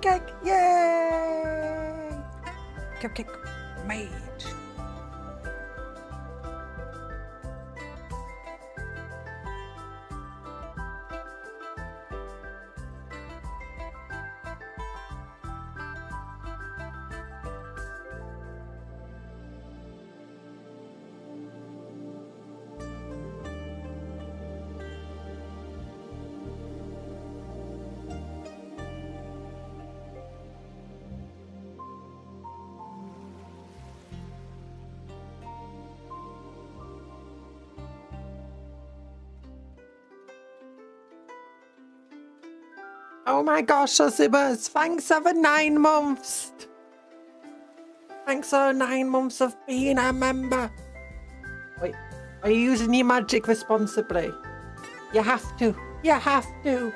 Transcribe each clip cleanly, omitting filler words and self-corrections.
cupcake! Yay! Cupcake made. Oh my gosh, Ozibas, thanks for 9 months. Thanks for 9 months of being a member. Wait, are you using your magic responsibly? You have to. You have to.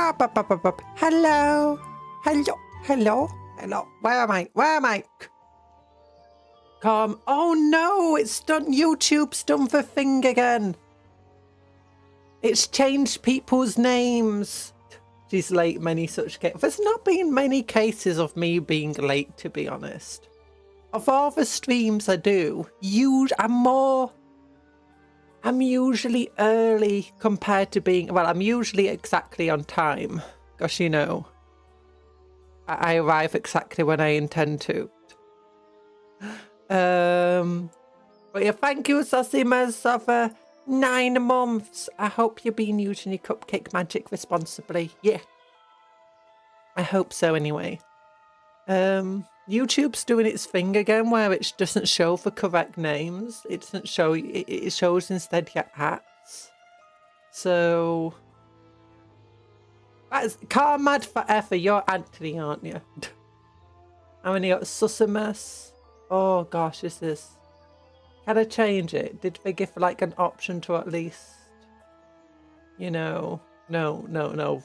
Hello. Hello. Hello. Hello. Where am I? Where am I? Come. Oh no, it's done. YouTube's done the thing again. It's changed people's names. She's late, many such cases. There's not been many cases of me being late, to be honest. Of all the streams I do, I'm usually early compared to being, well, I'm usually exactly on time. Gosh, you know, I arrive exactly when I intend to. But yeah, thank you, Zosimas, for 9 months. I hope you've been using your cupcake magic responsibly. Yeah. I hope so anyway. YouTube's doing its thing again where it doesn't show the correct names. It doesn't show, it shows instead your hats. So that's car mad forever. You're Anthony, aren't you? How many got Zosimas? Oh gosh, is this? Can I change it? Did they give like an option to at least, you know, no,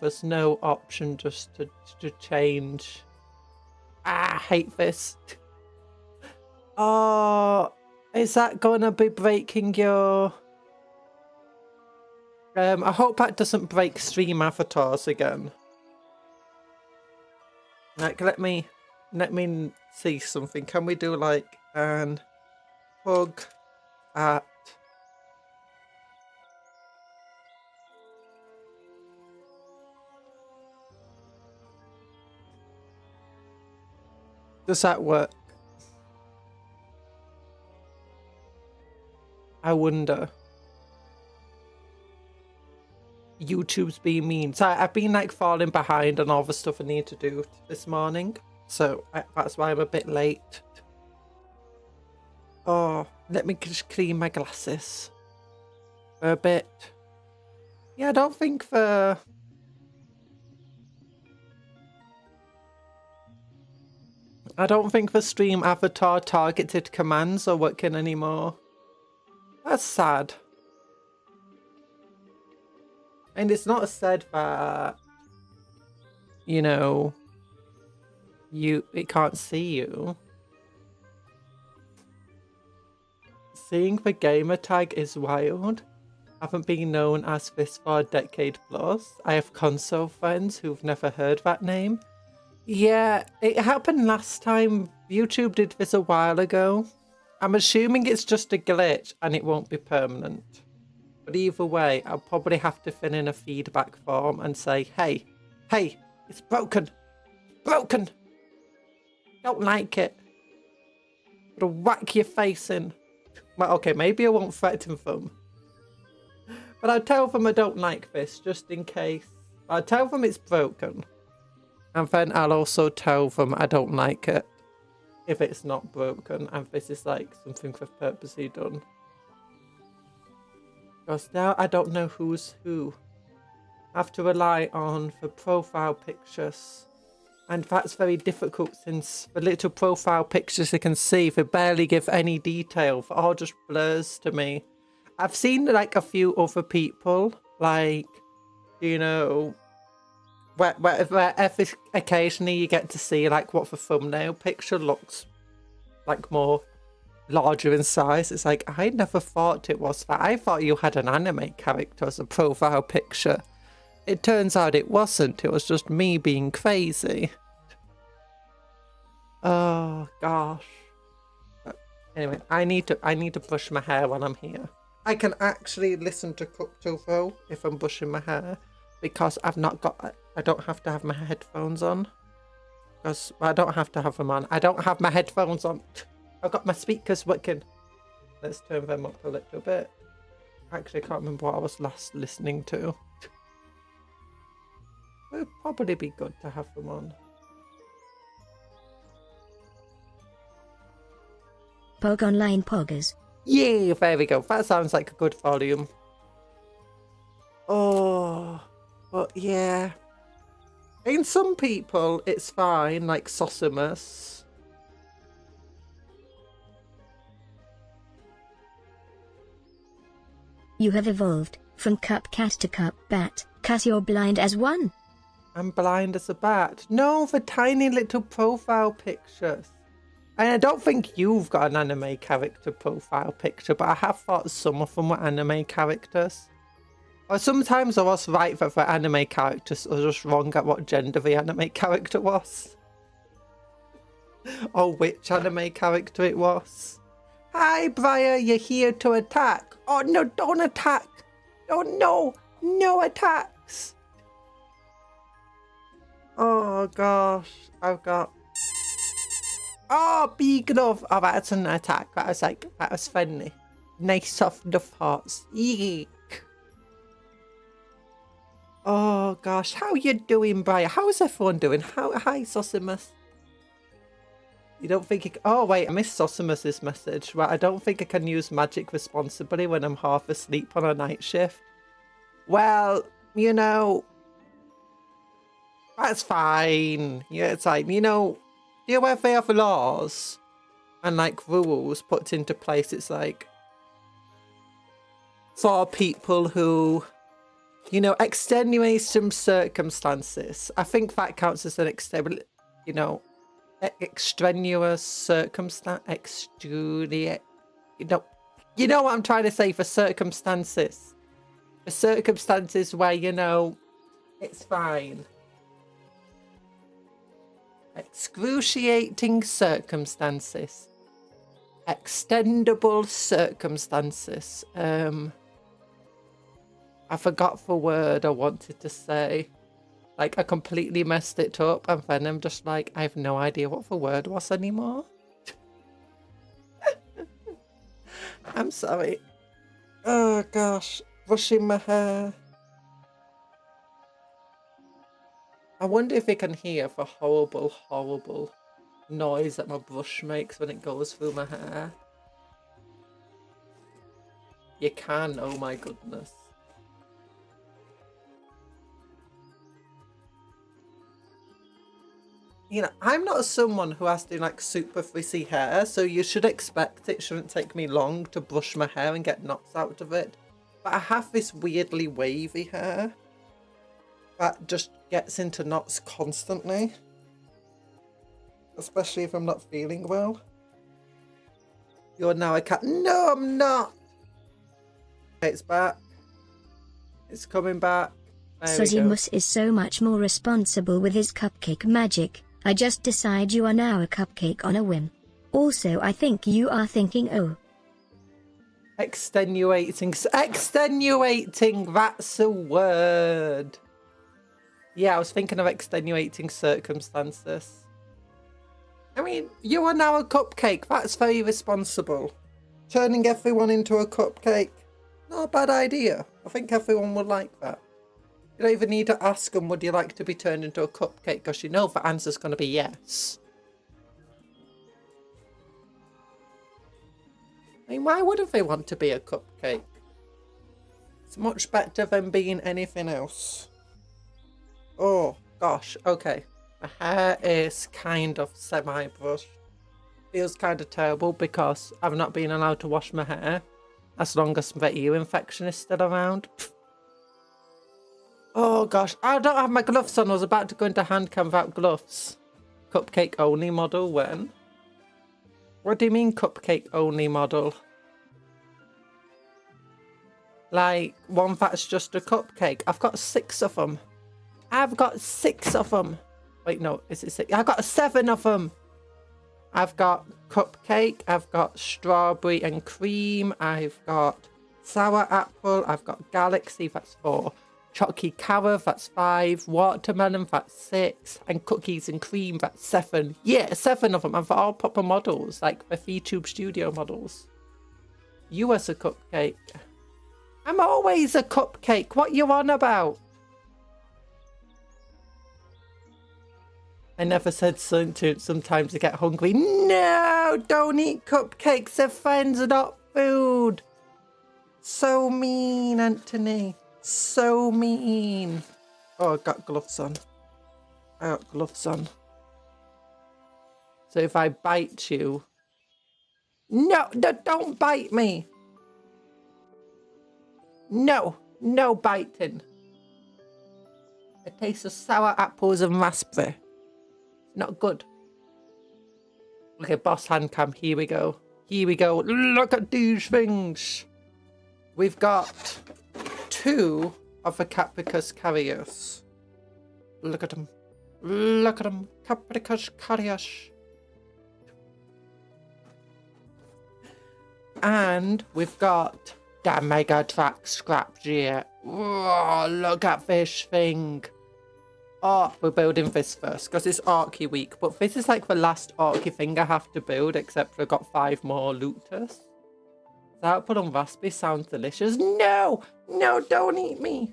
there's no option just to change. Ah, I hate this. Oh, is that gonna be breaking your... I hope that doesn't break stream avatars again. Like, let me see something. Can we do like an hug at... Does that work? I wonder. YouTube's being mean. So I've been like falling behind on all the stuff I need to do this morning. So that's why I'm a bit late. Oh, let me just clean my glasses for a bit. Yeah, I don't think the... I don't think the stream avatar targeted commands are working anymore. That's sad. And it's not said that, you know, it can't see you. Seeing the gamer tag is wild. I haven't been known as this for a decade plus. I have console friends who've never heard that name. Yeah, it happened last time. YouTube did this a while ago. I'm assuming it's just a glitch and it won't be permanent. But either way, I'll probably have to fill in a feedback form and say, hey, it's broken. Broken. Don't like it. I'll whack your face in. Well, okay, maybe I won't threaten them. But I'll tell them I don't like this, just in case. I'll tell them it's broken. And then I'll also tell them I don't like it if it's not broken and this is like something they've purposely done. Because now I don't know who's who. I have to rely on the profile pictures. And that's very difficult since the little profile pictures you can see, they barely give any detail. They're all just blurs to me. I've seen like a few other people, like, you know, where occasionally you get to see like what the thumbnail picture looks like more larger in size. It's like, I never thought it was that. I thought you had an anime character as a profile picture. It turns out it wasn't. It was just me being crazy. Oh gosh. Anyway, I need to brush my hair when I'm here. I can actually listen to Cuptle though if I'm brushing my hair, because I don't have to have my headphones on. Because I don't have to have them on. I don't have my headphones on. I've got my speakers working. Let's turn them up a little bit. Actually, I can't remember what I was last listening to. It would probably be good to have them on. Pog Online Poggers. Yeah, there we go. That sounds like a good volume. Oh, but yeah. In some people, it's fine, like Zosimas. You have evolved from Cupcat to Cupbat, 'cause you're blind as one. I'm blind as a bat. No, for tiny little profile pictures. And I don't think you've got an anime character profile picture, but I have thought some of them were anime characters. Or sometimes I was right that the anime characters are just wrong at what gender the anime character was. Or which anime character it was. Hi, Briar, you're here to attack. Oh, no, don't attack. Oh, no, no attacks. Oh, gosh, I've got... Oh, big glove. Oh, that's an attack. That was funny. Nice off the parts. Eek. Oh, gosh, how you doing, Briar? How's everyone doing? Hi, Sosimus. You don't think you... Oh, wait, I missed Sosimus's message. Right, I don't think I can use magic responsibly when I'm half asleep on a night shift. Well, you know... That's fine. Yeah, it's like, you know... You know where they have laws and, like, rules put into place? It's like... For people who... You know, extenuating circumstances. I think that counts as an you know... extraneous circumstance, you know what I'm trying to say, for circumstances. For circumstances where, you know, it's fine. Excruciating circumstances. Extendable circumstances. I forgot the word I wanted to say. Like, I completely messed it up, and then I'm just like, I have no idea what the word was anymore. I'm sorry. Oh, gosh. Brushing my hair. I wonder if you can hear the horrible, horrible noise that my brush makes when it goes through my hair. You can, oh my goodness. You know, I'm not someone who has to, like, super frizzy hair, so you should expect it shouldn't take me long to brush my hair and get knots out of it. But I have this weirdly wavy hair that just gets into knots constantly. Especially if I'm not feeling well. You're now a cat. No, I'm not! Okay, it's back. It's coming back. Sosimus is so much more responsible with his cupcake magic. I just decide you are now a cupcake on a whim. Also, I think you are thinking, oh. Extenuating, that's a word. Yeah, I was thinking of extenuating circumstances. I mean, you are now a cupcake, that's very responsible. Turning everyone into a cupcake, not a bad idea. I think everyone would like that. You don't even need to ask them, would you like to be turned into a cupcake? Because you know the answer's going to be yes. I mean, why wouldn't they want to be a cupcake? It's much better than being anything else. Oh, gosh. Okay. My hair is kind of semi-brushed. Feels kind of terrible because I've not been allowed to wash my hair as long as the ear infection is still around. Oh gosh, I don't have my gloves on. I was about to go into Handcam without gloves. Cupcake only model when? What do you mean cupcake only model? Like one that's just a cupcake. I've got 6 of them. I've got 6 of them. Wait, no, is it 6? I've got 7 of them. I've got cupcake. I've got strawberry and cream. I've got sour apple. I've got galaxy, that's 4. Chocolate carrot, that's 5. Watermelon, that's 6. And cookies and cream, that's 7. Yeah, 7 of them. And for all proper models, like the VTube Studio models. You as a cupcake. I'm always a cupcake. What you on about? I never said sometimes I get hungry. No, don't eat cupcakes. They're friends, not food. So mean, Anthony. So mean. Oh, I got gloves on. I got gloves on. So if I bite you... No, don't bite me. No, no biting. It tastes of sour apples and raspberry. Not good. Okay, boss handcam, here we go. Here we go. Look at these things. We've got 2 of the Cupcake carriers. Look at them. Look at them. Cupcake carriers. And we've got the Mega Track Scrap Gear. Whoa, look at this thing. Oh, we're building this first because it's Orky week. But this is like the last Orky thing I have to build, except for I've got 5 more looters. The output on raspberry sounds delicious. No! No, don't eat me!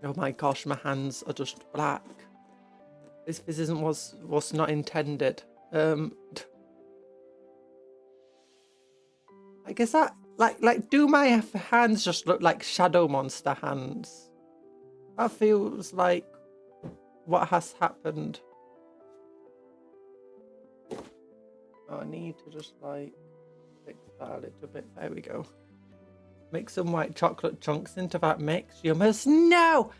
Oh my gosh, my hands are just black. This isn't what's not intended. Like, is that like do my hands just look like shadow monster hands? That feels like what has happened. Oh, I need to just like fix that a little bit. There we go. Mix some white chocolate chunks into that mix. You must no!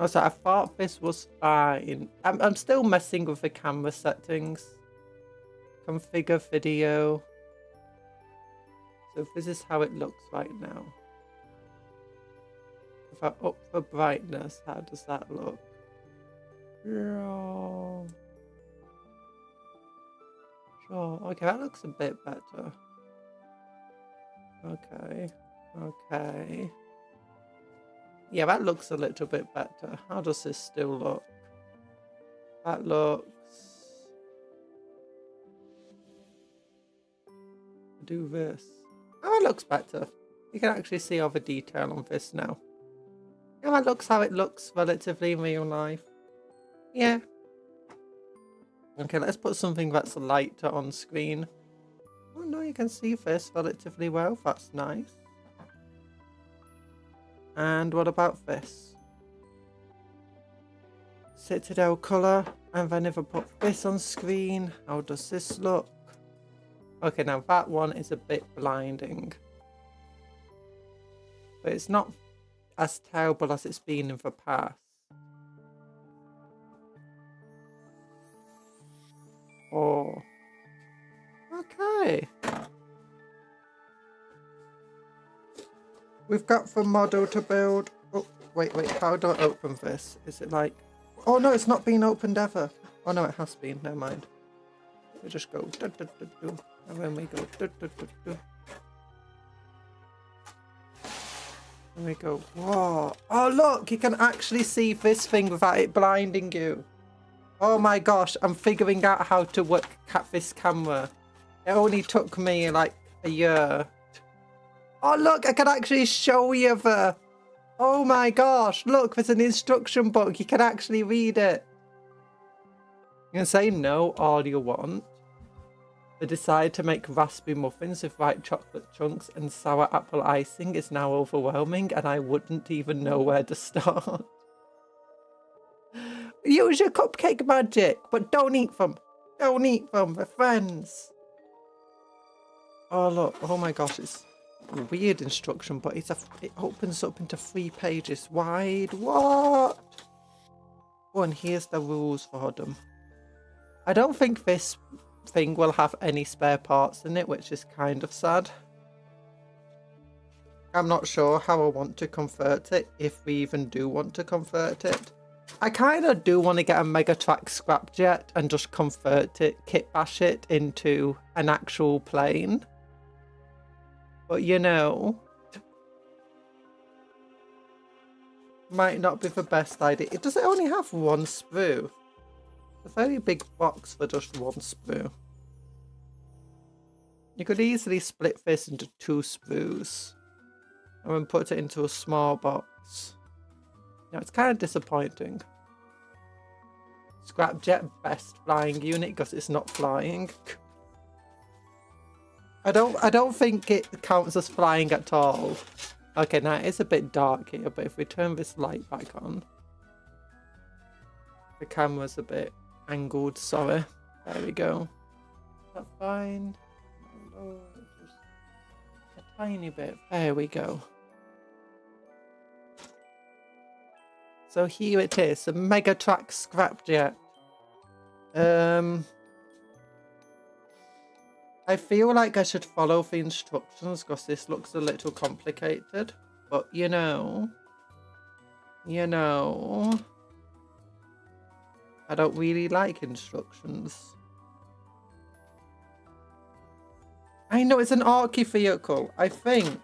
Also, I thought this was fine. I'm still messing with the camera settings. Configure video. So this is how it looks right now. If I up the brightness, how does that look? Sure. Okay, that looks a bit better. Okay. Yeah, that looks a little bit better. How does this still look? That looks... Do this. Oh, it looks better. You can actually see all the detail on this now. Yeah, that looks how it looks relatively in real life. Yeah. Okay, let's put something that's lighter on screen. Oh no, you can see this relatively well. That's nice. And what about this? Citadel colour. And then if I put this on screen, how does this look? Okay, now that one is a bit blinding. But it's not as terrible as it's been in the past. Oh. Okay. We've got the model to build. Oh, wait, how do I open this? Is it like... Oh no, it's not been opened ever. Oh no, it has been. Never mind. We just go... And then we go... And we go... Whoa. Oh look, you can actually see this thing without it blinding you. Oh my gosh, I'm figuring out how to work this camera. It only took me like a year. Oh look, I can actually show you the... Oh my gosh, look, there's an instruction book. You can actually read it. You can say no all you want. The desire to make raspberry muffins with white chocolate chunks and sour apple icing is now overwhelming, and I wouldn't even know where to start. Use your cupcake magic, but don't eat them. Don't eat them, they're friends. Oh look, oh my gosh, it's a weird instruction, but it opens up into 3 pages wide. What? Oh, and here's the rules for them. I don't think this thing will have any spare parts in it, which is kind of sad. I'm not sure how I want to convert it, if we even do want to convert it. I kind of do want to get a Mega Track Scrapjet and just convert it, kit bash it into an actual plane. But you know, might not be the best idea. Does it only have 1 sprue? A very big box for just 1 sprue. You could easily split this into 2 sprues and then put it into a small box. Now it's kind of disappointing. Scrapjet best flying unit because it's not flying. I don't think it counts as flying at all. Okay, now it's a bit dark here, but if we turn this light back on, the camera's a bit angled. Sorry. There we go. Is that fine? tiny bit. There we go. So here it is, a Mega Track Scrapjet. I feel like I should follow the instructions because this looks a little complicated. But you know, I don't really like instructions. I know it's an Arky vehicle. I think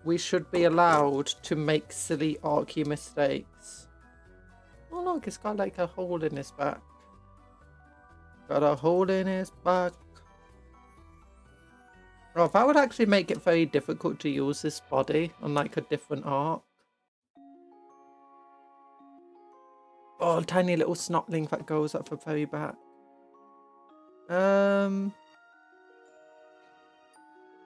we should be allowed to make silly Arky mistakes. Oh look, it's got like a hole in his back. Got a hole in his back. Oh, that would actually make it very difficult to use this body on like a different arc. Oh, tiny little snotling that goes up the very back.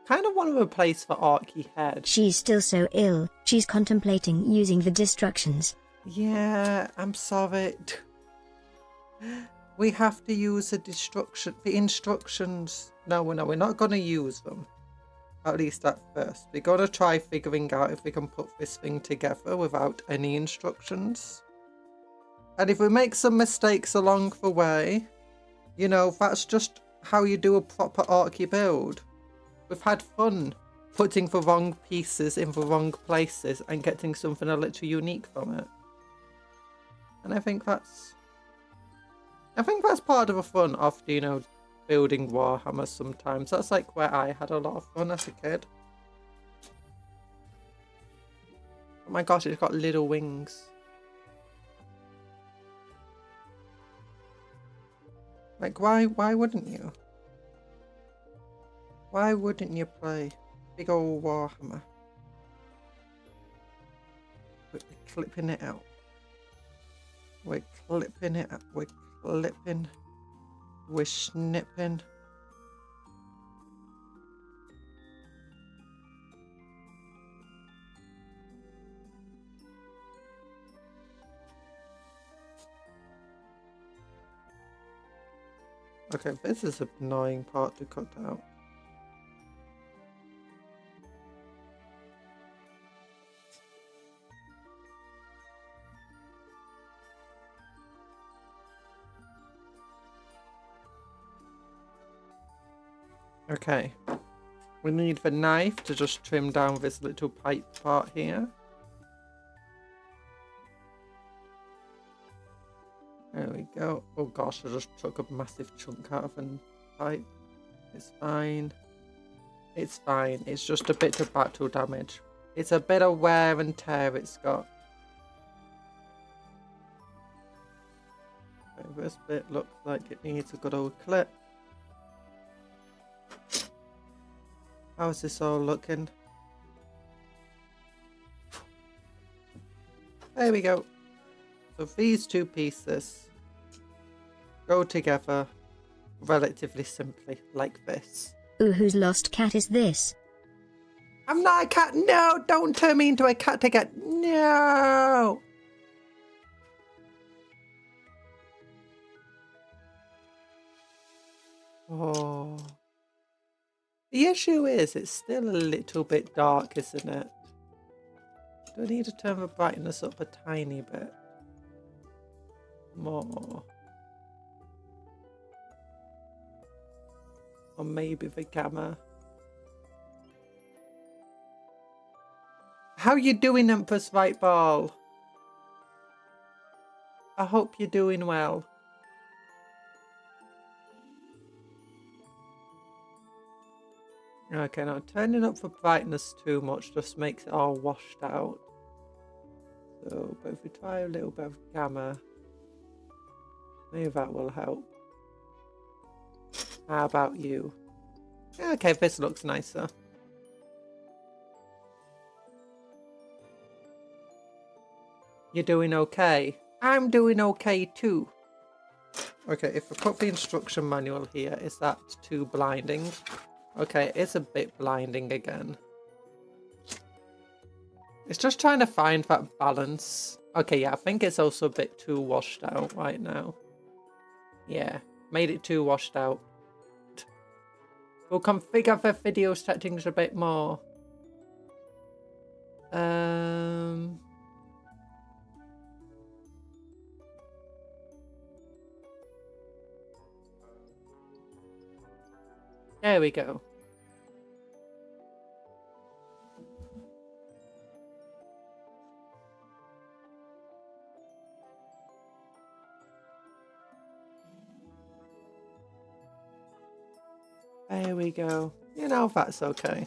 Kind of want to replace the Arky head. She's still so ill, she's contemplating using the destructions. Yeah, I'm sorry. We have to use the instructions. No, we're not going to use them. At least at first. We're going to try figuring out if we can put this thing together without any instructions. And if we make some mistakes along the way, you know, that's just how you do a proper Arky build. We've had fun putting the wrong pieces in the wrong places and getting something a little unique from it. And I think that's part of the fun of, you know, building Warhammer sometimes. That's like where I had a lot of fun as a kid. Oh my gosh, it's got little wings. Like, why wouldn't you? Why wouldn't you play big old Warhammer? We're clipping it out. We're clipping it out. We're clipping. We're snipping. Okay, this is an annoying part to cut out. Okay, we need the knife to just trim down this little pipe part here. There we go. Oh gosh, I just took a massive chunk out of the pipe. It's fine. It's fine. It's just a bit of battle damage. It's a bit of wear and tear it's got. Okay, this bit looks like it needs a good old clip. How's this all looking? There we go. So these two pieces go together relatively simply, like this. Ooh, whose lost cat is this? I'm not a cat! No! Don't turn me into a cat again! No! Oh. The issue is, it's still a little bit dark, isn't it? Do I need to turn the brightness up a tiny bit? More. Or maybe the gamma. How you doing, Empress White Ball? I hope you're doing well. Okay, now turning up the brightness too much just makes it all washed out. So, but if we try a little bit of gamma, maybe that will help. How about you? Okay, this looks nicer. You're doing okay? I'm doing okay too. Okay, if I put the instruction manual here, is that too blinding? Okay, it's a bit blinding again. It's just trying to find that balance. Okay, yeah, I think it's also a bit too washed out right now. Yeah, made it too washed out. We'll configure the video settings a bit more. There we go. There we go. You know, that's okay.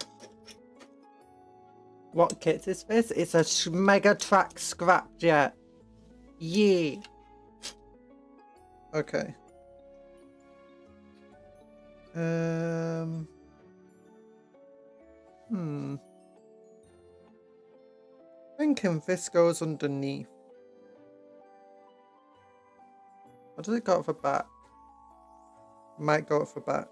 What kit is this? It's a Mega Track Scrapjet. Yeet. Okay. Thinking this goes underneath. Or does it go up the back? Might go up the back.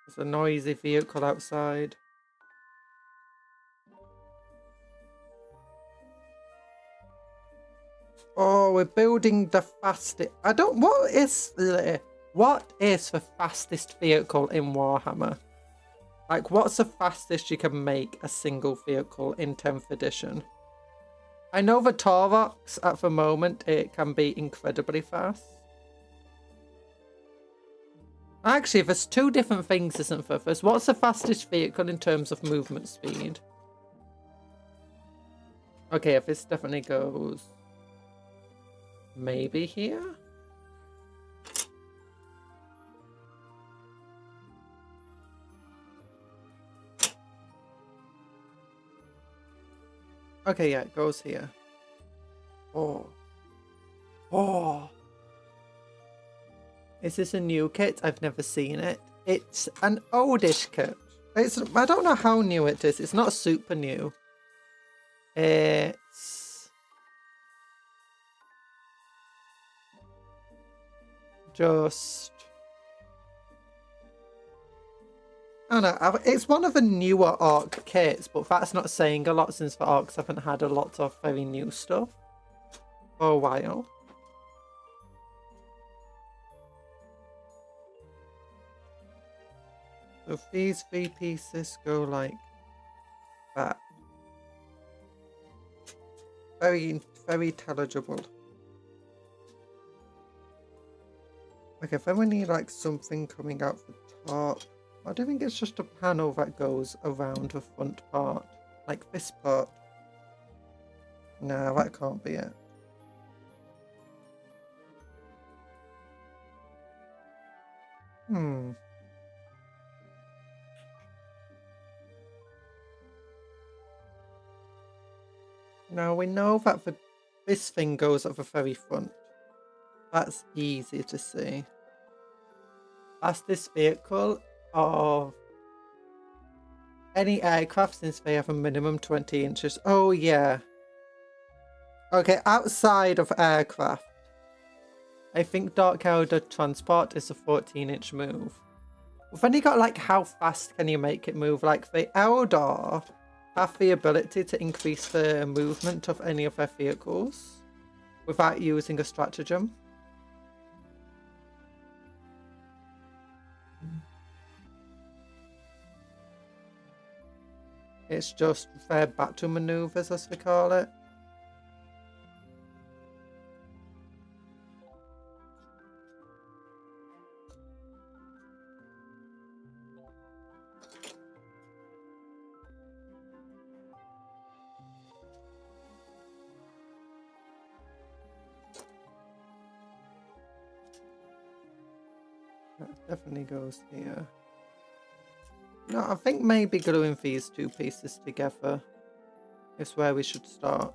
There's a noisy vehicle outside. Oh, we're building the fastest. What is the fastest vehicle in Warhammer? Like, what's the fastest you can make a single vehicle in 10th edition? I know the Taurox at the moment, it can be incredibly fast. Actually, there's two different things, isn't there? There's what's the fastest vehicle in terms of movement speed? Okay, if this definitely goes... maybe here? Okay, yeah, it goes here. Oh. Oh. Is this a new kit? I've never seen it. It's an oldish kit. I don't know how new it is. It's not super new. It's just... I don't know. It's one of the newer Arc kits, but that's not saying a lot since the Arcs haven't had a lot of very new stuff for a while. So if these three pieces go like that. Very, very intelligible. Okay, then we need like something coming out the top. I don't think it's just a panel that goes around the front part. Like this part. No, that can't be it. Now we know that this thing goes at the very front. That's easy to see. Fastest vehicle of any aircraft since they have a minimum 20 inches. Oh yeah. Okay, outside of aircraft. I think Dark Elder Transport is a 14-inch move. We've only got like how fast can you make it move? Like the Eldar have the ability to increase the movement of any of their vehicles without using a stratagem. It's just their battle maneuvers, as we call it. That definitely goes here. No, I think maybe gluing these two pieces together is where we should start.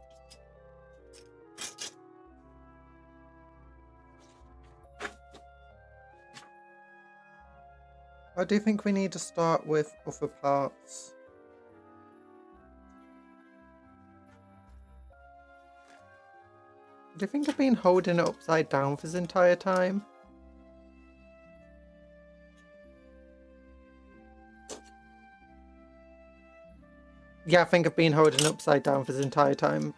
I do think we need to start with other parts. Do you think I've been holding it upside down for this entire time? Yeah, I think I've been holding it upside down for this entire time.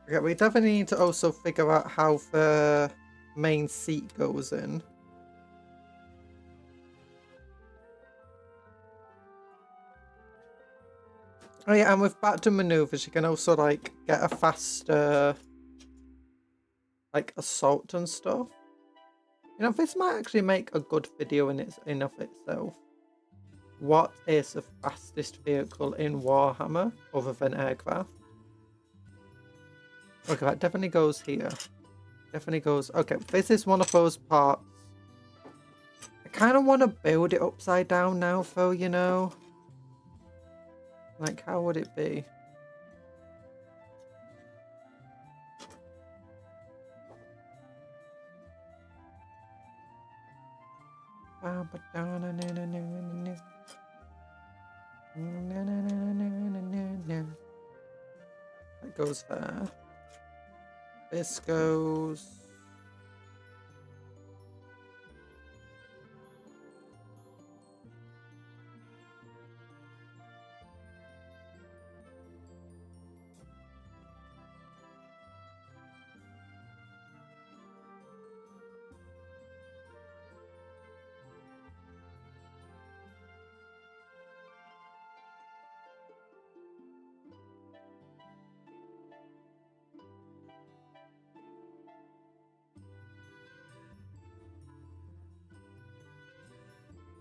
Okay, we definitely need to also figure out how the main seat goes in. Oh yeah, and with back to maneuvers, you can also like get a faster like assault and stuff. You know, this might actually make a good video in of itself. What is the fastest vehicle in Warhammer other than aircraft? Okay, that definitely goes here. Definitely goes. Okay, this is one of those parts. I kind of want to build it upside down now, though, you know? Like, how would it be? That goes there. This goes...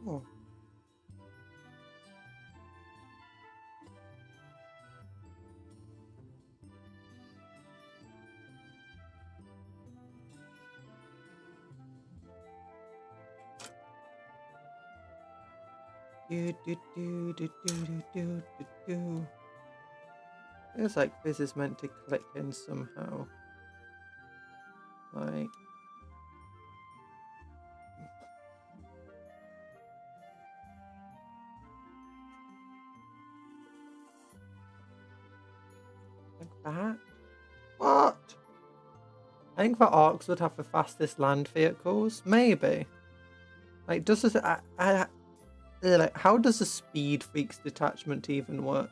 Oh. Feels like this is meant to click in somehow. Like that? What? I think the Orcs would have the fastest land vehicles. Maybe. Like, does this... like, how does the Speed Freaks detachment even work?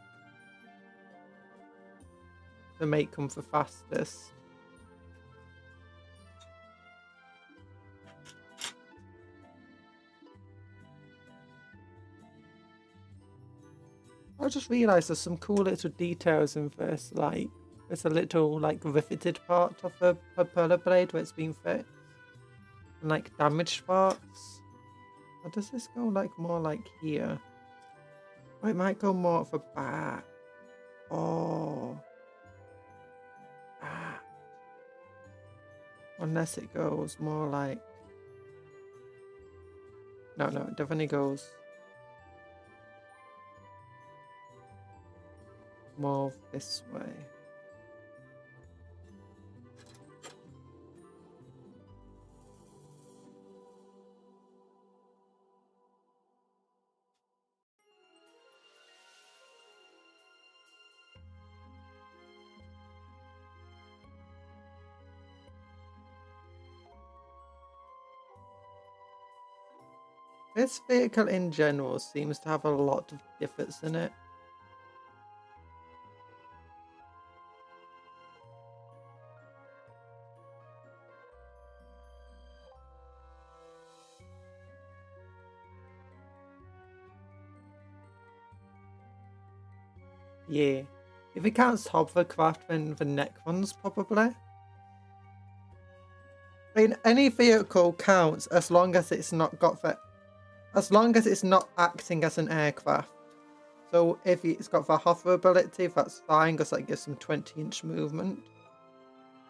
To make them the fastest. I just realised there's some cool little details in this, like there's a little like riveted part of the propeller blade where it's been fixed. And like damaged parts. Or does this go like more like here? Or it might go more at the back. Oh. Ah. Unless it goes more like... No, it definitely goes more this way. This vehicle in general seems to have a lot of divots in it. Yeah. If it counts hovercraft, then the neck ones probably. I mean, any vehicle counts as long as it's not got the... As long as it's not acting as an aircraft. So if it's got the hover ability, that's fine because that gives them 20-inch movement.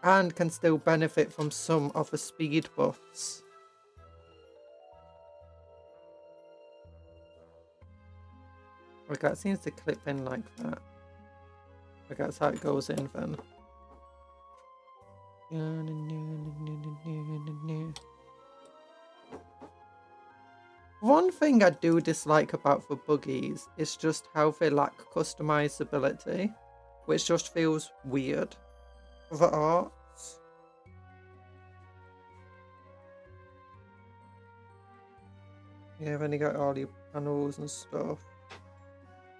And can still benefit from some of the speed buffs. Okay, it seems to clip in like that. Okay, that's how it goes in then. One thing I do dislike about the buggies is just how they lack customizability, which just feels weird for the arts. Yeah, then you got all your panels and stuff.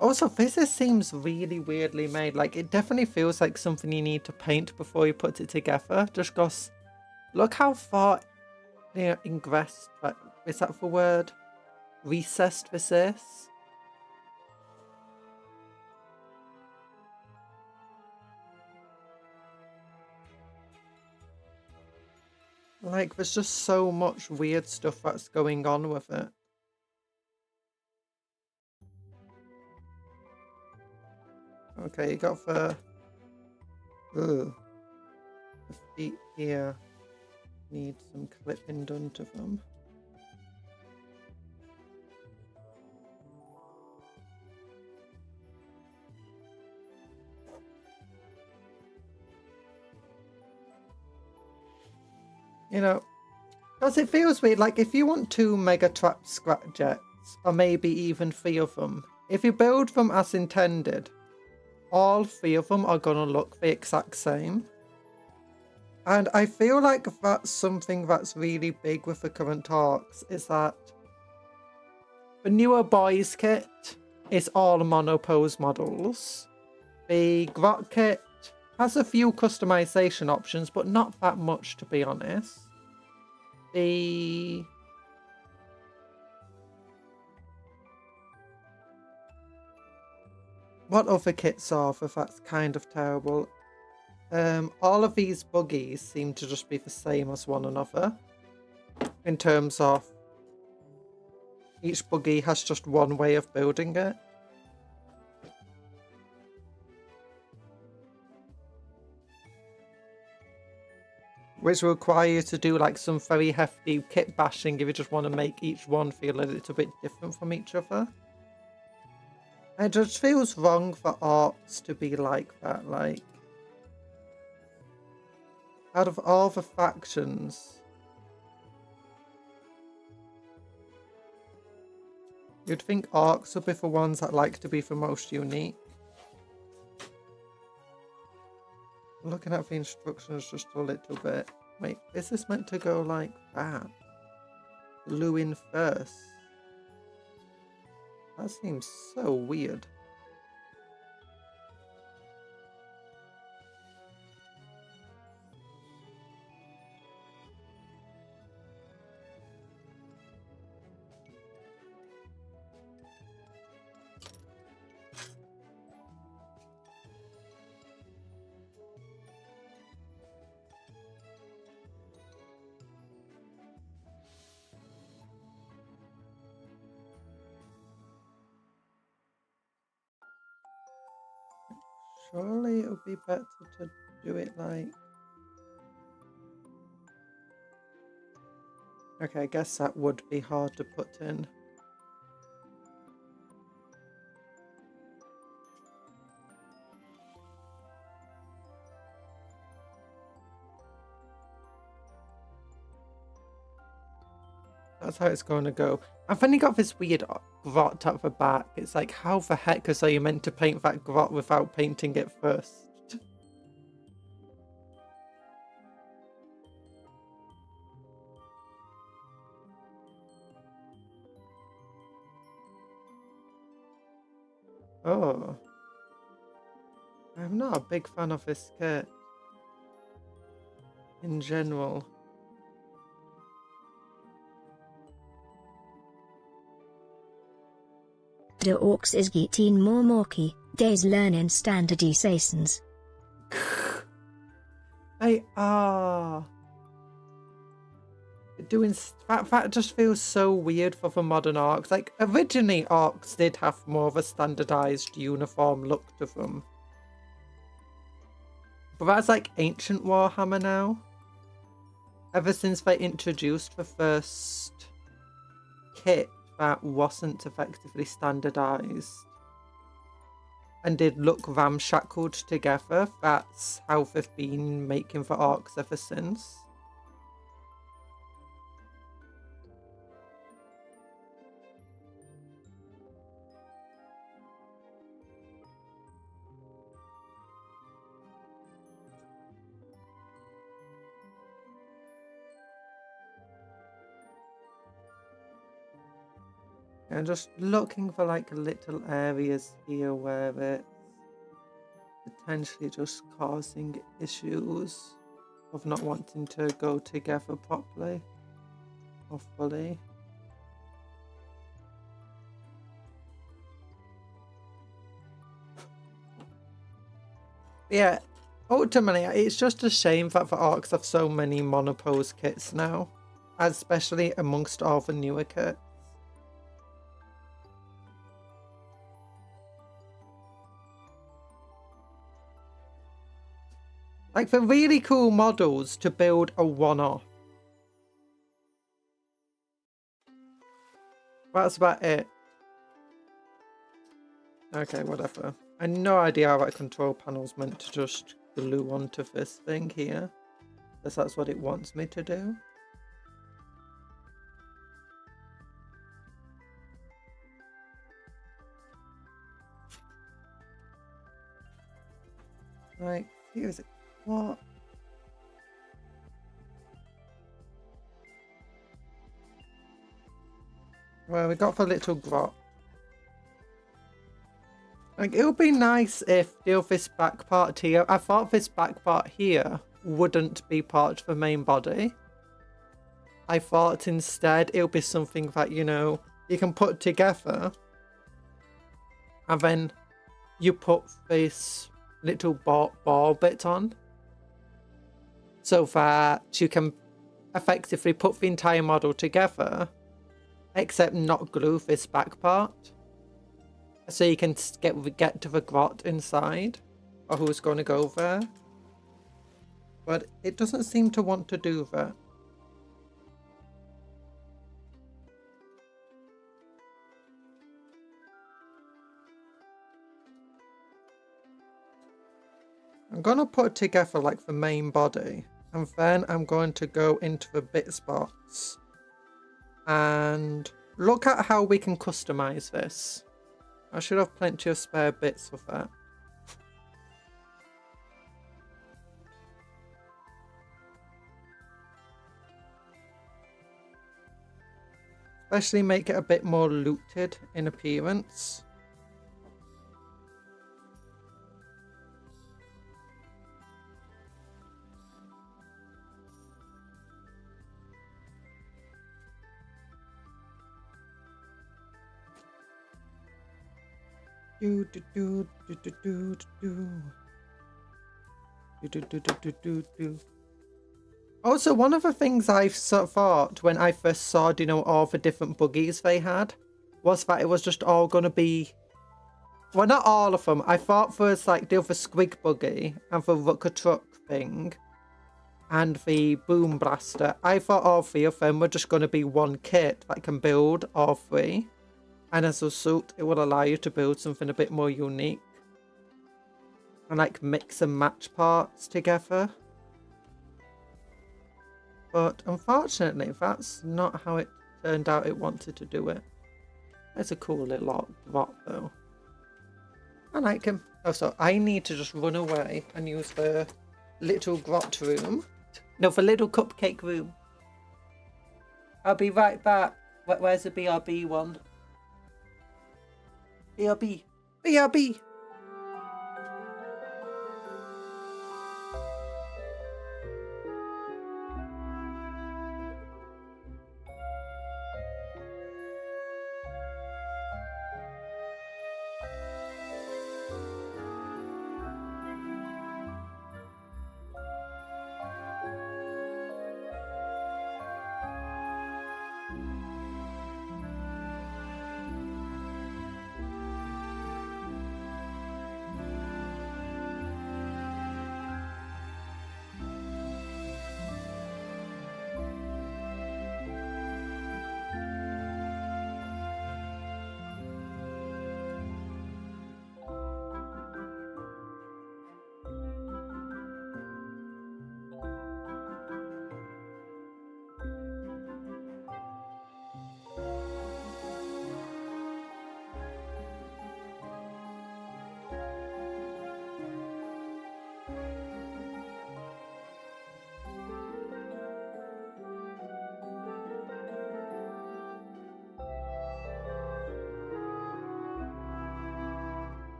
Also, this seems really weirdly made. Like, it definitely feels like something you need to paint before you put it together. Just because, look how far, ingressed, like, is that the word? Recessed this is. Like, there's just so much weird stuff that's going on with it. Okay, you got the feet here. Need some clipping done to them. You know, because it feels weird. Like, if you want 2 Mega Trap Scrap Jets, or maybe even 3 of them, if you build them as intended, all 3 of them are gonna look the exact same. And I feel like that's something that's really big with the current arcs, is that the newer boys kit is all monopose models. The Grot kit has a few customization options, but not that much, to be honest. What other kits are there? That's kind of terrible. All of these buggies seem to just be the same as one another. In terms of each buggy has just one way of building it. Which will require you to do like some very hefty kit bashing if you just want to make each one feel a little bit different from each other. It just feels wrong for arcs to be like that. Like, out of all the factions, you'd think arcs would be the ones that like to be the most unique. Looking at the instructions just a little bit. Wait, is this meant to go like that? Glue in first. That seems so weird. Surely it would be better to do it like... Okay, I guess that would be hard to put in. That's how it's going to go. I've only got this weird grot at the back. It's like, how the heck are you meant to paint that grot without painting it first? Oh. I'm not a big fan of this kit. In general. De orks is getting more morky, days learning standardizations. They are. Doing that just feels so weird for the modern arcs. Like, originally arcs did have more of a standardized uniform look to them. But that's like ancient Warhammer now. Ever since they introduced the first kit that wasn't effectively standardized and did look ramshackled together, that's how they've been making the arcs ever since. I'm just looking for like little areas here where it's potentially just causing issues of not wanting to go together properly or fully. Yeah, ultimately it's just a shame that the orcs have so many monopose kits now, especially amongst all the newer kits. Like, the really cool models to build a one-off. That's about it. Okay, whatever. I have no idea how that control panel's meant to just glue onto this thing here. Because that's what it wants me to do. Right, here's it. What? Well, we got the little grot. Like, it would be nice if this back part here, I thought this back part here wouldn't be part of the main body. I thought instead it would be something that, you know, you can put together. And then you put this little ball bit on. So that you can effectively put the entire model together. Except not glue this back part. So you can get to the grot inside, or who's going to go there. But it doesn't seem to want to do that. I'm going to put together like the main body, and then I'm going to go into the bits box and look at how we can customize this. I should have plenty of spare bits for that. Especially make it a bit more looted in appearance. Do do do do do do do do do do do do. Also, one of the things I thought when I first saw, you know, all the different buggies they had, was that it was just all going to be... Well, not all of them. I thought first, like, the other squig buggy and the rucker truck thing and the boom blaster. I thought all three of them were just going to be one kit that can build all three. And as a result, it will allow you to build something a bit more unique. And, like, mix and match parts together. But unfortunately, that's not how it turned out it wanted to do it. It's a cool little bot though. I like him. Oh, so I need to just run away and use the little grot room. No, the little cupcake room. I'll be right back. Where's the BRB one? BRB. BRB!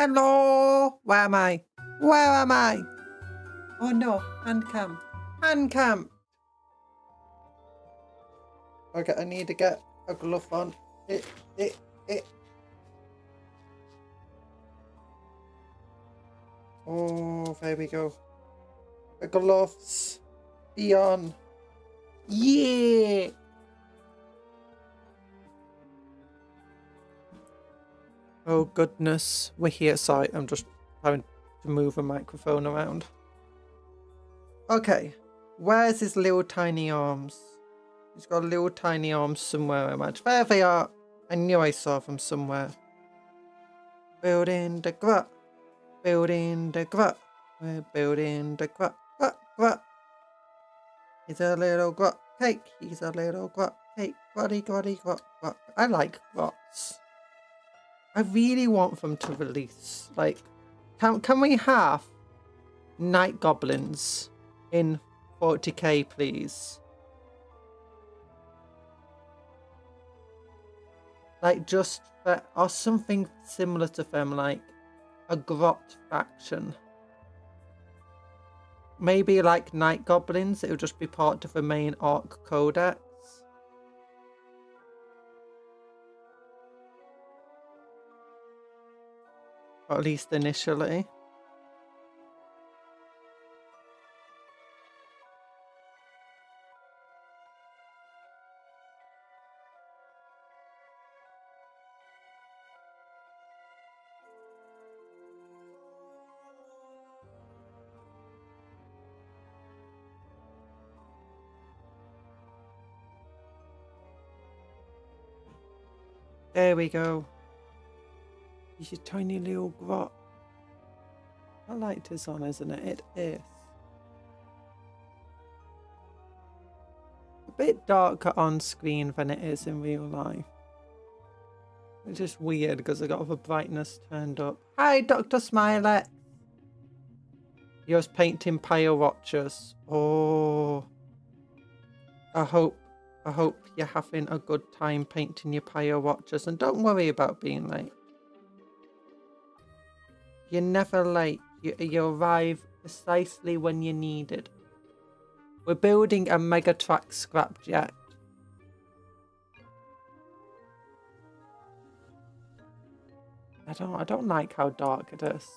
Hello? Where am I? Where am I? Oh no, handcam. Handcam. Okay, I need to get a glove on. It. Oh, there we go. The gloves. Be on. Yeah. Oh goodness, we're here. Sorry, I'm just having to move a microphone around. Okay, where's his little tiny arms? He's got little tiny arms somewhere, I imagine. There they are. I knew I saw them somewhere. Building the grot. Building the grot. We're building the grot. Grot. He's a little grot cake. He's a little grot cake. Grotty, grot. I like grots. I really want them to release. Like, can we have night goblins in 40k, please? Like, just for, or something similar to them, like a grot faction. Maybe like night goblins. It'll just be part of the main orc codex. Or at least initially. There we go. He's a tiny little grot. That light is on, isn't it? It is. A bit darker on screen than it is in real life. Which is weird because I got the brightness turned up. Hi, Dr. Smiley. You're painting Pyre Watchers. Oh. I hope you're having a good time painting your Pyre Watchers, and don't worry about being late. You're never late. You arrive precisely when you're needed. We're building a Megatrack scrapjet. I don't like how dark it is.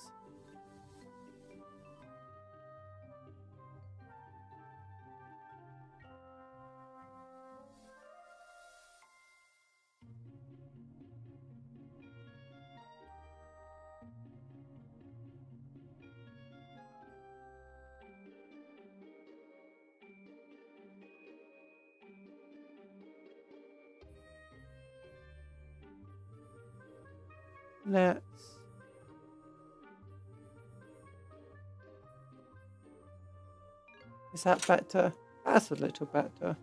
Let's... Is that better? That's a little better.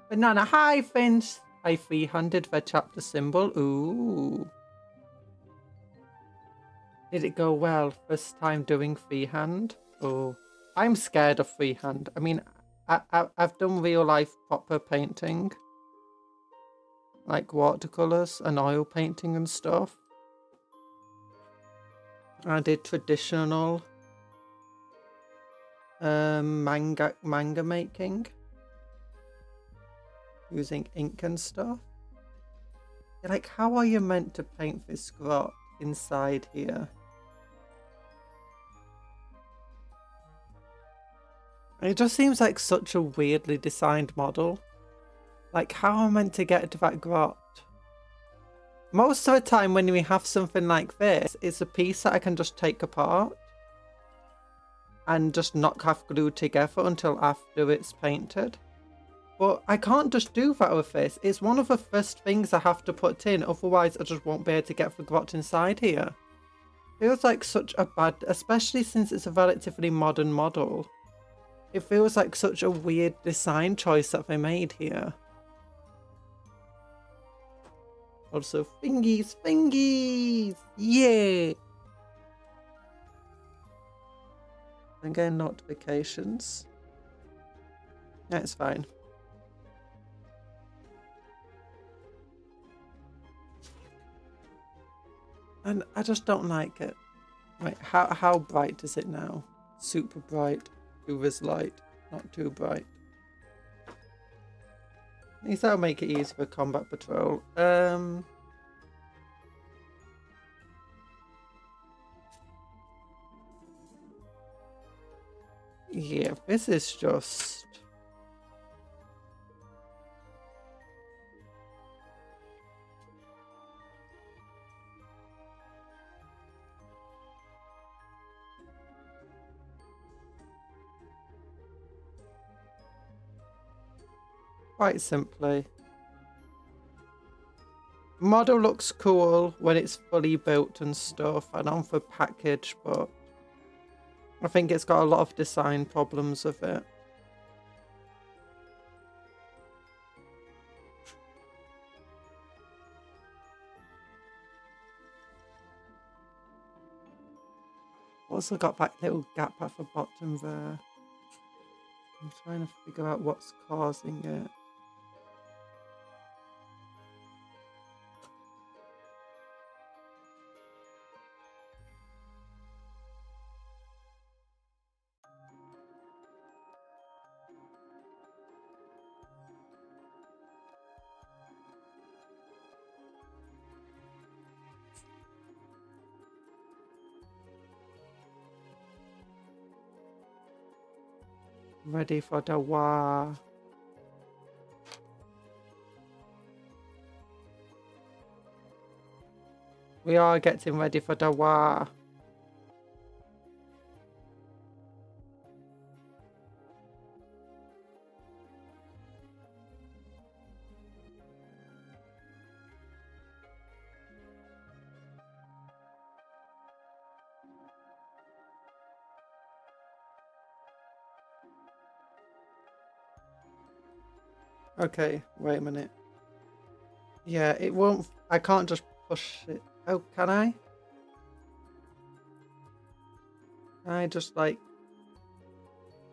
Banana, hi, Finch. I free-handed the chapter symbol. Ooh. Did it go well? First time doing freehand? Oh, I'm scared of freehand. I mean, I've done real-life proper painting. Like watercolors and oil painting and stuff. I did traditional manga making using ink and stuff. You're like, how are you meant to paint this grot inside here? It just seems like such a weirdly designed model. Like, how am I meant to get to that grot? Most of the time when we have something like this, it's a piece that I can just take apart and just not have glued together until after it's painted. But I can't just do that with this. It's one of the first things I have to put in, otherwise I just won't be able to get the grot inside here. Feels like such a bad, especially since it's a relatively modern model. It feels like such a weird design choice that they made here. Also, fingies! Yeah! I'm getting notifications. That's fine. And I just don't like it. Right, how bright is it now? Super bright. Uber's light. Not too bright. At least that'll make it easy for combat patrol. Yeah, this is just... Quite simply. Model looks cool when it's fully built and stuff and on the package, but I think it's got a lot of design problems with it. Also got that little gap at the bottom there. I'm trying to figure out what's causing it. Ready for the war. We are getting ready for the war. Okay, wait a minute. Yeah, it won't... I can't just push it. Oh, can I? Can I just, like,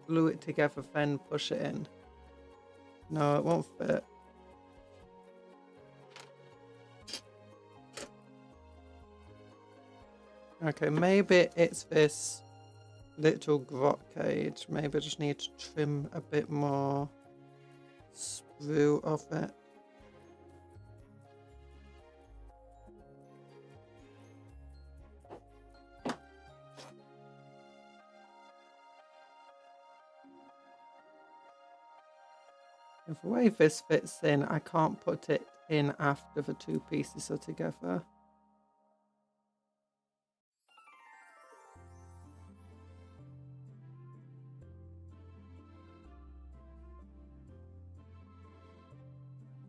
glue it together, then push it in? No, it won't fit. Okay, maybe it's this little grot cage. Maybe I just need to trim a bit more sprue of it. If the way this fits in, I can't put it in after the two pieces are together.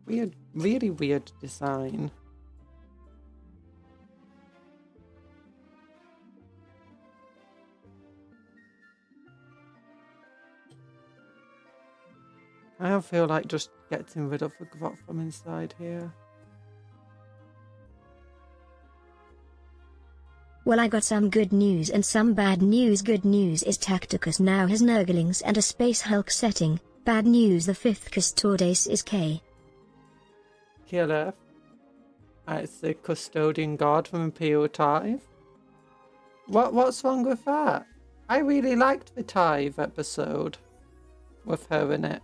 Weird, really weird design. I feel like just getting rid of the grot from inside here. Well, I got some good news and some bad news. Good news is Tacticus now has Nurglings and a Space Hulk setting. Bad news, the 5th Custodes is K. Killer. It's the custodian guard from Imperial Tithe. What's wrong with that? I really liked the Tithe episode with her in it.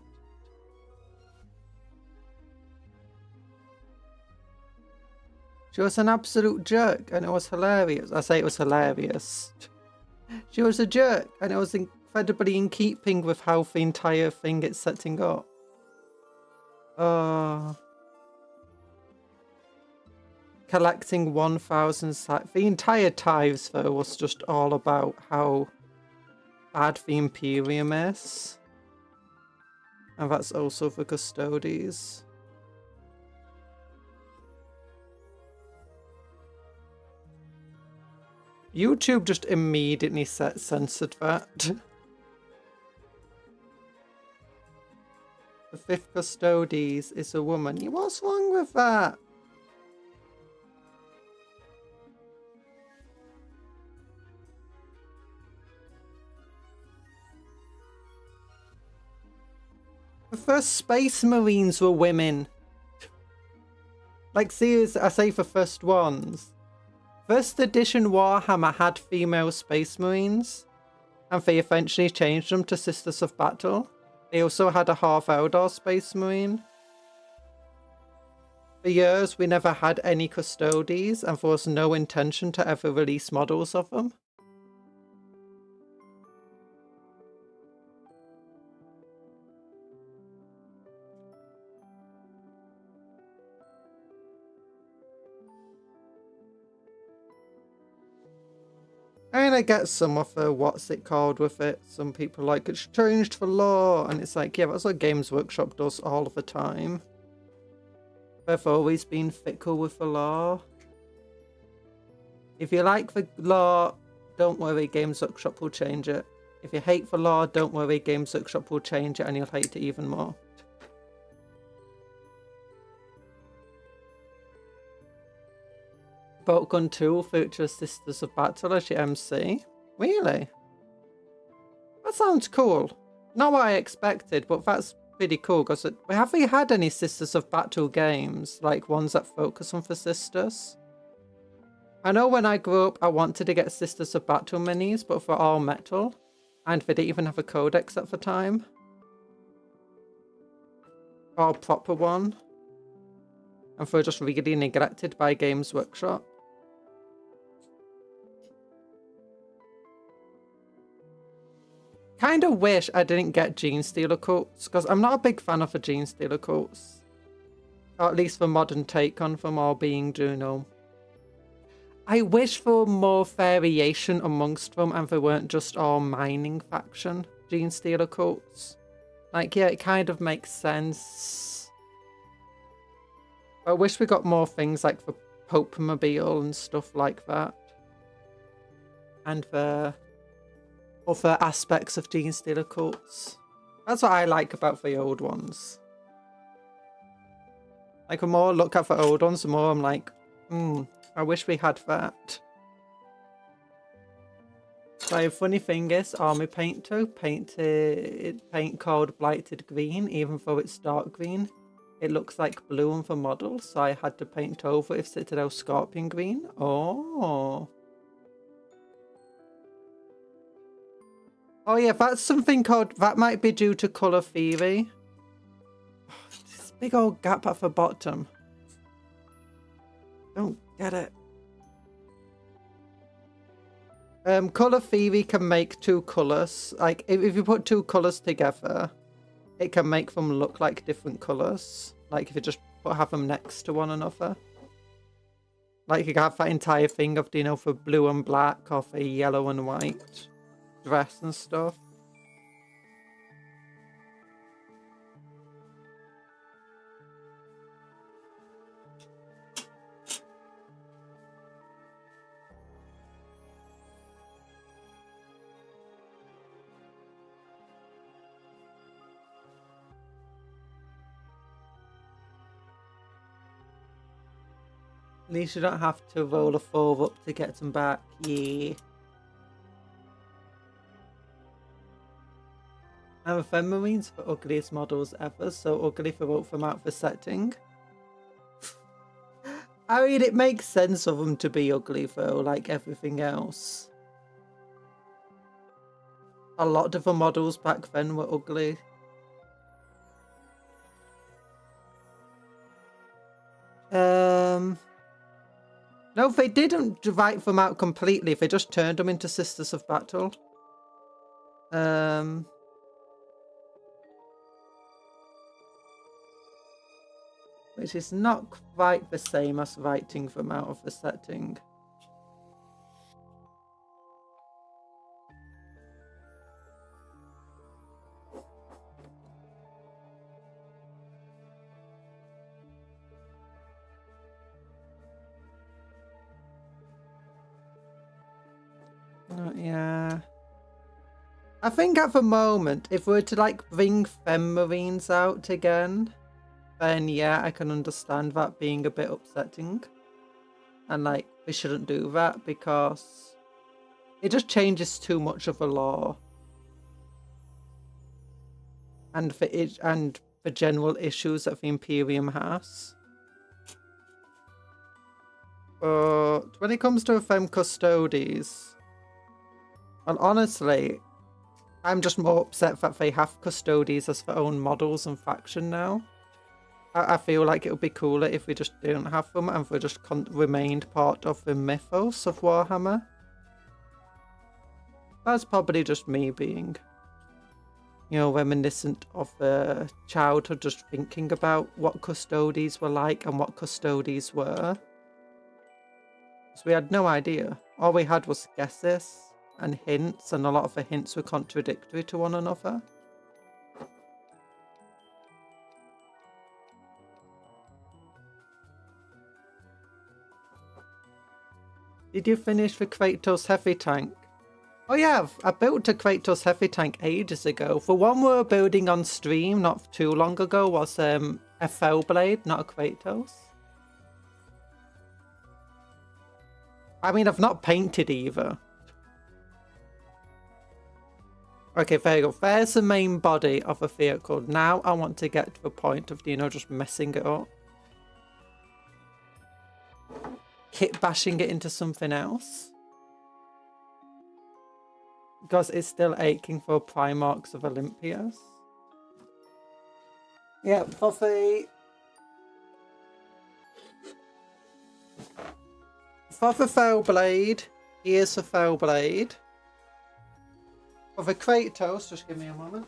She was an absolute jerk and it was hilarious. I say it was hilarious. She was a jerk and it was incredibly in keeping with how the entire thing is setting up. Collecting 1,000 the entire tithes though was just all about how bad the Imperium is. And that's also for Custodes. YouTube just immediately censored that. The 5th Custodes is a woman. What's wrong with that? The first Space Marines were women. Like, seriously, I say the first ones. First edition Warhammer had female space marines, and they eventually changed them to Sisters of Battle. They also had a half Eldar space marine. For years, we never had any Custodes, and there was no intention to ever release models of them. And I get some of the what's it called with it. Some people like it's changed for lore, and it's like, yeah, that's what Games Workshop does all of the time. They've always been fickle with the lore. If you like the lore, don't worry, Games Workshop will change it. If you hate the lore, don't worry, Games Workshop will change it and you'll hate it even more. Boltgun 2 will feature Sisters of Battle as your MC. Really? That sounds cool. Not what I expected, but that's pretty cool because have we had any Sisters of Battle games, like ones that focus on the sisters? I know when I grew up I wanted to get Sisters of Battle minis, but for all metal, and they didn't even have a codex at the time. Or a proper one. And they're just really neglected by Games Workshop. Kind of wish I didn't get Gene Stealer quotes, because I'm not a big fan of the Gene Stealer quotes. Or at least the modern take on them all being Juno. I wish for more variation amongst them and they weren't just all mining faction Gene Stealer quotes. Like, yeah, it kind of makes sense. I wish we got more things like the Pope Mobile and stuff like that. And the other aspects of Gene Stealer quotes. That's what I like about the old ones. Like, the more I look at the old ones, the more I'm like, I wish we had that. So, funny thing is, Army Paint 2 painted paint called Blighted Green, even though it's dark green. It looks like blue on the model, so I had to paint over if Citadel Scorpion Green. Oh. Oh yeah, that's something called, that might be due to colour theory. Oh, this big old gap at the bottom. Don't get it. Colour theory can make two colours. Like, if you put two colours together, it can make them look like different colours. Like, if you just have them next to one another. Like, you can have that entire thing of, you know, for blue and black, or for yellow and white dress and stuff. At least you don't have to roll a 4 up to get them back. Yeah. And the Femme Marines for ugliest models ever, so ugly if I wrote them out for setting. I mean, it makes sense of them to be ugly though, like everything else. A lot of the models back then were ugly. No, they didn't write them out completely. They just turned them into Sisters of Battle. Which is not quite the same as writing them out of the setting. Yeah. I think at the moment, if we were to like bring Femme Marines out again, then yeah, I can understand that being a bit upsetting. And like, we shouldn't do that because it just changes too much of the lore. And the general issues that the Imperium has. But when it comes to them custodies, and honestly, I'm just more upset that they have custodies as their own models and faction now. I feel like it would be cooler if we just didn't have them and they just remained part of the mythos of Warhammer. That's probably just me being, you know, reminiscent of the childhood, just thinking about what custodies were like and what custodies were. So we had no idea. All we had was guesses and hints, and a lot of the hints were contradictory to one another. Did you finish the Kratos heavy tank? Oh yeah, I built a Kratos heavy tank ages ago. The one we were building on stream not too long ago was a Fellblade, not a Kratos. I mean, I've not painted either. Okay, there you go. There's the main body of a vehicle. Now I want to get to the point of, you know, just messing it up. Kit bashing it into something else. Because it's still aching for Primarchs of Olympias. Yeah, for the Fellblade, here's the Fellblade. For the Kratos, just give me a moment.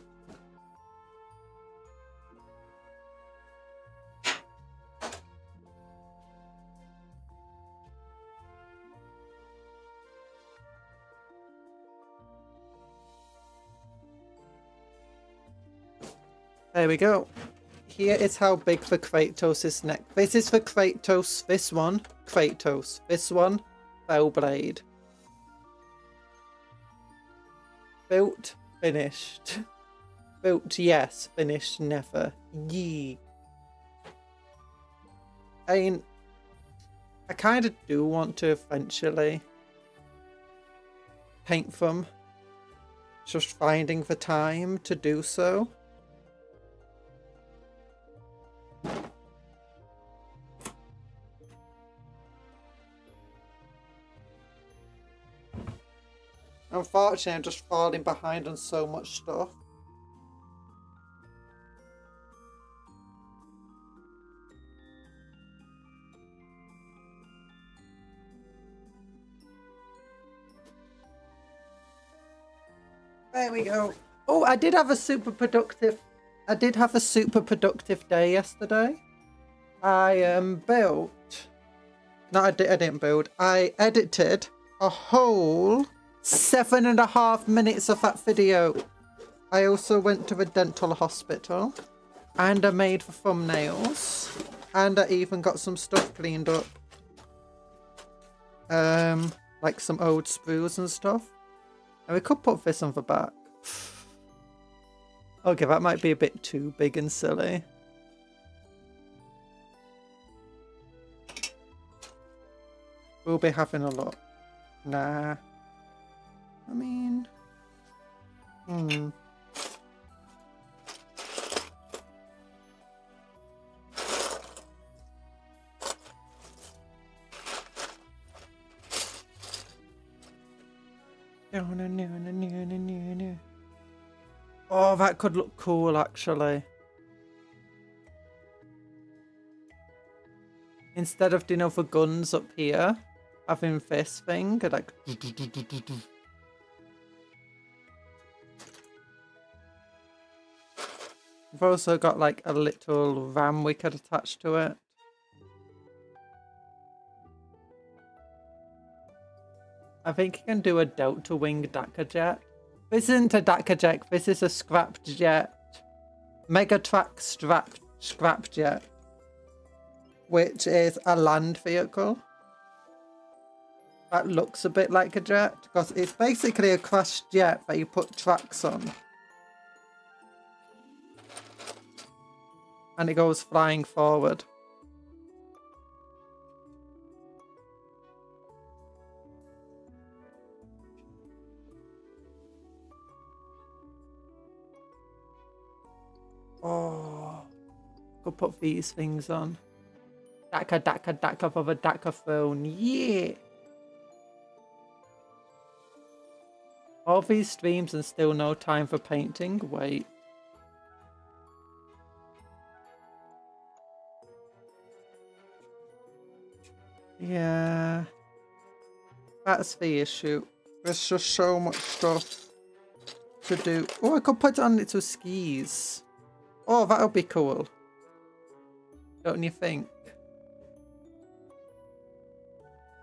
There we go. Here is how big the Kratos' neck. This is for Kratos. This one, Kratos. This one, Fellblade. Built, finished. Built, yes. Finished, never. Yee. I mean, I kind of do want to eventually paint them. Just finding the time to do so. Unfortunately, I'm just falling behind on so much stuff. There we go. Oh, I did have a super productive day yesterday. I built. No, I didn't build. I edited a whole 7.5 minutes of that video. I also went to the dental hospital and I made the thumbnails and I even got some stuff cleaned up. Like some old sprues and stuff. And we could put this on the back. Okay, that might be a bit too big and silly. We'll be having a look. Nah. I mean... No. Oh, that could look cool, actually. Instead of, you know, the guns up here, having this thing, like... We've also got, like, a little ram we could attach to it. I think you can do a delta wing Dakar jet. This isn't a Dakar jet, this is a scrap jet. Megatrack scrap jet. Which is a land vehicle. That looks a bit like a jet. Because it's basically a crashed jet that you put tracks on. And it goes flying forward. Oh, could put these things on. Daka for the Daka phone. Yeah. All these streams and still no time for painting. Wait. Yeah. That's the issue. There's just so much stuff to do. Oh, I could put it on little skis. Oh, that would be cool. Don't you think?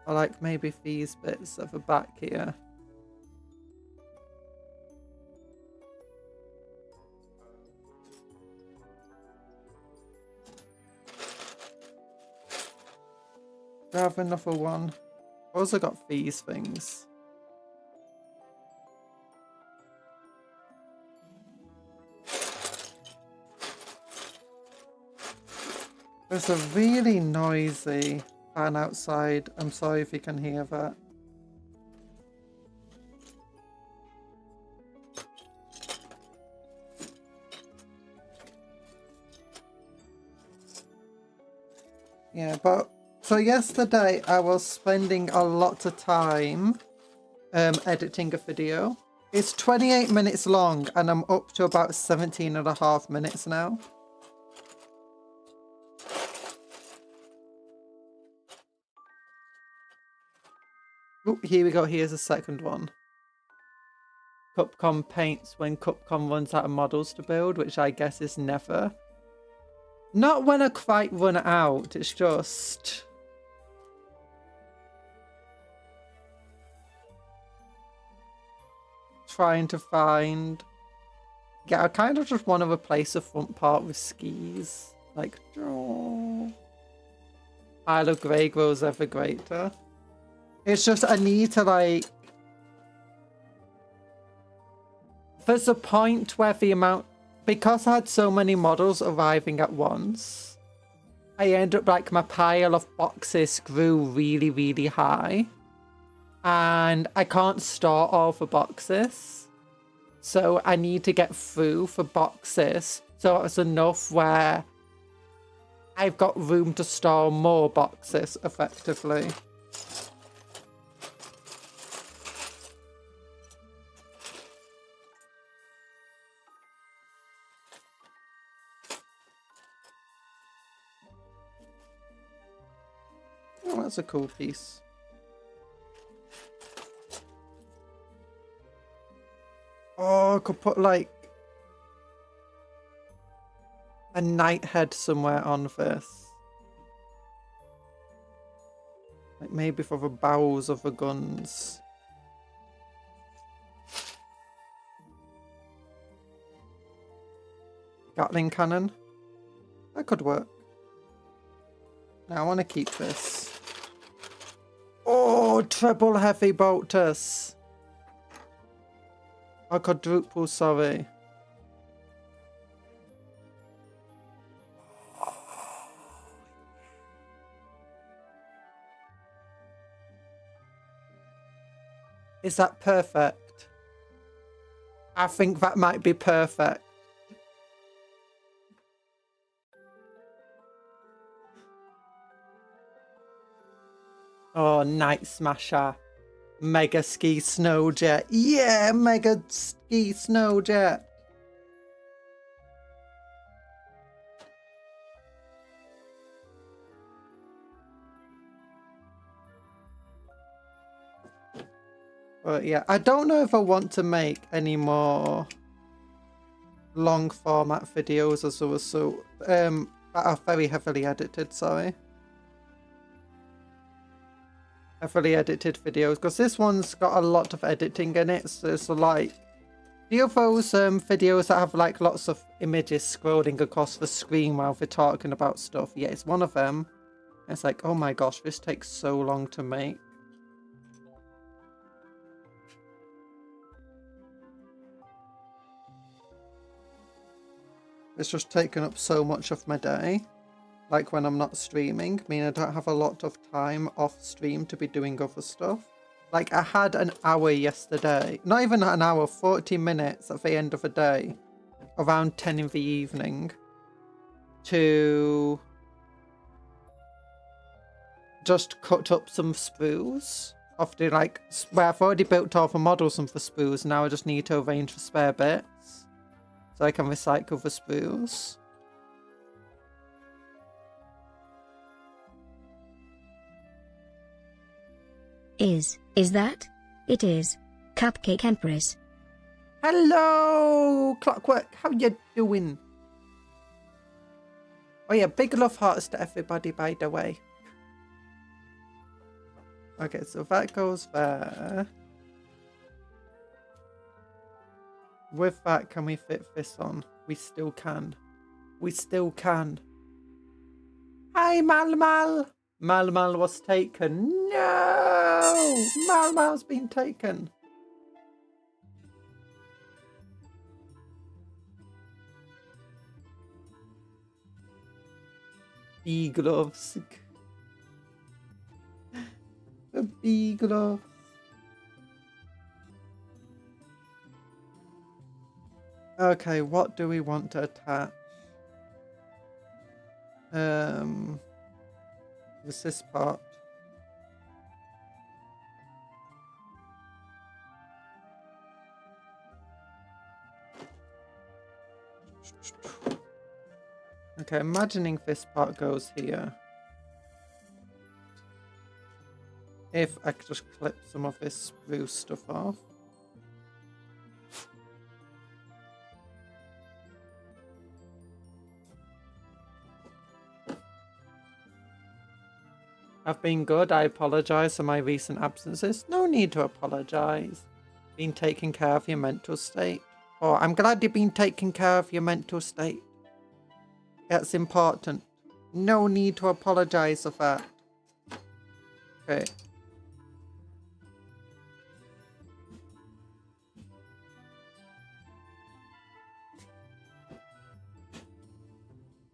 I like maybe these bits at the back here. Do I have another one? I've also got these things. There's a really noisy fan outside. I'm sorry if you can hear that. Yeah, but so yesterday I was spending a lot of time editing a video. It's 28 minutes long and I'm up to about 17.5 minutes now. Oh, here we go. Here's a second one. Cupcom paints when Cupcom runs out of models to build, which I guess is never. Not when I quite run out, it's just... trying to find... Yeah, I kind of just want to replace the front part with skis. Like, oh... Pile of grey grows ever greater. It's just, I need to, like... There's a point where the amount... Because I had so many models arriving at once, I end up, like, my pile of boxes grew really, really high. And I can't store all the boxes. So I need to get through the boxes so it's enough where I've got room to store more boxes, effectively. Oh, that's a cool piece. Oh, I could put like a knight head somewhere on this. Like maybe for the bows of the guns. Gatling cannon. That could work. Now I want to keep this. Oh, treble heavy bolters. I quadruple, sorry. Is that perfect? I think that might be perfect. Oh, Night Smasher. Mega Ski Snowjet. Yeah, Mega Ski Snowjet. But yeah, I don't know if I want to make any more long format videos as a result. That are very heavily edited, sorry. Heavily edited videos, because this one's got a lot of editing in it, so it's like, do you have those videos that have like lots of images scrolling across the screen while they're talking about stuff? Yeah, it's one of them. It's like, oh my gosh, this takes so long to make. It's just taken up so much of my day. Like when I'm not streaming, I mean, I don't have a lot of time off stream to be doing other stuff. Like I had an hour yesterday, not even an hour, 40 minutes at the end of the day, around 10 in the evening, to just cut up some sprues off the where I've already built all the models and for sprues. Now I just need to arrange for spare bits so I can recycle the sprues. Is that? It is. Cupcake Empress. Hello, Clockwork. How you doing? Oh yeah, big love hearts to everybody, by the way. Okay, so that goes there. With that, can we fit this on? We still can. We still can. Hi, Mal. Mal was taken. No! Mal's been taken. Bee gloves. The bee gloves. Okay, what do we want to attach? Was this part? Okay, imagining this part goes here. If I could just clip some of this spruce stuff off. I've been good. I apologise for my recent absences. No need to apologise. Been taking care of your mental state. Oh, I'm glad you've been taking care of your mental state. That's important. No need to apologise for that. Okay.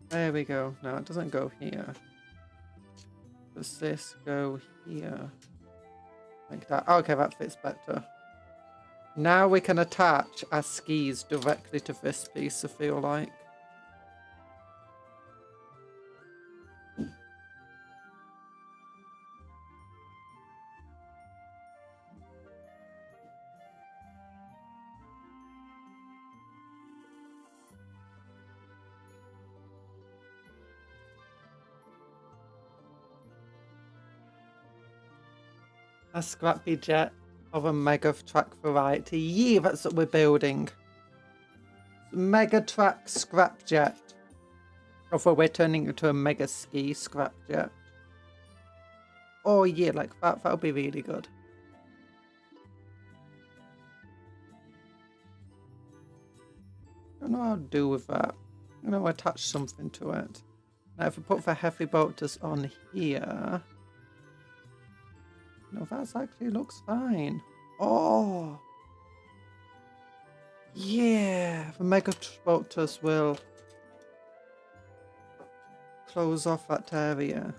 There we go. No, it doesn't go here. Does this go here? Like that. Okay, that fits better. Now we can attach our skis directly to this piece, I feel like. A scrappy jet of a mega track variety. Yeah, that's what we're building. Mega track scrap jet. Although we're turning it into a mega ski scrap jet. Oh yeah, like that. That'll be really good. I don't know what I'll do with that. I'm going to attach something to it. Now if I put the heavy bolters on here... No, that actually looks fine. Oh! Yeah! The mega bolters will close off that area.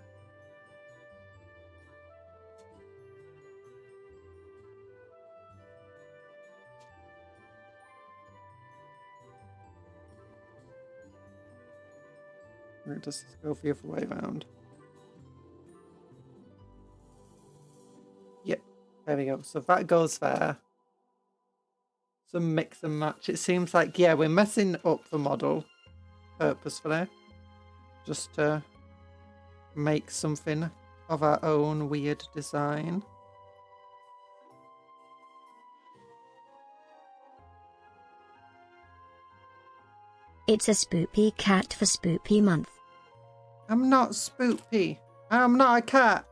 Or just go the other way around. Yep, there we go. So that goes there. Some mix and match. It seems like, yeah, we're messing up the model purposefully. Just to make something of our own weird design. It's a spoopy cat for spoopy month. I'm not spoopy. I'm not a cat.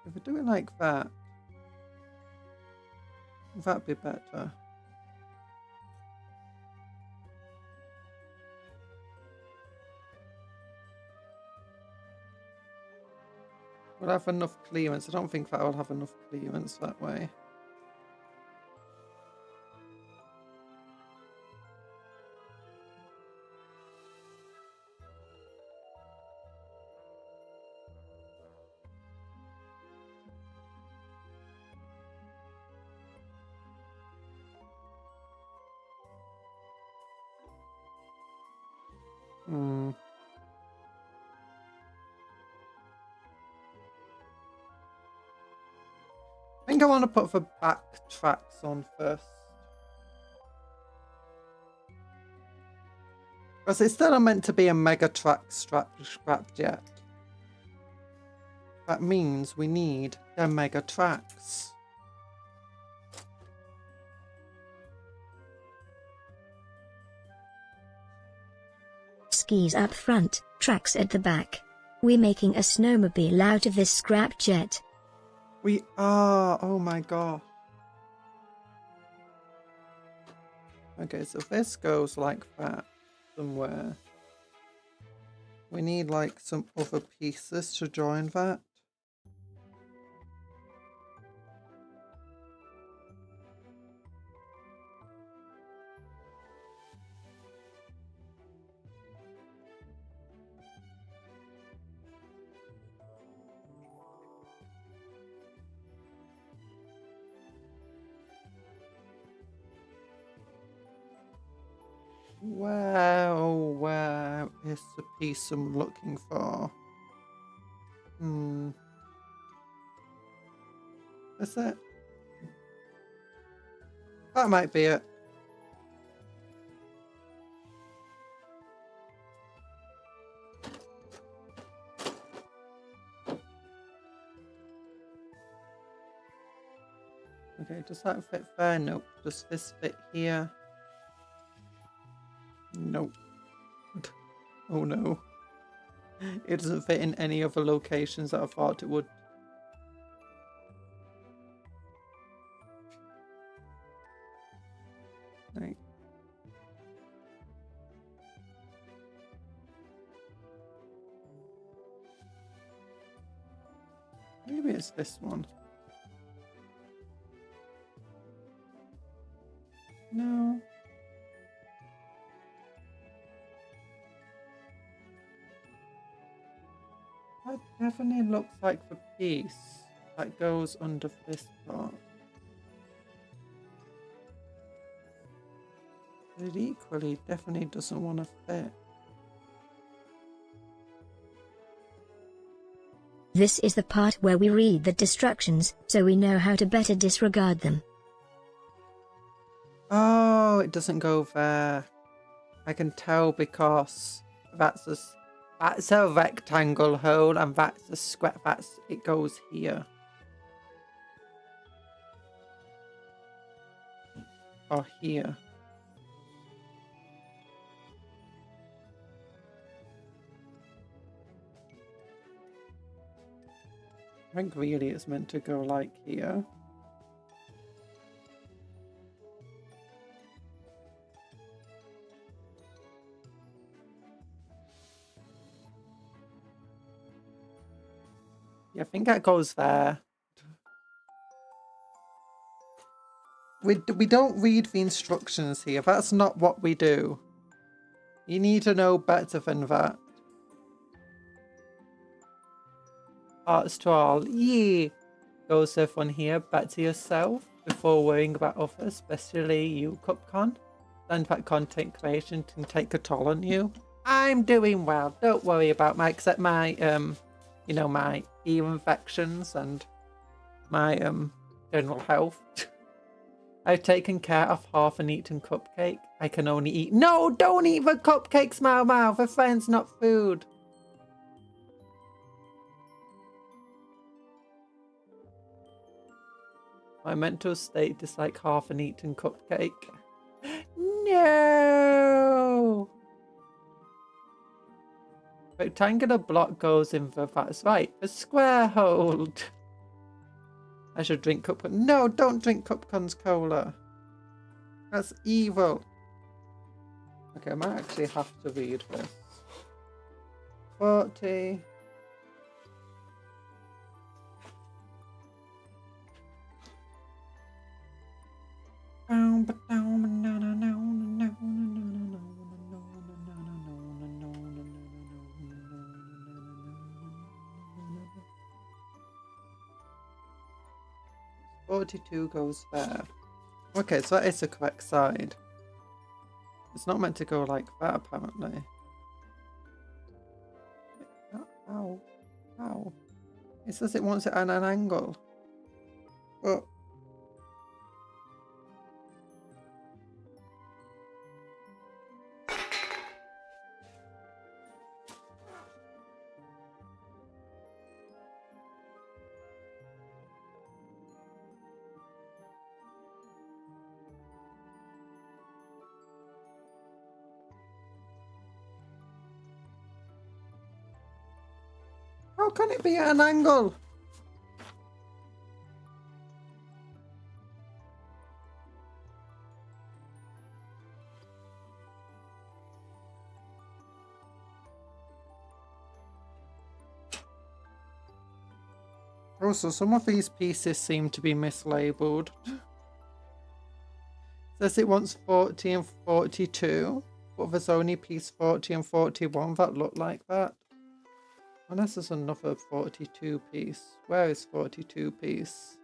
If we do it like that, that'd be better. We'll have enough clearance. I don't think that will have enough clearance that way. I think I want to put the back tracks on first. Because it's still meant to be a mega track scrapped yet. That means we need the mega tracks. Skis up front, tracks at the back. We're making a snowmobile out of this scrap jet. We are. Oh my god. Okay, so this goes like that somewhere. We need like some other pieces to join that. Wow, where is the piece I'm looking for? Is it? That might be it. Okay, does that fit there? Nope. Does this fit here? Nope. Oh no. It doesn't fit in any other locations that I thought it would. Right. Maybe it's this one. No. That definitely looks like the piece that goes under this part. But it equally definitely doesn't want to fit. This is the part where we read the instructions, so we know how to better disregard them. Oh, it doesn't go there. I can tell because that's a rectangle hole and that's a square. It goes here. Or here. I think really it's meant to go like here. Yeah, I think that goes there. We don't read the instructions here. That's not what we do. You need to know better than that. Hearts to all. Yeah. Go surf on here. Back to yourself before worrying about others, especially you, Cupcon. And that content creation can take a toll on you. I'm doing well. Don't worry about except my you know, my ear infections and my general health. I've taken care of half an eaten cupcake. I can only eat. No, don't eat the cupcakes, Mau. They're friends, not food. My mental state is like half an eaten cupcake. No! Rectangular block goes in the, that's right, the square hole. I should drink Cupcake. No, don't drink Cupcon's cola. That's evil. Okay, I might actually have to read this. 40. $42 goes there. Okay, so that is the correct side. It's not meant to go like that, apparently. It says it wants it at an angle. But how can it be at an angle? Also, some of these pieces seem to be mislabeled. Says it wants 40 and 42, but there's only piece 40 and 41 that look like that. Unless there's another 42 piece. Where is 42 piece?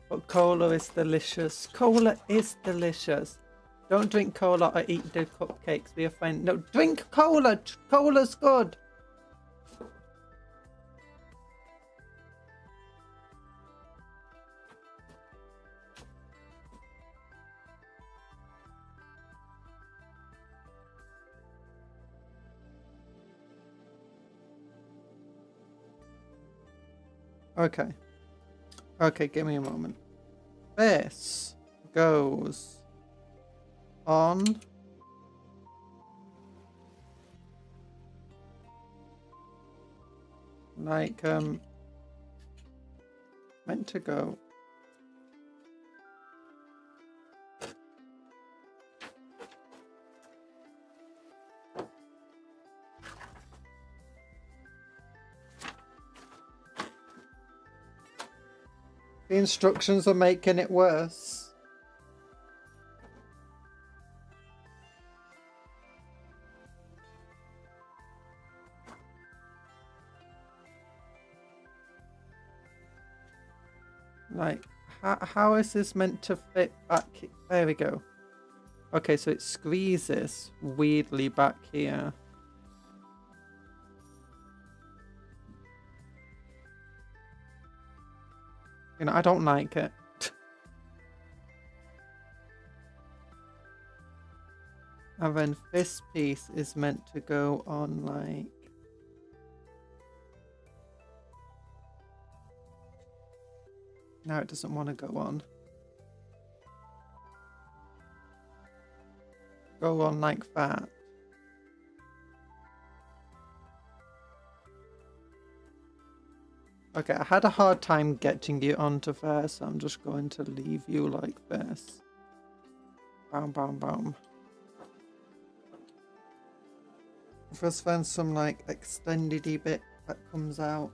But cola is delicious. Cola is delicious. Don't drink cola or eat the cupcakes. Be a friend. No, drink cola. Cola's good. Okay. Okay, give me a moment. This goes on like meant to go. The instructions are making it worse. Like, how is this meant to fit back? There we go. Okay, so it squeezes weirdly back here. You know, I don't like it. And then this piece is meant to go on like... Now it doesn't want to go on. Go on like that. Okay, I had a hard time getting you onto there, so I'm just going to leave you like this. Bam, bam, bam. First find some like extended-y bit that comes out.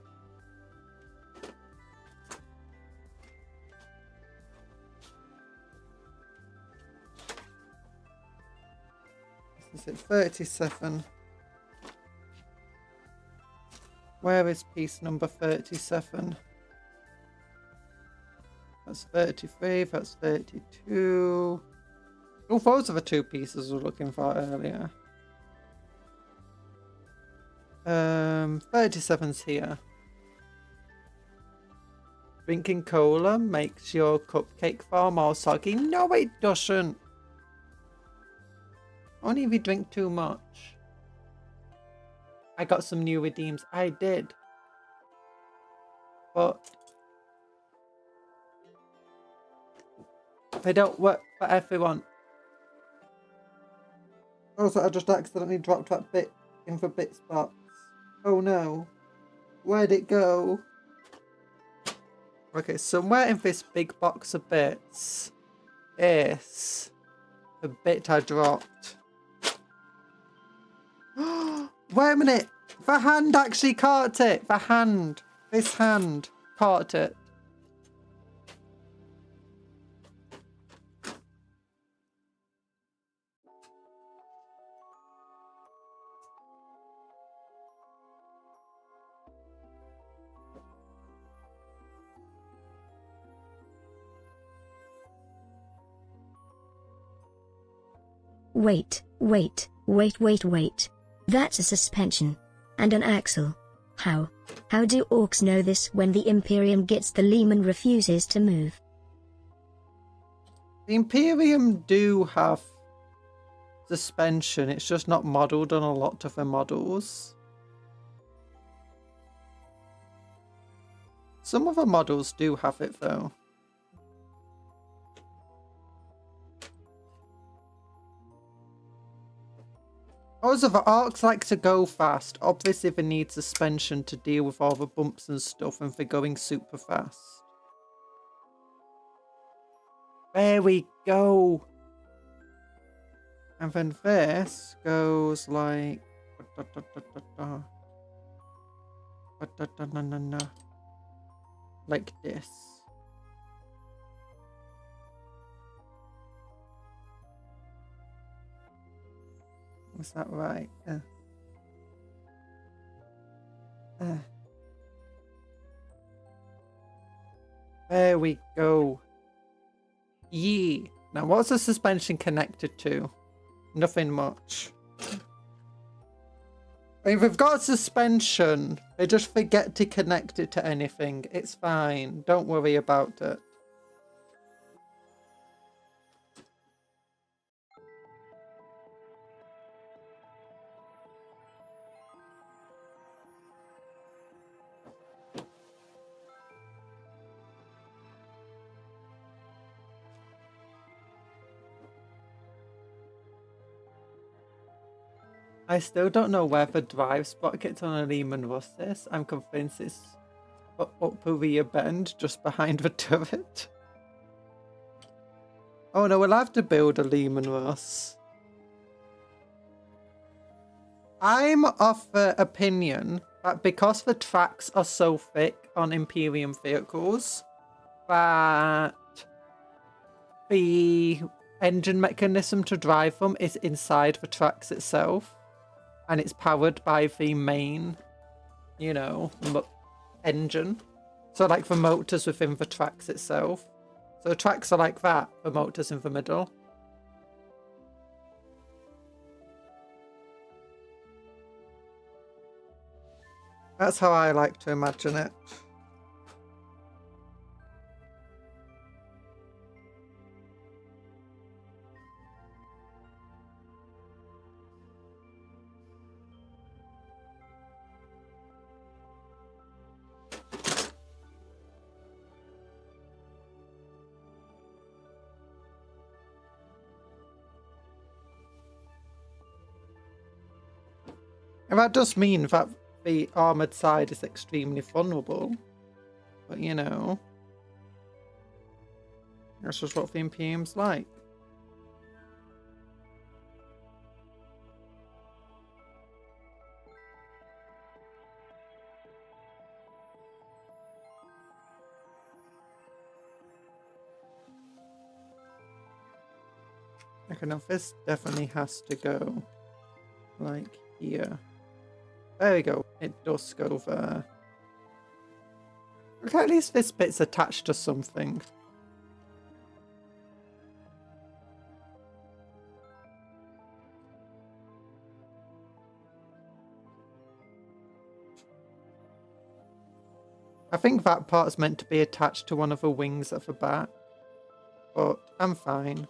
Is it 37? Where is piece number 37? That's 33, that's 32. Oh, those are the two pieces we were looking for earlier. 37's here. Drinking cola makes your cupcake far more soggy. No, it doesn't. Only if you drink too much. I got some new redeems. I did. But they don't work for everyone. Also, I just accidentally dropped that bit in the bits box. Oh no. Where'd it go? Okay, somewhere in this big box of bits is the bit I dropped. Wait a minute. The hand actually caught it. The hand. This hand caught it. Wait. That's a suspension. And an axle. How? How do orcs know this when the Imperium gets the Lehman refuses to move? The Imperium do have suspension, it's just not modelled on a lot of their models. Some of the models do have it though. Also, the arcs like to go fast. Obviously, they need suspension to deal with all the bumps and stuff, and they're going super fast. There we go. And then this goes like... like this. Was that right? There we go. Yeet. Now, what's the suspension connected to? Nothing much. If we've got suspension, they just forget to connect it to anything. It's fine. Don't worry about it. I still don't know where the drive spot gets on a Lehman Russ is. I'm convinced it's up the rear bend just behind the turret. Oh no, we'll have to build a Lehman Russ. I'm of the opinion that because the tracks are so thick on Imperium vehicles, that the engine mechanism to drive them is inside the tracks itself. And it's powered by the main, you know, engine. So like the motors within the tracks itself. So the tracks are like that, the motors in the middle. That's how I like to imagine it. And that does mean that the armoured side is extremely vulnerable. But, you know, that's just what the Imperium's like. Okay, now this definitely has to go like here. There we go. It does go there. Okay, at least this bit's attached to something. I think that part's meant to be attached to one of the wings at the back. But I'm fine.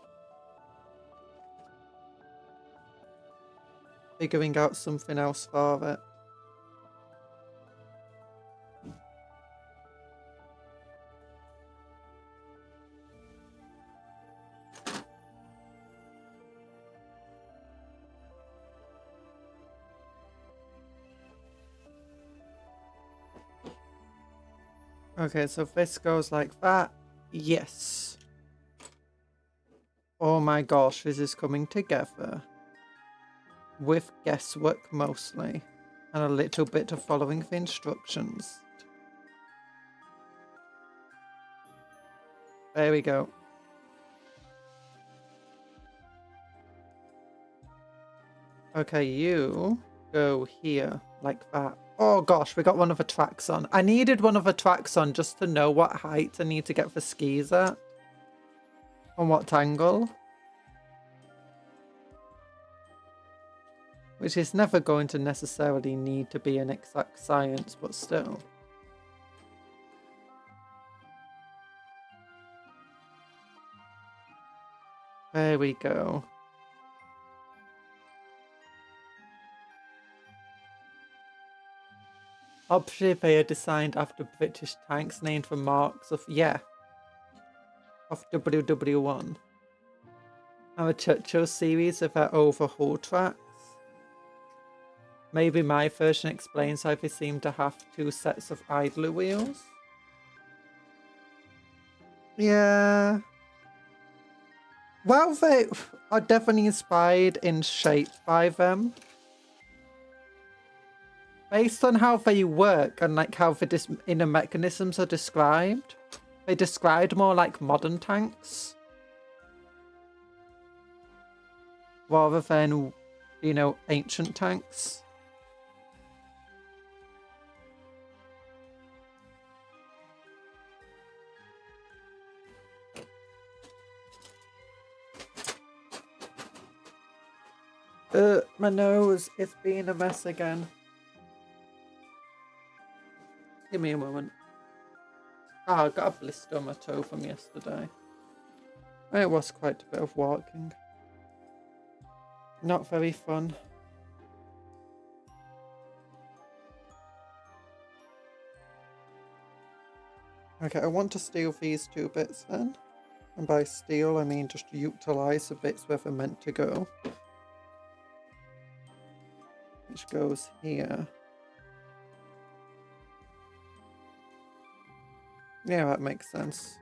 Figuring out something else for it. Okay, so this goes like that. Yes. Oh my gosh, this is coming together. With guesswork mostly. And a little bit of following the instructions. There we go. Okay, you go here like that. Oh gosh, we got one of the tracks on. I needed one of the tracks on just to know what height I need to get the skis at. On what angle. Which is never going to necessarily need to be an exact science, but still. There we go. Obviously, they are designed after British tanks named for marks of, of WW1. And the Churchill series of their overhaul tracks. Maybe my version explains why they seem to have 2 sets of idler wheels. Yeah. Well, they are definitely inspired in shape by them. Based on how they work and like how the inner mechanisms are described, they described more like modern tanks. Rather than, you know, ancient tanks. My nose is being a mess again. Give me a moment. Ah, I got a blister on my toe from yesterday. It was quite a bit of walking. Not very fun. Okay, I want to steal these 2 bits then. And by steal, I mean just utilize the bits where they're meant to go. Which goes here. Yeah, that makes sense.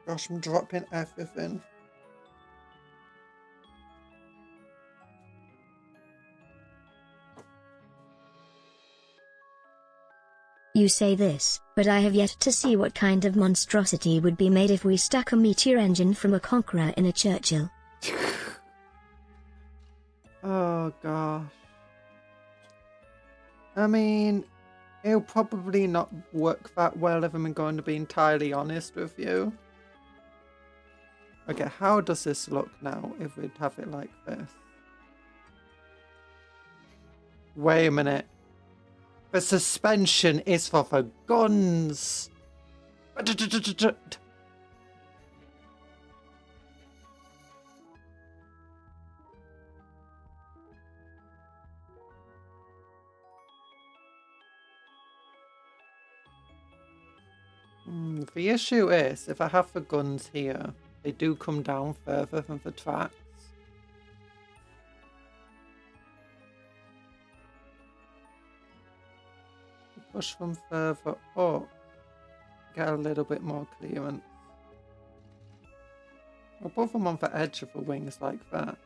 Gosh, I'm dropping everything. You say this, but I have yet to see what kind of monstrosity would be made if we stuck a meteor engine from a Conqueror in a Churchill. Oh gosh. I mean, it'll probably not work that well if I'm going to be entirely honest with you. Okay, how does this look now if we'd have it like this? Wait a minute. The suspension is for the guns. The issue is, if I have the guns here, they do come down further than the tracks. Push them further up, get a little bit more clearance. I'll put them on the edge of the wings like that.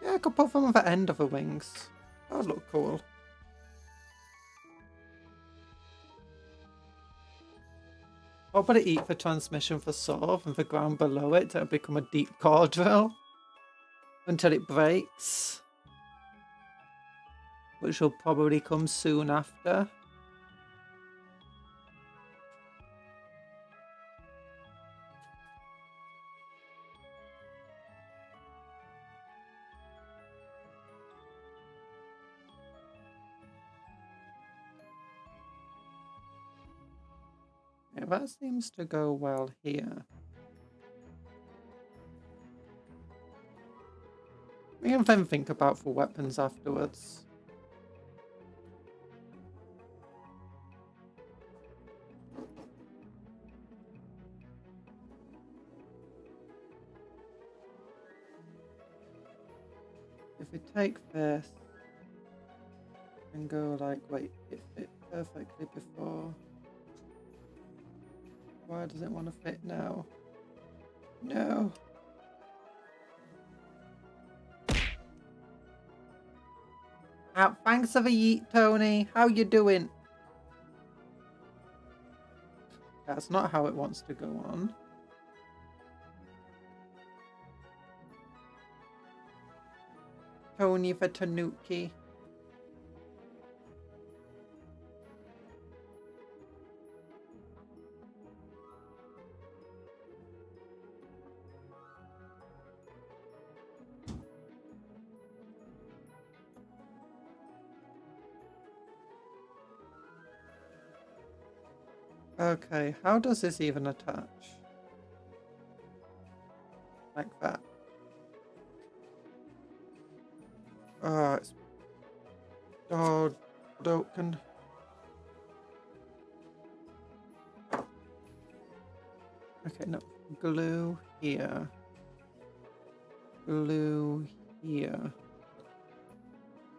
Yeah, I could put them on the end of the wings. That would look cool. I'll put it eat the transmission for Sorv and the ground below it to become a deep core drill until it breaks, which will probably come soon after. Yeah, that seems to go well here. We can then think about the weapons afterwards. If we take this and go like, wait, it fit perfectly before. Why does it want to fit now? No. Thanks for the yeet, Tony. How you doing? That's not how it wants to go on. Tony for Tanuki. Okay, how does this even attach? Like that. Oh, it's... Oh, broken. Okay, no. Glue here. Glue here.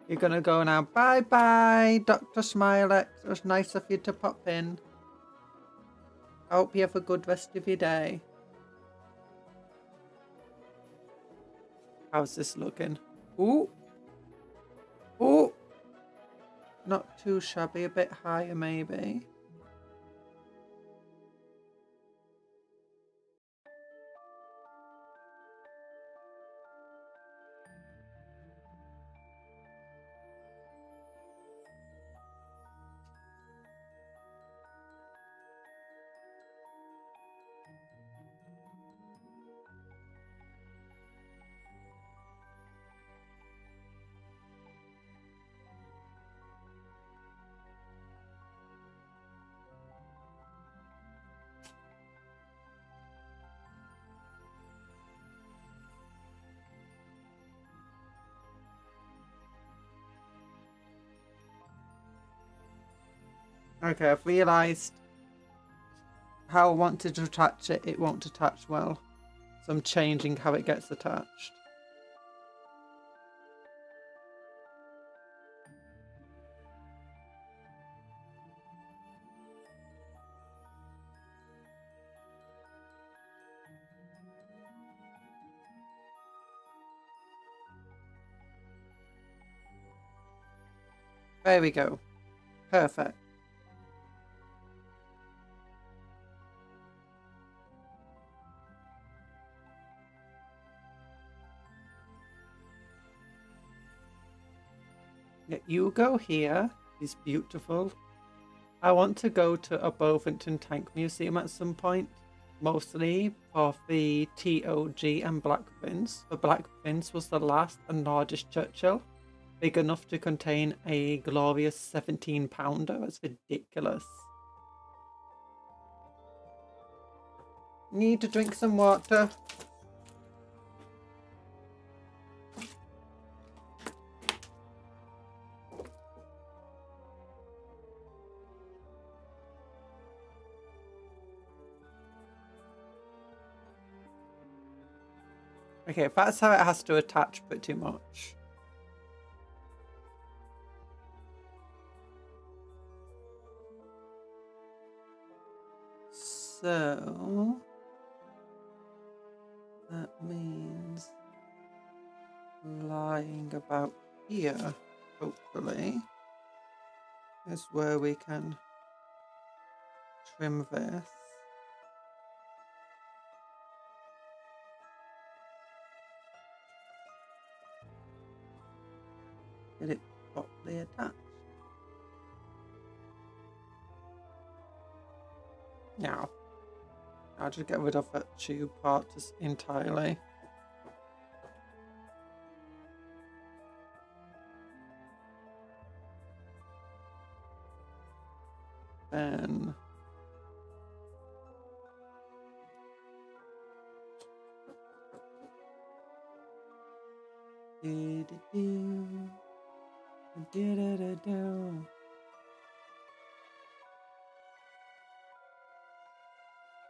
You're gonna go now. Bye-bye, Dr. Smilex. It was nice of you to pop in. I hope you have a good rest of your day. How's this looking? Ooh. Ooh. Not too shabby. A bit higher, maybe. Okay, I've realised how I wanted to attach it, it won't attach well. So I'm changing how it gets attached. There we go. Perfect. Yeah, you go here. It's beautiful. I want to go to a Bovington Tank Museum at some point. Mostly for the TOG and Black Prince. The Black Prince was the last and largest Churchill. Big enough to contain a glorious 17-pounder. That's ridiculous. Need to drink some water. Okay, if that's how it has to attach pretty much. So that means lying about here, hopefully, is where we can trim this. Get it properly attached. Now, I'll just get rid of that tube part just entirely. Then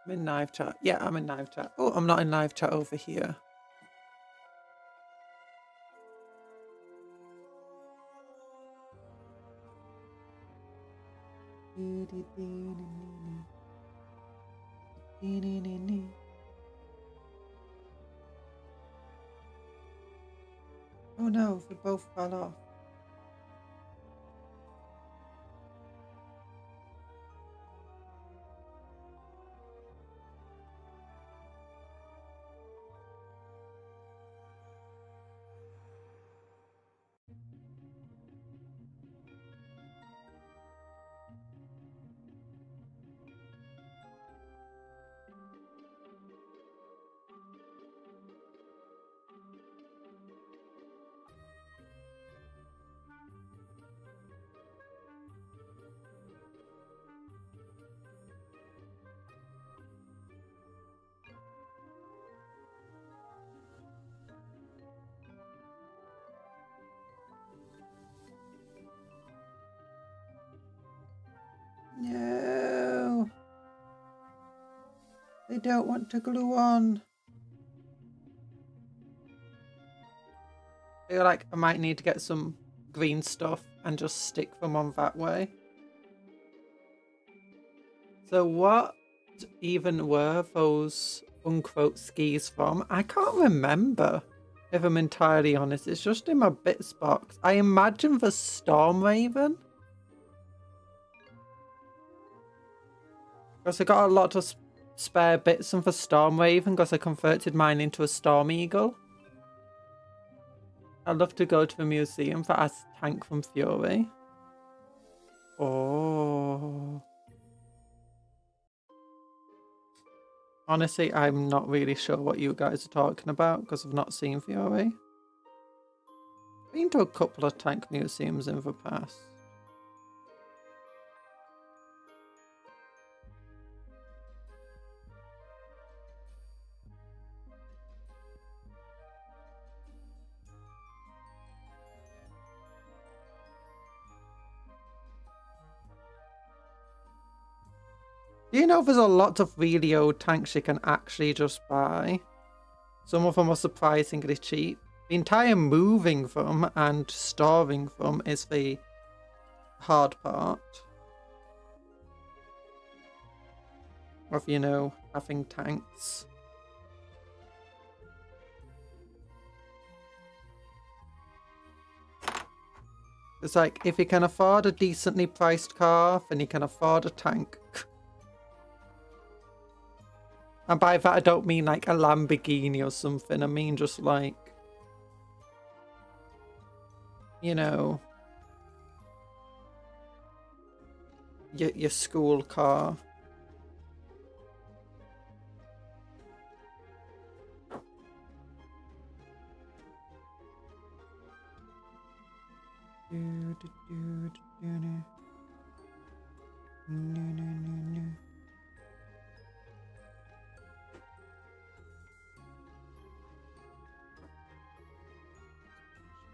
I'm in live chat. Yeah, I'm in live chat. Oh, I'm not in live chat over here. Oh no, they both fell off. No, they don't want to glue on. I feel like I might need to get some green stuff and just stick them on that way. So what even were those unquote skis from? I can't remember, if I'm entirely honest. It's just in my bits box. I imagine the Storm Raven. Because I got a lot of spare bits of the Storm Raven because I converted mine into a Storm Eagle. I'd love to go to the museum that has Tank from Fury. Oh. Honestly, I'm not really sure what you guys are talking about because I've not seen Fury. Been to a couple of tank museums in the past. Do you know there's a lot of really old tanks you can actually just buy? Some of them are surprisingly cheap. The entire moving them and storing them is the hard part of, you know, having tanks. It's like, if you can afford a decently priced car, then you can afford a tank. And by that I don't mean like a Lamborghini or something, I mean just like, you know, your school car.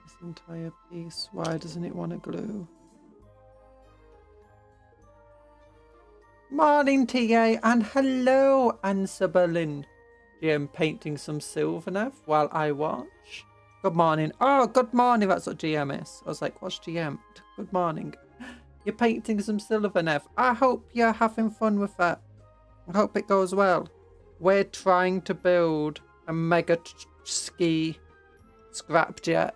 This entire piece, why doesn't it want to glue? Morning, TA, and hello, Ansa Berlin. GM painting some silver now while I watch. Good morning. Oh, good morning. That's what GM is. I was like, what's GM? Good morning. You're painting some silver, Nev. I hope you're having fun with that. I hope it goes well. We're trying to build a mega ski scrapjet.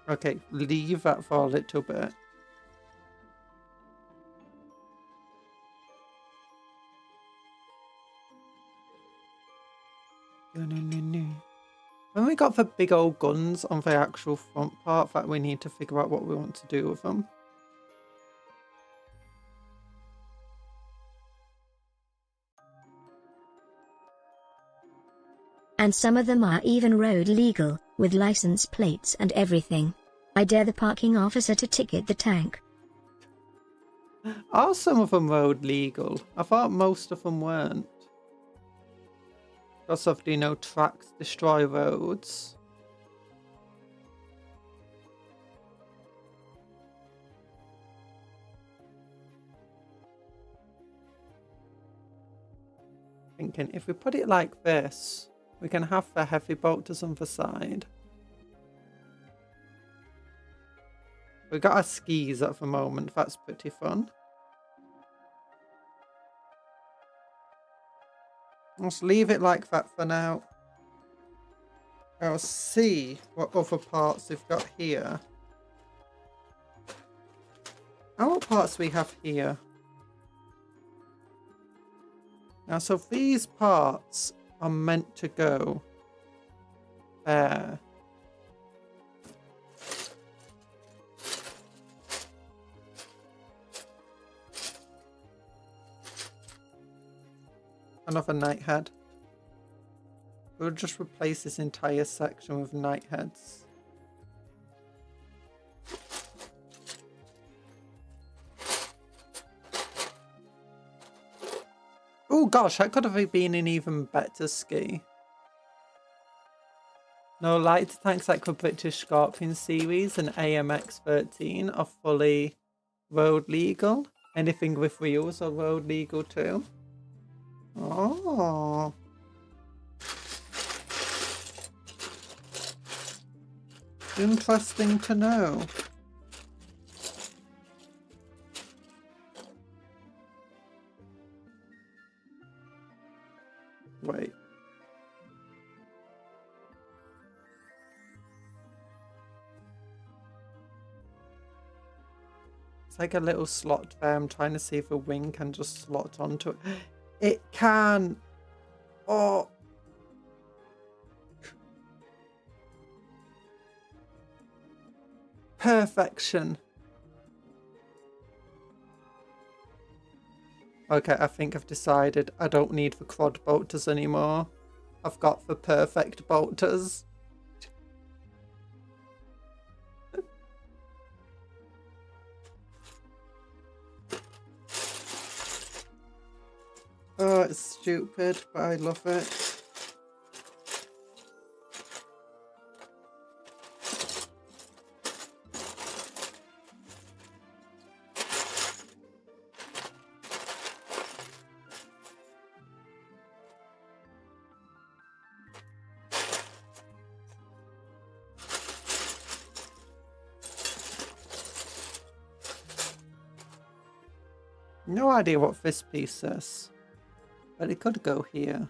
Okay, leave that for a little bit. When we got the big old guns on the actual front part, that we need to figure out what we want to do with them. And some of them are even road legal, with license plates and everything. I dare the parking officer to ticket the tank. Are some of them road legal? I thought most of them weren't. Because of, you know, tracks destroy roads. Thinking, if we put it like this, We can have the heavy bolters on the side. We got our skis at the moment. That's pretty fun. Let's leave it like that for now. I'll see what other parts we've got here. And what parts we have here. Now, so these parts are meant to go there. Another knight head. We'll just replace this entire section with knight heads. Oh gosh, that could have been an even better ski. No, like to thanks like the British Scorpion series and AMX 13 are fully road legal. Anything with wheels are road legal too. Oh. Interesting to know. Wait. It's like a little slot there. I'm trying to see if a wing can just slot onto it. It can. Oh. Perfection. Okay, I think I've decided I don't need the quad bolters anymore. I've got the perfect bolters. Oh, it's stupid, but I love it. No idea what this piece is, but it could go here.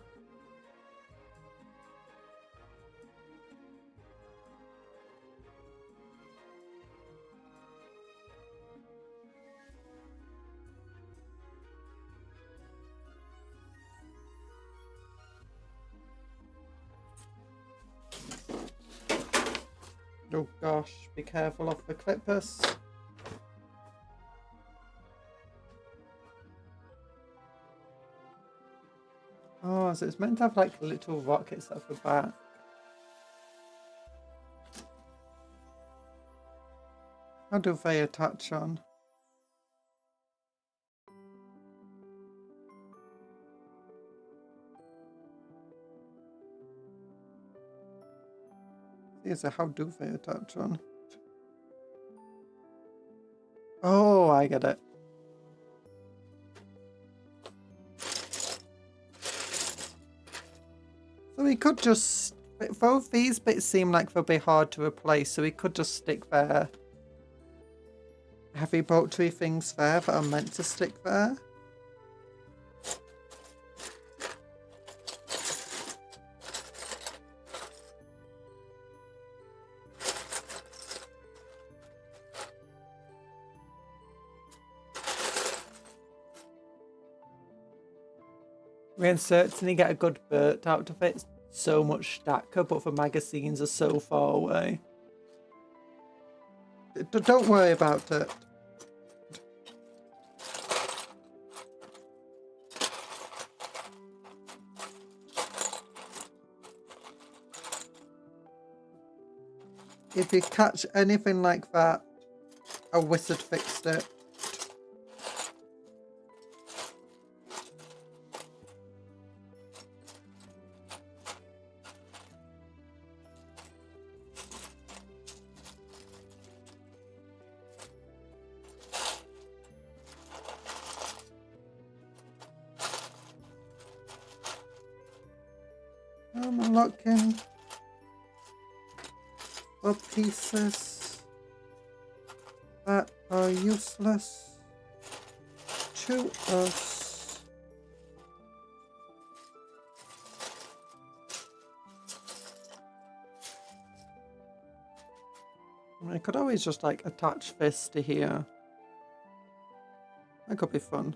Oh gosh, be careful of the clippers. Oh, so it's meant to have like little rockets at the back. How do they attach on? See, so how do they attach on? Oh, I get it. So we could just, both these bits seem like they'll be hard to replace, so we could just stick their heavy boltery things there that are meant to stick there. We can certainly get a good burst out of it. It's so much stacker, but the magazines are so far away. Don't worry about it. If you catch anything like that, a wizard fixed it. I'm looking for pieces that are useless to us. I could always just like attach this to here. That could be fun.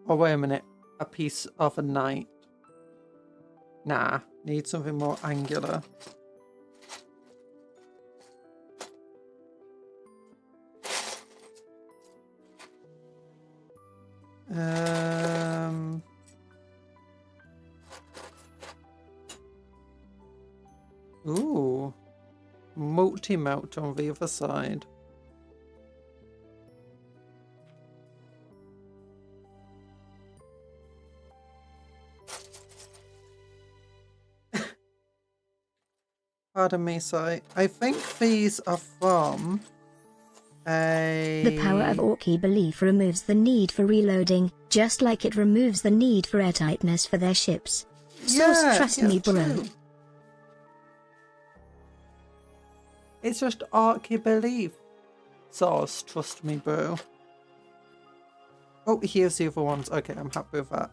Oh, wait a minute. A piece of a knight. Nah, need something more angular. Ooh. Multi-mount on the other side. Pardon me, sorry. I think these are from The power of Orky belief removes the need for reloading, just like it removes the need for airtightness for their ships. Source, trust me, bro. True. It's just Orky belief. Source, trust me, bro. Oh, here's the other ones. Okay, I'm happy with that.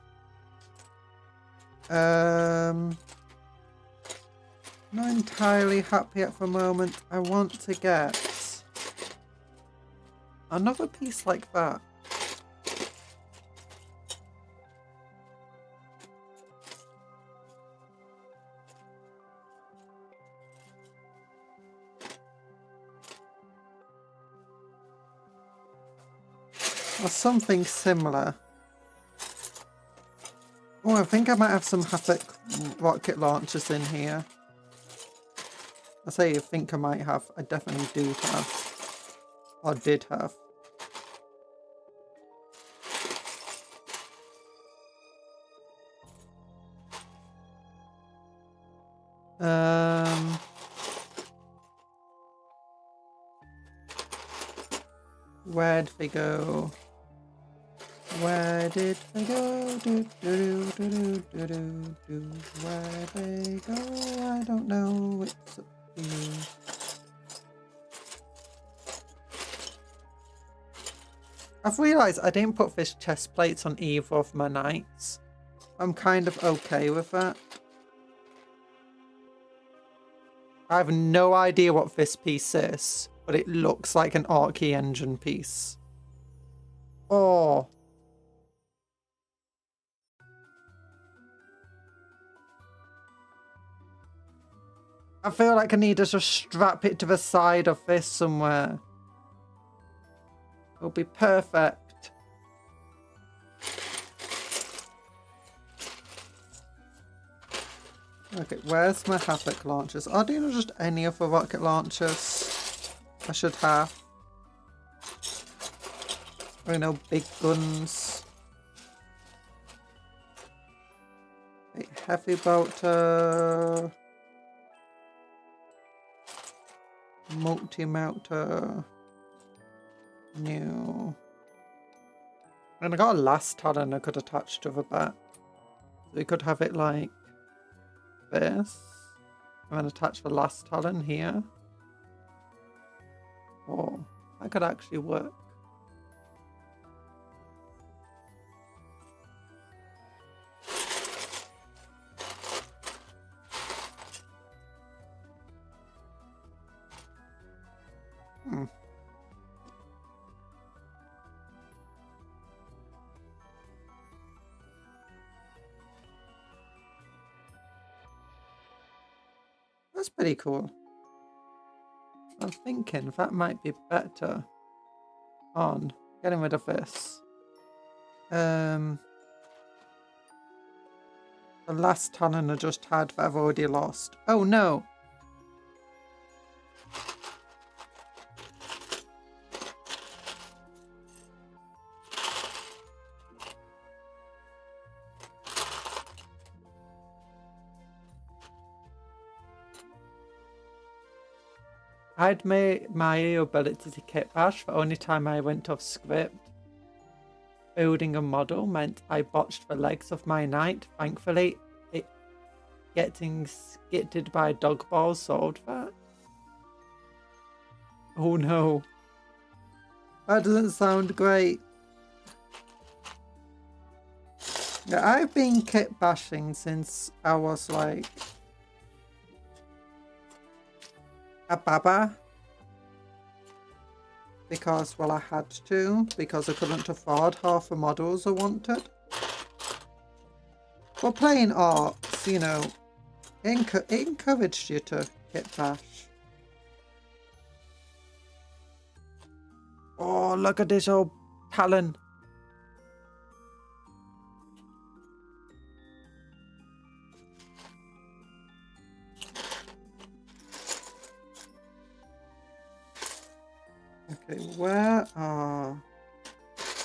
Not entirely happy at the moment. I want to get another piece like that. Or something similar. Oh, I think I might have some Havoc rocket launchers in here. I say I think I might have. I definitely do have. Or did have. Where'd they go? Where did they go? Where'd they go? I don't know. It's up to you. I've realised I didn't put fish chest plates on either of my knights. I'm kind of okay with that. I have no idea what this piece is, but it looks like an Orky engine piece. Oh. I feel like I need to just strap it to the side of this somewhere. It'll be perfect. Okay, where's my Havoc launchers? Are there just any other rocket launchers I should have? I know, big guns. A heavy bolter. Multi-mounter. No. And I got a last talon I could attach to the back. So we could have it like this. And then attach the last talon here. Oh, that could actually work. That's pretty cool. I'm thinking that might be better on getting rid of this. The last talon I just had that I've already lost. Oh no! I'd made my ability to kit bash the only time I went off script. building a model meant I botched the legs of my knight. Thankfully, it getting skitted by dog balls solved that. Oh no. That doesn't sound great. Yeah, I've been kit bashing since I was like a baba. Because, well, I had to, because I couldn't afford half the models I wanted. But playing orcs, you know, it encouraged you to kit bash. Oh, look at this old talon. Okay, where are...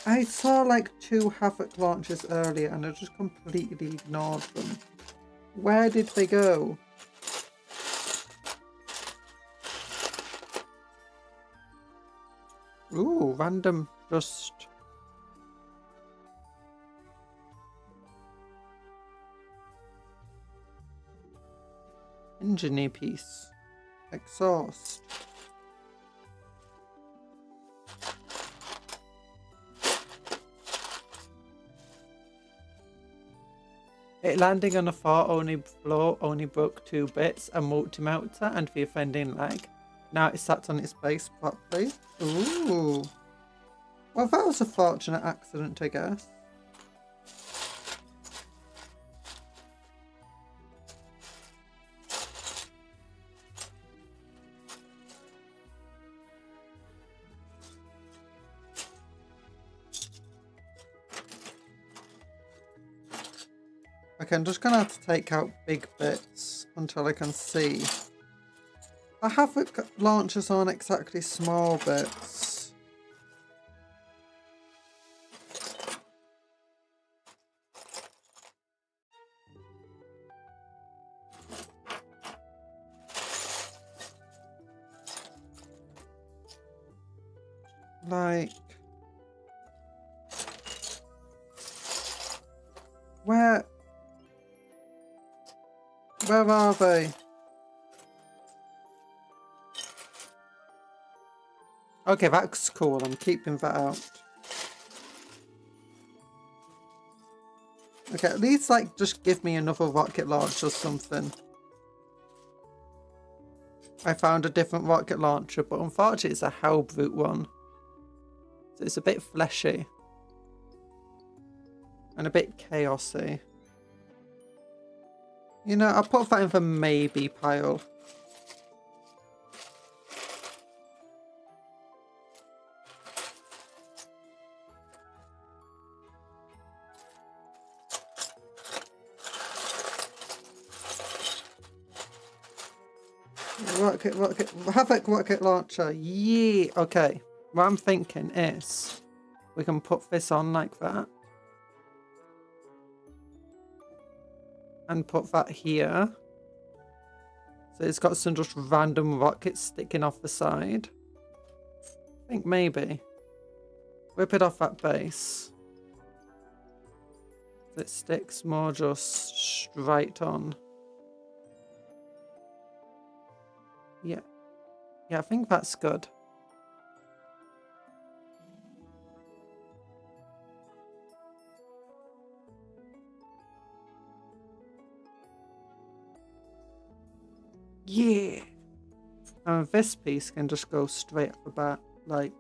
I saw like 2 Havoc launches earlier and I just completely ignored them. Where did they go? Ooh, random just... Engineer piece. Exhaust. It landing on a floor only broke 2 bits, a multi-melter and the offending leg. Now it's sat on its base properly. Ooh. Well, that was a fortunate accident, I guess. Okay, I'm just going to have to take out big bits until I can see. I Havoc launchers aren't exactly small bits. Like... Where are they? Okay, that's cool. I'm keeping that out. Okay, at least like just give me another rocket launcher or something. I found a different rocket launcher, but unfortunately it's a Hellbrute one. So it's a bit fleshy. And a bit chaosy. You know, I'll put that in the maybe pile. Havoc rocket launcher. Yeah. Okay. What I'm thinking is we can put this on like that. And put that here. So it's got some just random rockets sticking off the side. I think maybe. Rip it off that base. So it sticks more just straight on. Yeah. Yeah, I think that's good. Yeah. And this piece can just go straight off the bat, like.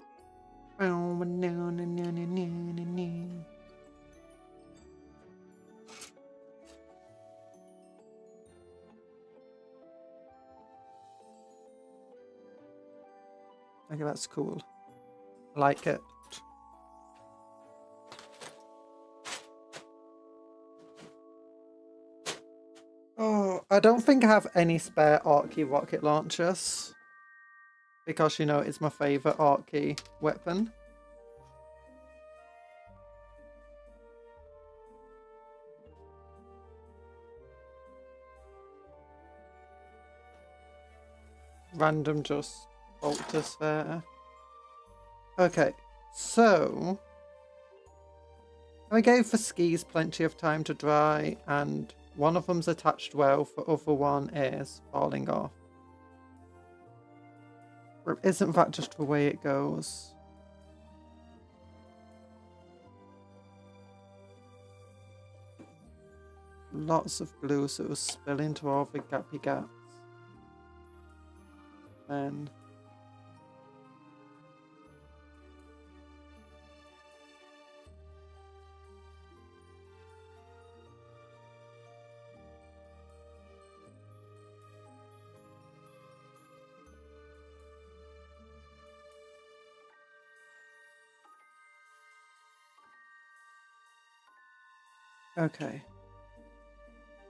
Okay, that's cool. I like it. Oh, I don't think I have any spare Orky rocket launchers. Because, you know, it's my favourite Orky weapon. Random just bolters there. Okay, so I gave the skis plenty of time to dry, and one of them's attached well, the other one is falling off. Or isn't that just the way it goes? Lots of glue, so it was spilling to all the gappy gaps. Then okay.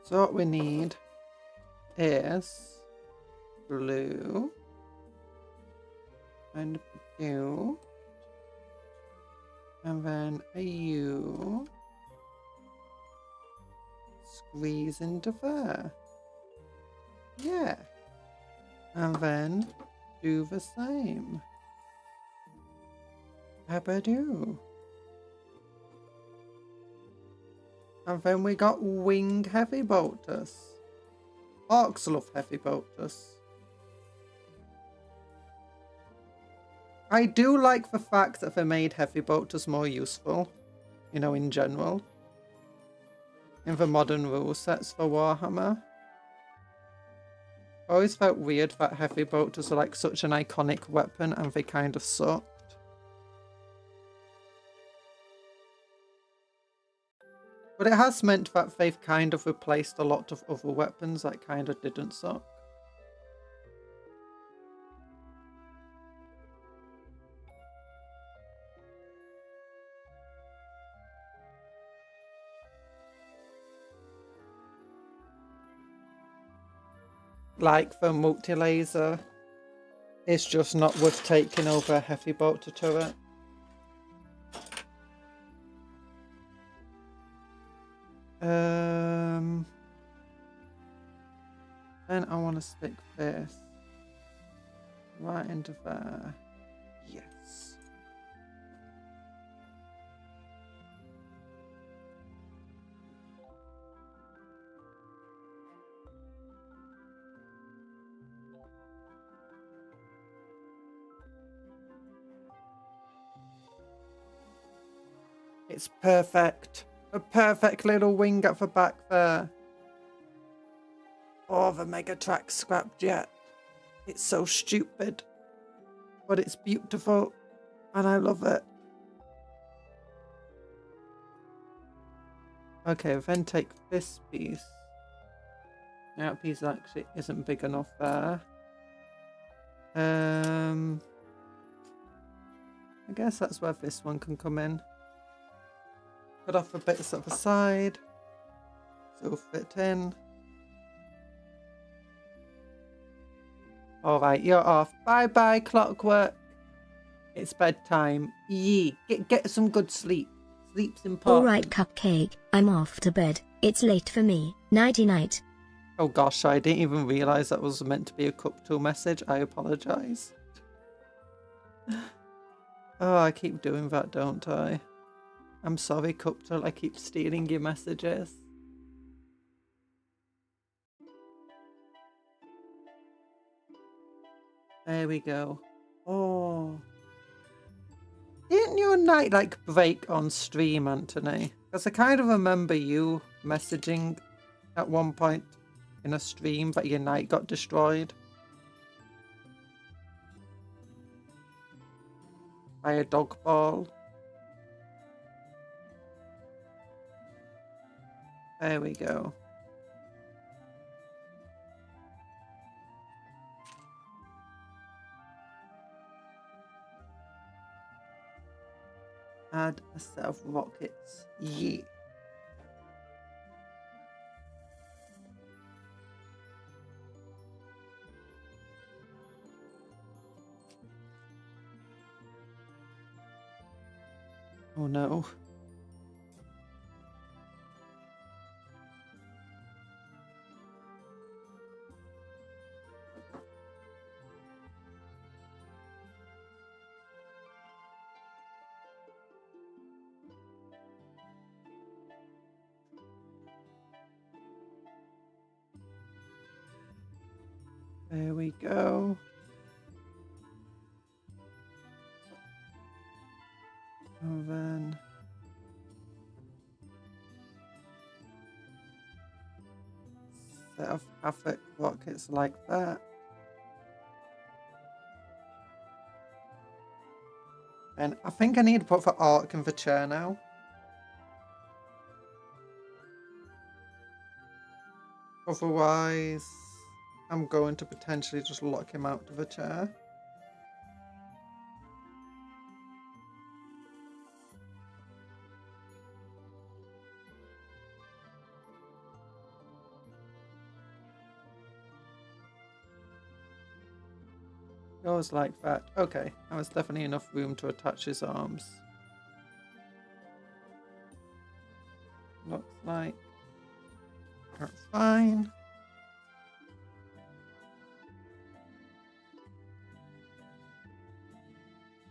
So what we need is glue and U, and then a U squeeze into there. Yeah. And then do the same. Abadoo. And then we got wing heavy bolters. Orcs love heavy bolters. I do like the fact that they made heavy bolters more useful, you know, in general. In the modern rule sets for Warhammer. I always felt weird that heavy bolters are like such an iconic weapon and they kind of sucked. But it has meant that they've kind of replaced a lot of other weapons that kind of didn't suck. Like the multi-laser is just not worth taking over a heavy bolter turret. Then I want to stick this right into there. Yes. It's perfect. A perfect little wing at the back there. Oh, the Megatrack scrapped yet. It's so stupid. But it's beautiful. And I love it. Okay, then take this piece. That piece actually isn't big enough there. I guess that's where this one can come in. Cut off the bits at the side. So fit in. Alright, you're off. Bye-bye, clockwork. It's bedtime. Yee. Get some good sleep. Sleep's important. Alright, Cupcake, I'm off to bed. It's late for me. Nighty-night. Oh gosh, I didn't even realise that was meant to be a Cuptle message. I apologise. Oh, I keep doing that, don't I? I'm sorry, Cuptle. I keep stealing your messages. There we go. Oh. Didn't your night like break on stream, Anthony? Because I kind of remember you messaging at one point in a stream that your night got destroyed. By a dog ball. There we go. Add a set of rockets. Yeah. Oh no. There we go. And then set of perfect rockets like that. And I think I need to put for arc and for chair now. Otherwise, I'm going to potentially just lock him out to the chair. Goes like that. Okay, that was definitely enough room to attach his arms. Looks like that's fine.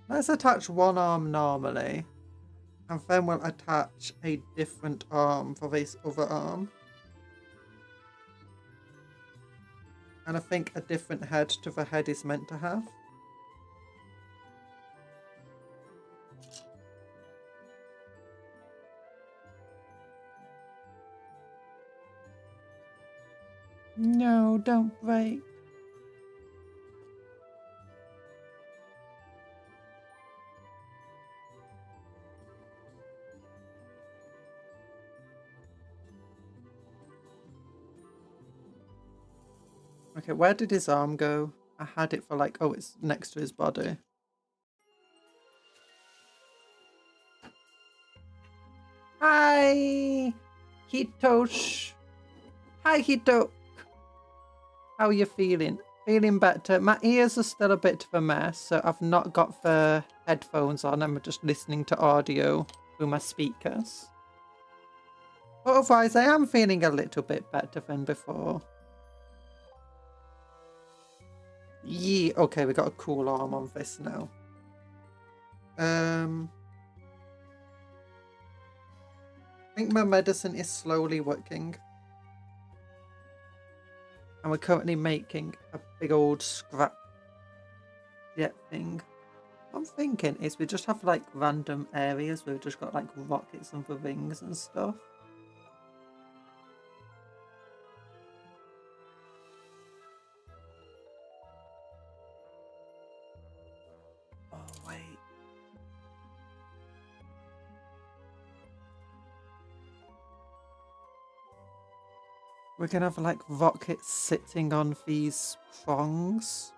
Let's attach one arm normally, and then we'll attach a different arm for this other arm. And I think a different head to the head is meant to have. No, don't break. Okay, where did his arm go? I had it for like, oh, it's next to his body. Hi, Hitosh. Hi, Hito. How are you feeling? Feeling better. My ears are still a bit of a mess, so I've not got the headphones on. I'm just listening to audio through my speakers. But otherwise, I am feeling a little bit better than before. Yeah, okay, we got a cool arm on this now. I think my medicine is slowly working. And we're currently making a big old scrap jet thing. What I'm thinking is we just have like random areas where we've just got like rockets and the rings and stuff. Oh, wait. We're gonna have like rockets sitting on these prongs.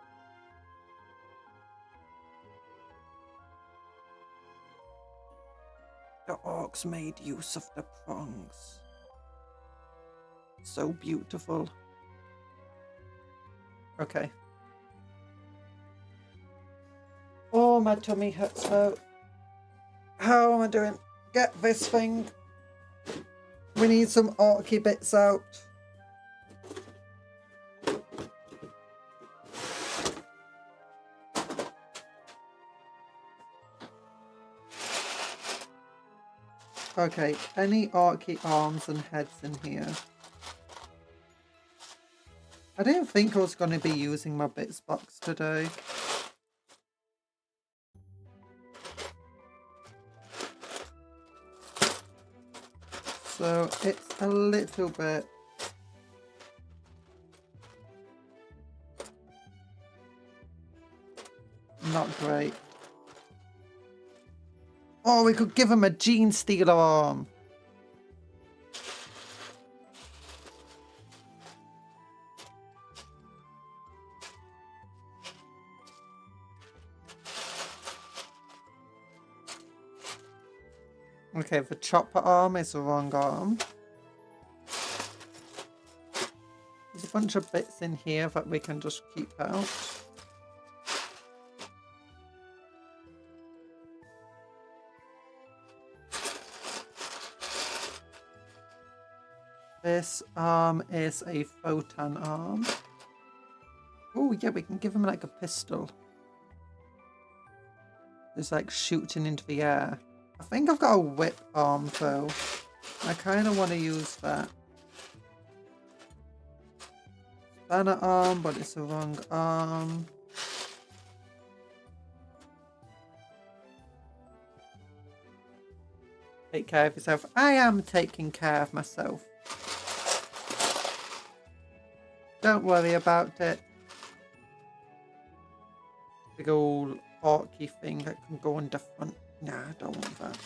The orcs made use of the prongs. So beautiful. Okay. Oh, my tummy hurts though. How am I doing? Get this thing. We need some orky bits out. Okay, any orky arms and heads in here? I didn't think I was going to be using my bits box today. So it's a little bit not great. Oh, we could give him a Gene Stealer arm. Okay, the chopper arm is the wrong arm. There's a bunch of bits in here that we can just keep out. This arm is a photon arm. Oh yeah, we can give him like a pistol. It's like shooting into the air. I think I've got a whip arm though. I kind of want to use that. banner arm, but it's the wrong arm. Take care of yourself. I am taking care of myself. Don't worry about it. Big old orky thing that can go on the front. Nah, I don't want that.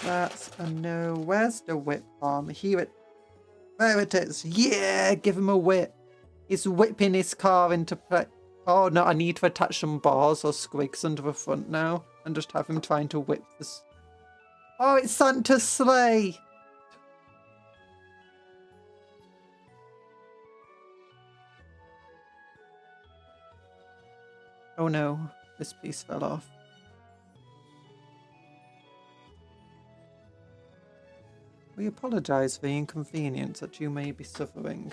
That's a no. Where's the whip arm? Here it. There it is. Yeah, give him a whip. He's whipping his car into play. Oh no, I need to attach some bars or squigs under the front now and just have him trying to whip this. Oh, it's Santa's sleigh. Oh no, this piece fell off. We apologise for the inconvenience that you may be suffering.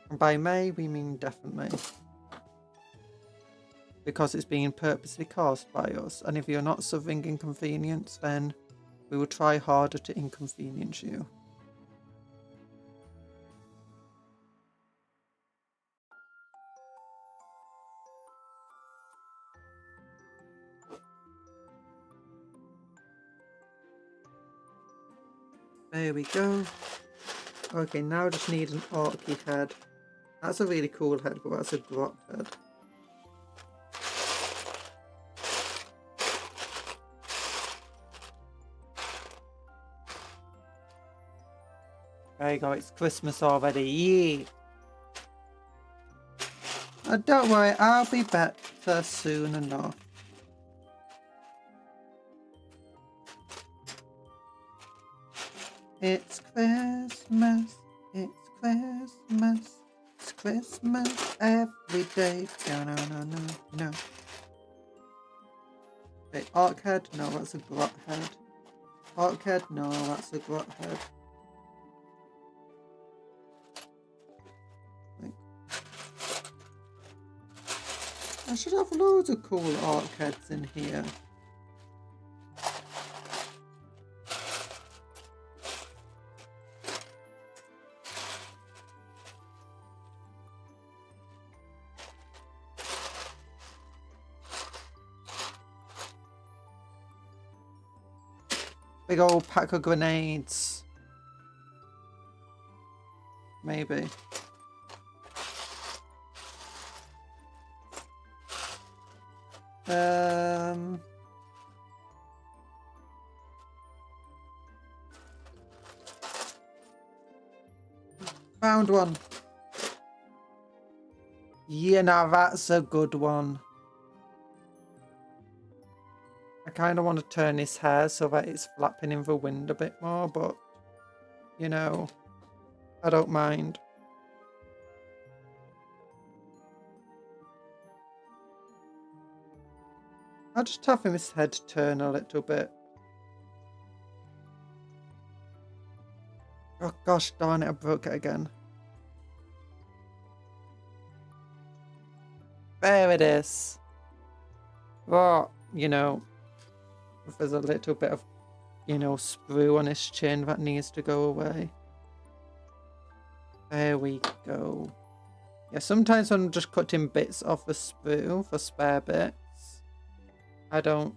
And by may, we mean definitely. Because it's being purposely caused by us, and if you're not suffering inconvenience, then we will try harder to inconvenience you. There we go. Okay, now I just need an orky head. That's a really cool head, but that's a grot head. There you go, it's Christmas already. Yeah. Don't worry, I'll be better soon enough. It's Christmas, it's Christmas, it's Christmas every day. No. Okay, orc head, no, that's a grot head. Orc head, no, that's a grot head. I should have loads of cool orc heads in here. Big old pack of grenades. Maybe. Found one. Yeah, now that's a good one. I kind of want to turn his hair so that it's flapping in the wind a bit more, but, you know, I don't mind. I'll just have his head turn a little bit. Oh gosh darn it, I broke it again. There it is. Well, you know, if there's a little bit of, you know, sprue on his chin that needs to go away. There we go. Yeah, sometimes when I'm just cutting bits off the sprue for spare bits, I don't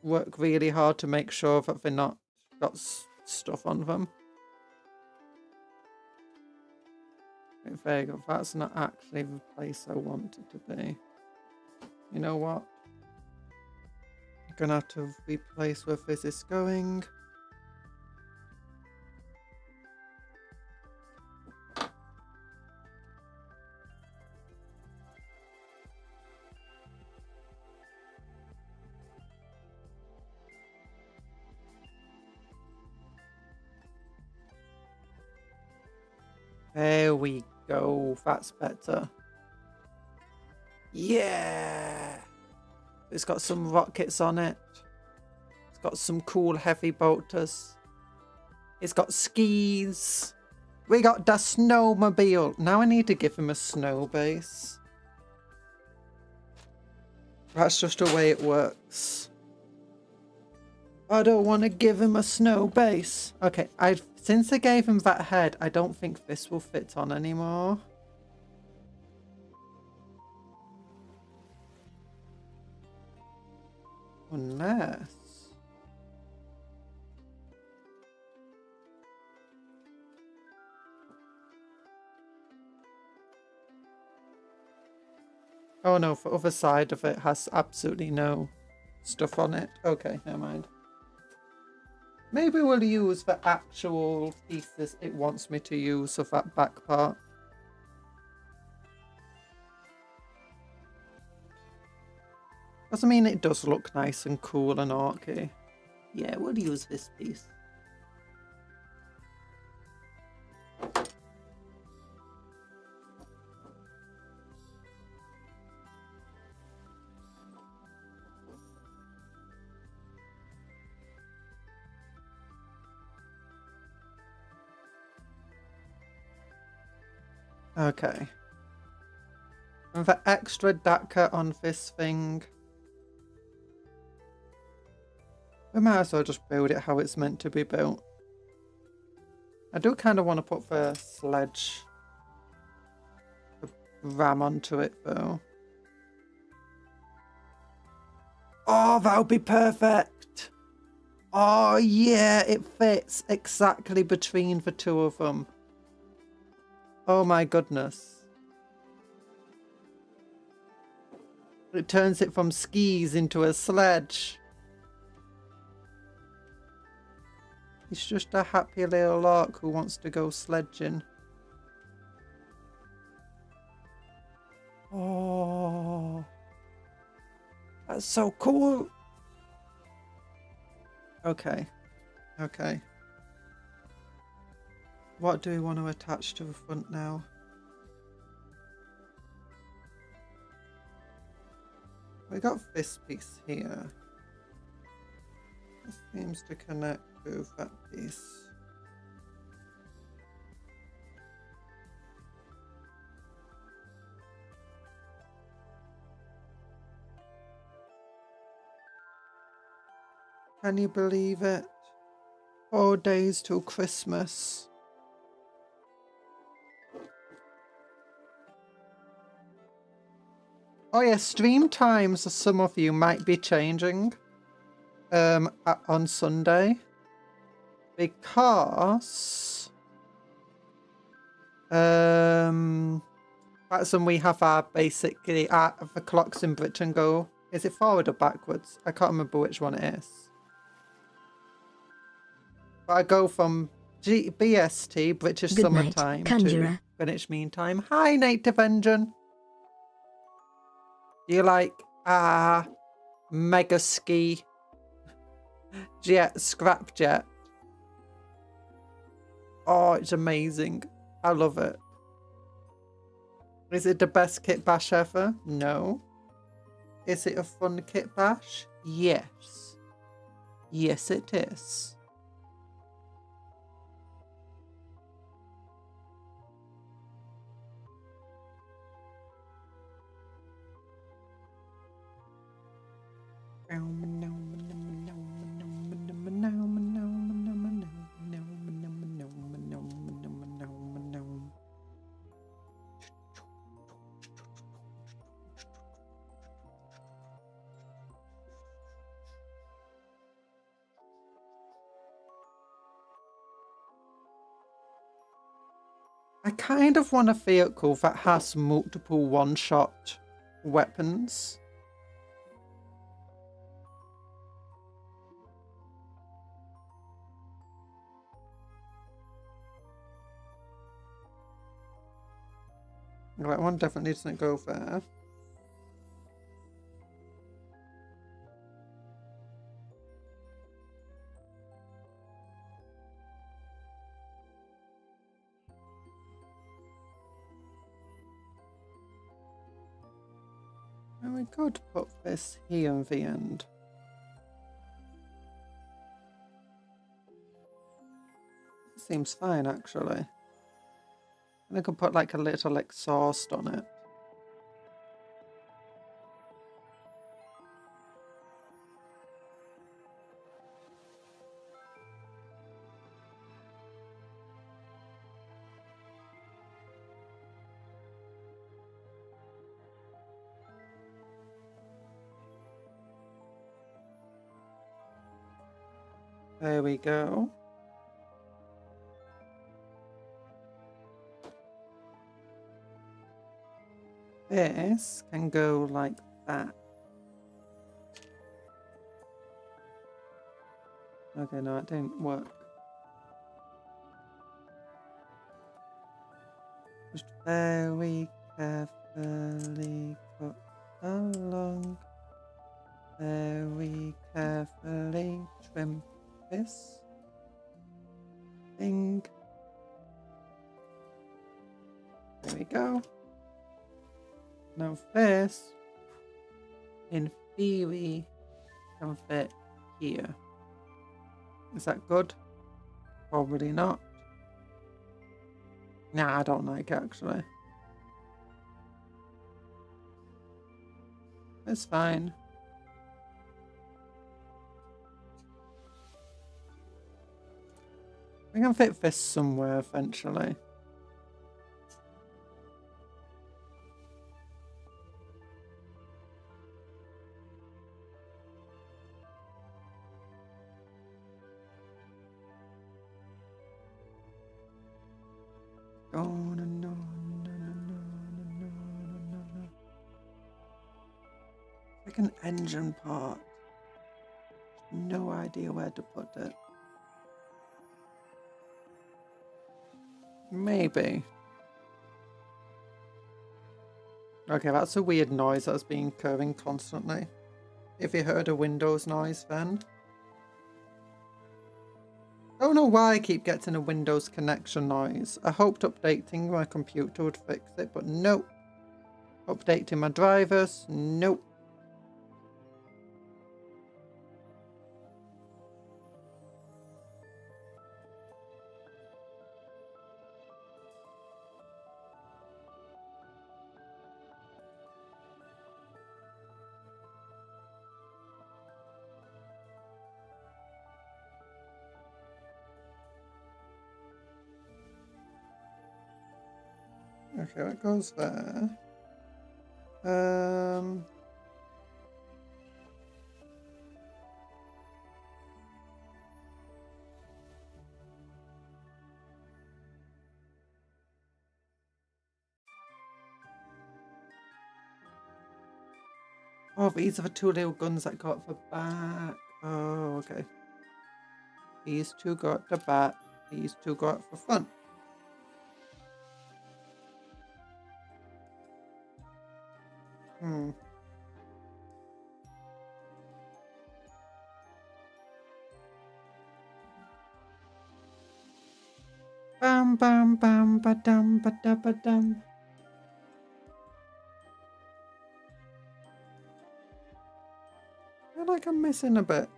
work really hard to make sure that they're not got stuff on them. Okay, there you go. That's not actually the place I want it to be. You know what? I'm gonna have to replace where this is going. There we go. That's better. Yeah! It's got some rockets on it. It's got some cool heavy bolters. It's got skis. We got the snowmobile. Now I need to give him a snow base. That's just the way it works. I don't want to give him a snow base. Okay, since I gave him that head, I don't think this will fit on anymore. Unless... Oh no, the other side of it has absolutely no stuff on it. Okay, never mind. Maybe we'll use the actual pieces it wants me to use of that back part. Doesn't mean it does look nice and cool and orky. Yeah, we'll use this piece. Okay. And the extra DACA on this thing. We might as well just build it how it's meant to be built. I do kind of want to put the sledge, the ram onto it though. Oh, that would be perfect. Oh yeah, it fits exactly between the two of them. Oh my goodness. It turns it from skis into a sledge. He's just a happy little orc who wants to go sledging. Oh, that's so cool. Okay, okay. What do we want to attach to the front now? We got this piece here. This seems to connect to that piece. Can you believe it? 4 days till Christmas. Oh yeah, stream times for some of you might be changing on Sunday because that's when we have our basically the clocks in Britain go. Is it forward or backwards? I can't remember which one it is. But I go from BST, British Good Summer night, Time, Conjurer. to Greenwich Mean Time. Hi, Native Engine. Do you like mega ski jet, scrap jet? Oh, it's amazing. I love it. Is it the best kit bash ever? No. Is it a fun kit bash? Yes. Yes, it is. I kind of want a vehicle that has multiple one-shot weapons. That one definitely doesn't go there. And we could put this here in the end. Seems fine, actually. And I could put like a little exhaust on it. There we go. This can go like that. Okay, no, it didn't work. Just very carefully cut along. Very carefully trim this thing. There we go. Now this, in theory, can fit here. Is that good? Probably not. Nah, I don't like it actually. It's fine. We can fit this somewhere eventually. Oh, no, no, no, no, no, no, no, no. Like an engine part. No idea where to put it. Maybe. Okay, that's a weird noise that's been occurring constantly. If you heard a Windows noise then. I don't know why I keep getting a Windows connection noise. I hoped updating my computer would fix it, but nope. Updating my drivers, nope. Okay, that goes there. Oh, these are the two little guns that got the back. Oh, okay. These two got the back. These two got for front. Bam bam bam ba dum ba da ba dum. I feel like I'm missing a bit.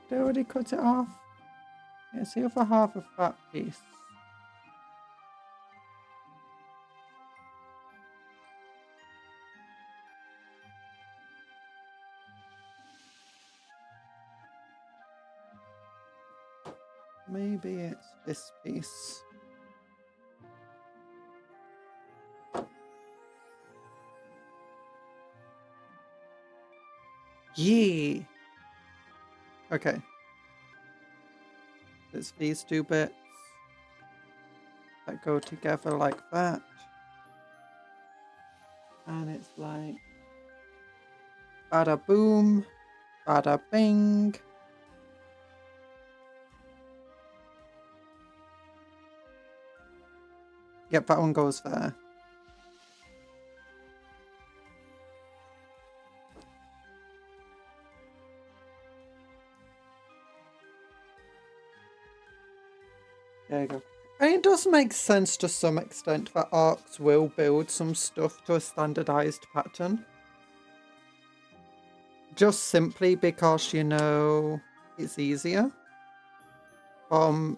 Did I already cut it off? Yeah, see if I half of that piece. Maybe it's this piece. Yee! Okay. It's these two bits that go together like that. And it's like bada boom, bada bing. Yep, that one goes there. There you go. And it does make sense to some extent that Arcs will build some stuff to a standardized pattern. Just simply because, you know, it's easier. Or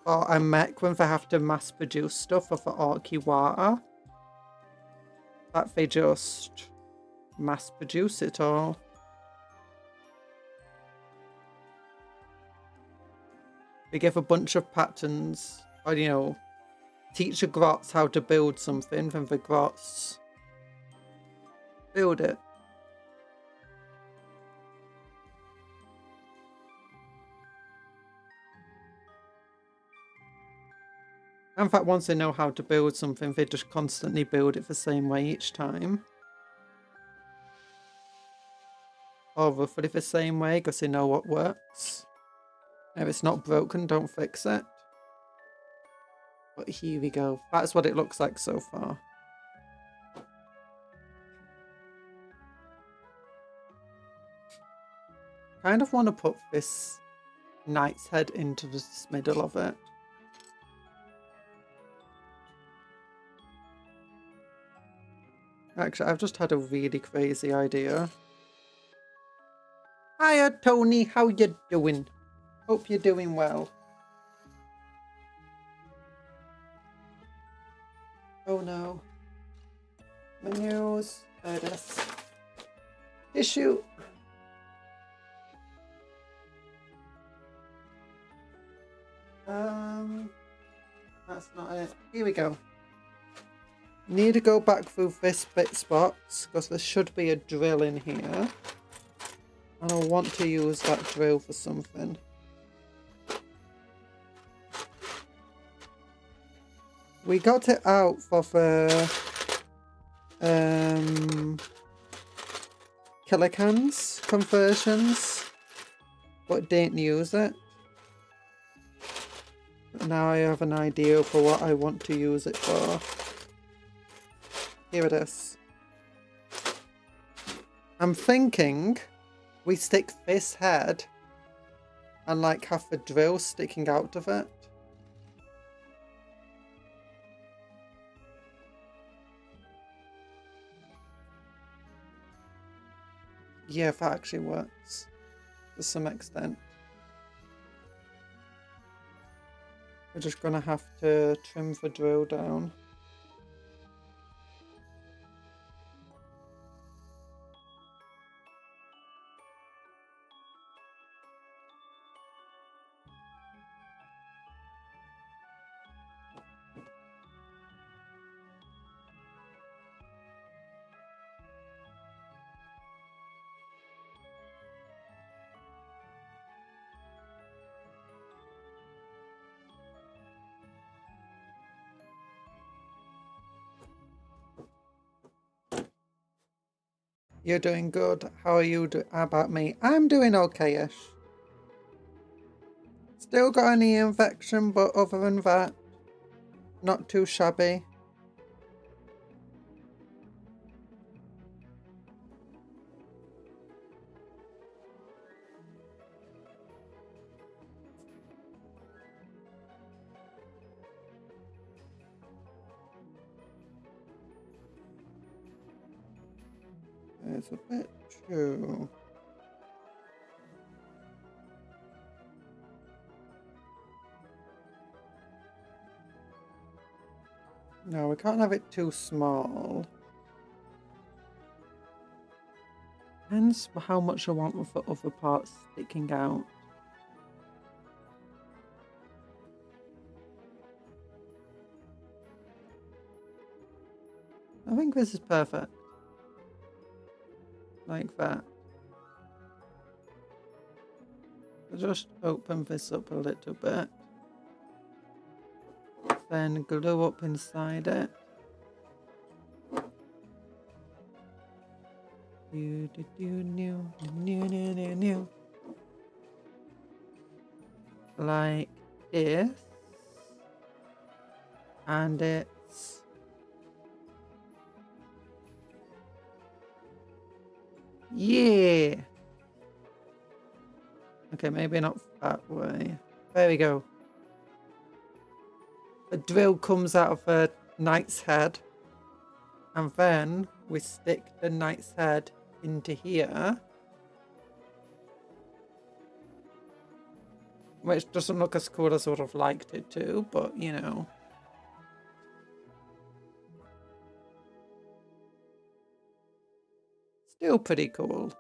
a mech when they have to mass produce stuff for Archiwata. That they just mass produce it all. They give a bunch of patterns, or, you know, teach the grots how to build something, then the grots build it. In fact, once they know how to build something, they just constantly build it the same way each time. Or roughly the same way, because they know what works. If it's not broken, don't fix it. But here we go. That's what it looks like so far. Kind of want to put this knight's head into the middle of it. Actually, I've just had a really crazy idea. Hiya, Tony. How you doing? Hope you're doing well. Oh no. Menus. There it is. Issue. That's not it. Here we go. Need to go back through this bits box because there should be a drill in here. And I want to use that drill for something. We got it out for the killer cans conversions, but didn't use it. Now I have an idea for what I want to use it for. Here it is. I'm thinking we stick this head and like have the drill sticking out of it. Yeah, that actually works to some extent. We're just gonna have to trim the drill down. You're doing good. How are you How about me? I'm doing okay-ish. Still got an ear infection, but other than that, not too shabby. It's a bit true. No, we can't have it too small. Depends how much I want with the other parts sticking out. I think this is perfect. Like that. I'll just open this up a little bit. Then glue up inside it. Like this. And it's yeah. Okay, maybe not that way. There we go. A drill comes out of a knight's head. And then we stick the knight's head into here. Which doesn't look as cool as I would have liked it to, but you know. Still pretty cool.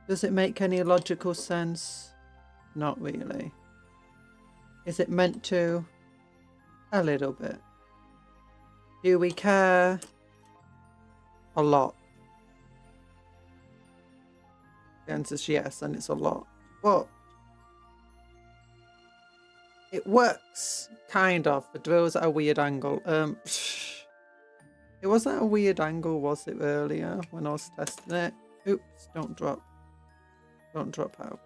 Does it make any logical sense? Not really. Is it meant to? A little bit. Do we care? A lot. The answer is yes, and it's a lot. But it works, kind of. The drill's at a weird angle. It wasn't a weird angle, was it, earlier when I was testing it? Oops, don't drop. Don't drop out.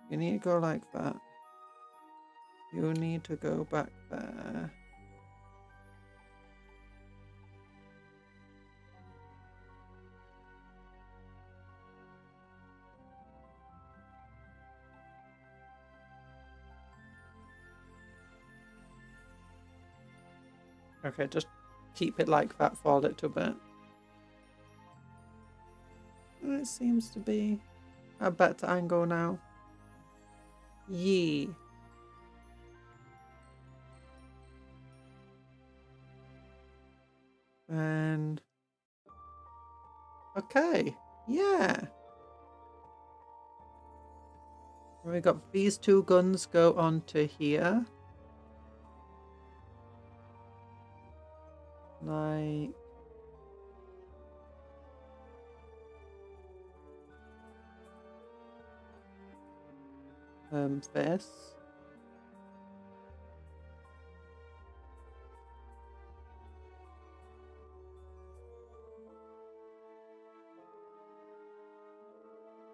You need to go like that. You need to go back there. Okay, just keep it like that for a little bit. It seems to be a better angle now. Yee. And okay, yeah. We got these two guns go onto here. Like this.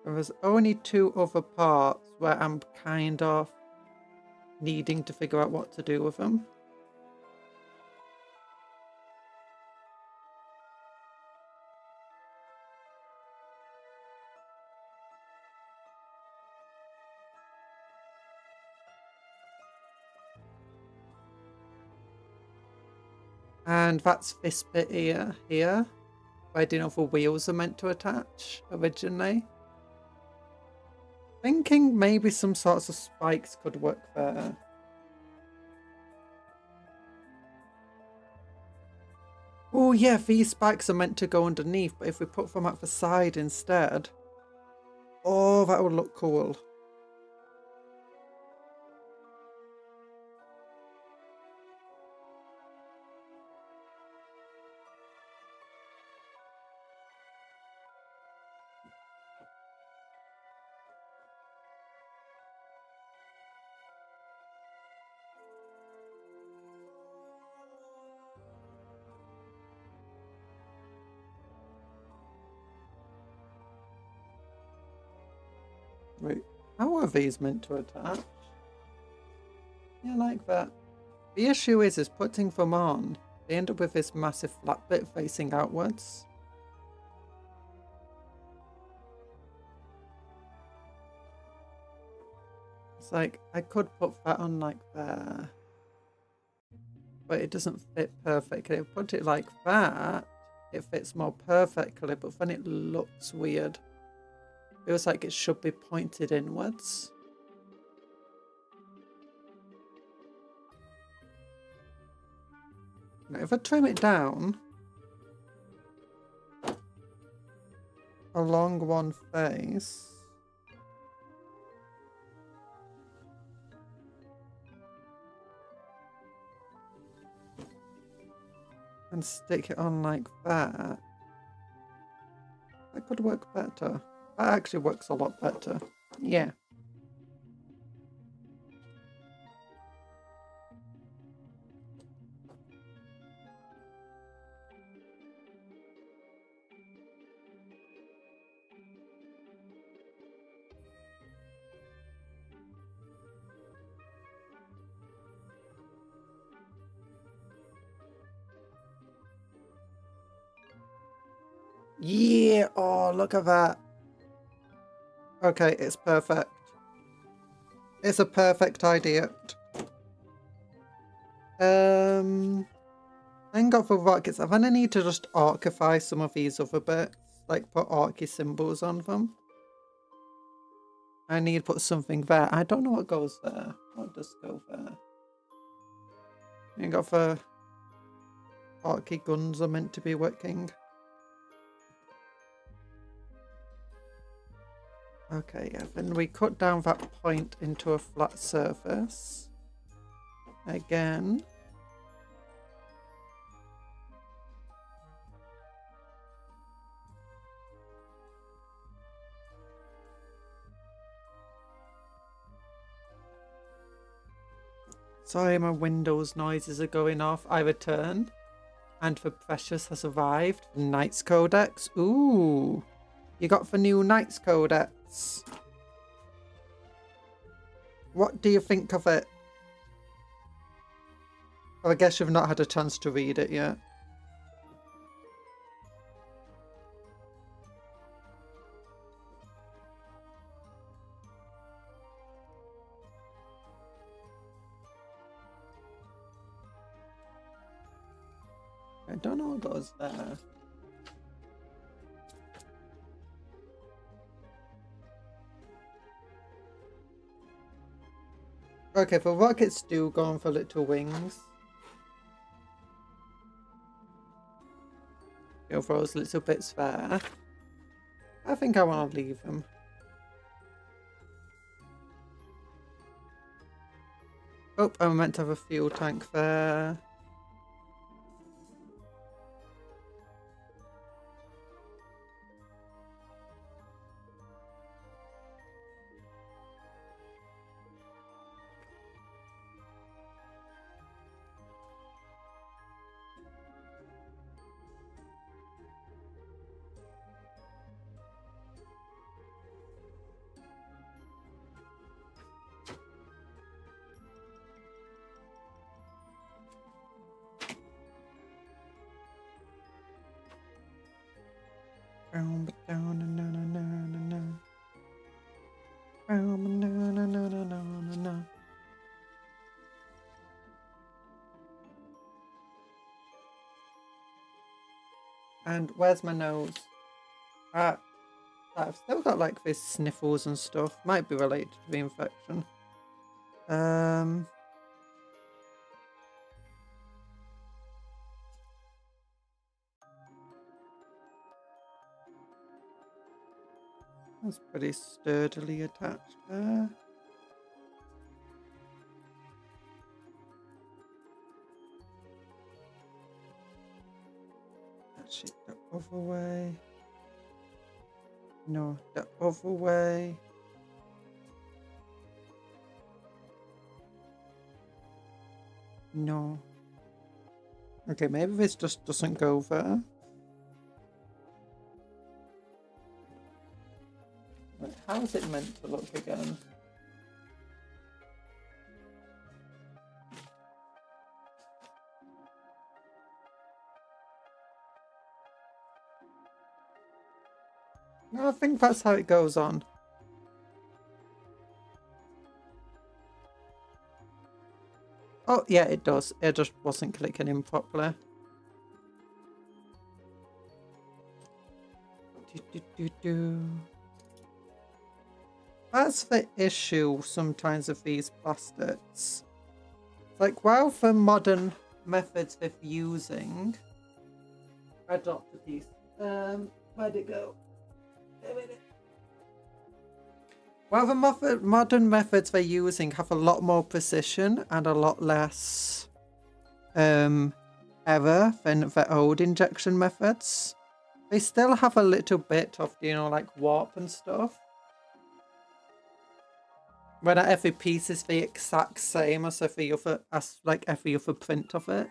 There's only two other parts where I'm kind of needing to figure out what to do with them. And that's this bit here, where I didn't know if the wheels are meant to attach originally. Thinking maybe some sorts of spikes could work there. Oh yeah, these spikes are meant to go underneath, but if we put them at the side instead, oh, that would look cool. Wait, how are these meant to attach? Yeah, like that. The issue is putting them on, they end up with this massive flat bit facing outwards. It's like, I could put that on like there, but it doesn't fit perfectly. If I put it like that, it fits more perfectly, but then it looks weird. Feels like it should be pointed inwards. Now, if I trim it down along one face, and stick it on like that, that could work better. That actually works a lot better. Yeah. Yeah, oh, look at that. Okay, it's perfect. It's a perfect idea. Thank God for rockets. I think I need to just archify some of these other bits, like put archy symbols on them. I need to put something there. I don't know what goes there. What does go there? You got the archy guns are meant to be working. Okay, yeah, then we cut down that point into a flat surface. Again. Sorry, my Windows noises are going off. I return. And the Precious has arrived. Knights Codex. Ooh. You got the new Knights Codex. What do you think of it? Well, I guess you've not had a chance to read it yet. I don't know what goes there. Okay, the rockets do go on for little wings. Go for those little bits there. I think I want to leave them. Oh, I'm meant to have a fuel tank there. And where's my nose? I've still got like this sniffles and stuff. Might be related to the infection. That's pretty sturdily attached there. Actually, the other way. No, the other way. No. Okay, maybe this just doesn't go there. Wait, how is it meant to look again? No, I think that's how it goes on. Oh, yeah, it does. It just wasn't clicking in properly. That's the issue sometimes with these plastics. It's like, while the modern methods of using... I dropped a piece. Where'd it go? A minute. Well, the modern methods they're using have a lot more precision and a lot less error than the old injection methods. They still have a little bit of, you know, like warp and stuff. Where not every piece is the exact same as every other, every other print of it.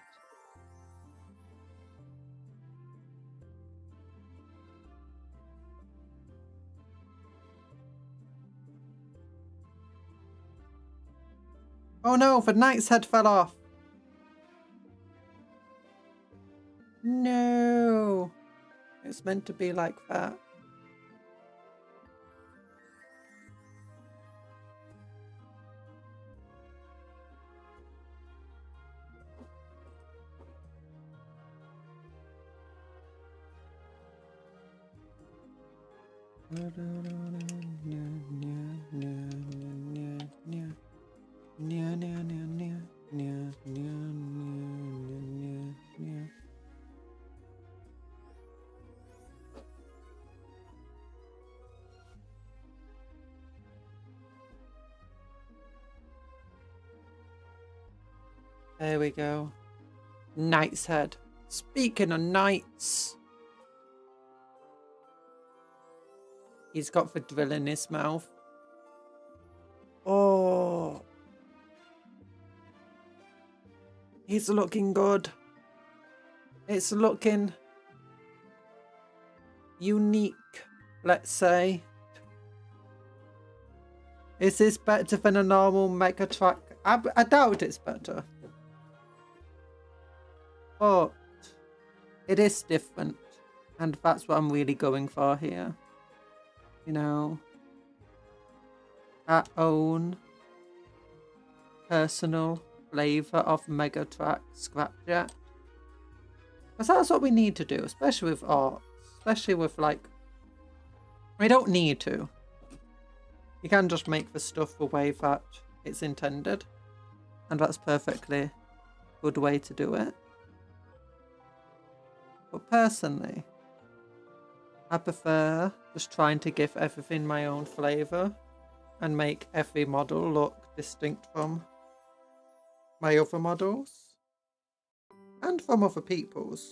Oh no, the knight's head fell off. No. It's meant to be like that. There we go. Knight's head. Speaking of knights. He's got the drill in his mouth. Oh. He's looking good. It's looking unique, let's say. Is this better than a normal Mega Track? I doubt it's better. But it is different. And that's what I'm really going for here. You know, our own personal flavour of Mega Track Scrapjack. Because that's what we need to do, especially with art. Especially with, like, we don't need to. You can just make the stuff the way that it's intended. And that's perfectly good way to do it. But personally, I prefer just trying to give everything my own flavour and make every model look distinct from my other models and from other people's.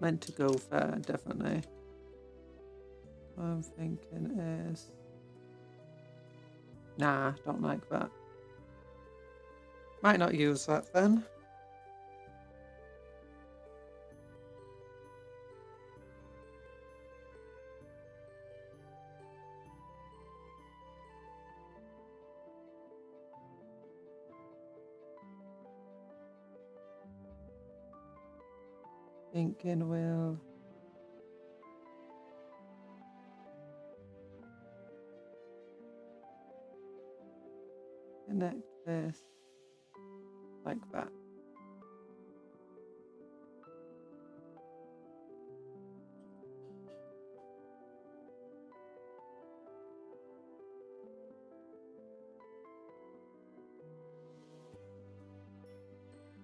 Meant to go there, definitely. What I'm thinking is... Nah, don't like that. Might not use that then. Thinking we'll... connect this like that.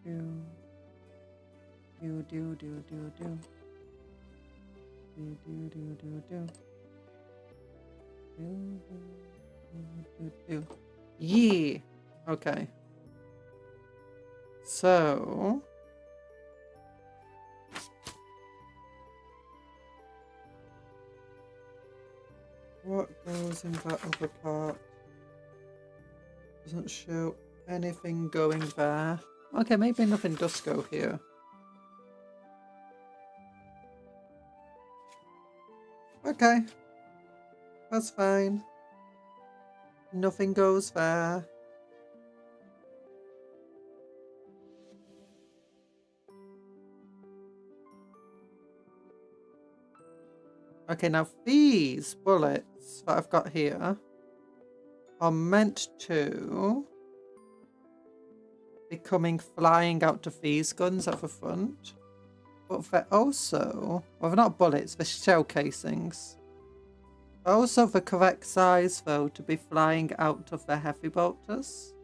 Yeah. Okay. So what goes in that other part? Doesn't show anything going there. Okay, maybe nothing does go here. Okay. That's fine. Nothing goes there. Okay, now these bullets that I've got here are meant to be coming flying out of these guns at the front. But they're also, well, they're not bullets, they're shell casings. Also the correct size, though, to be flying out of the heavy bolters.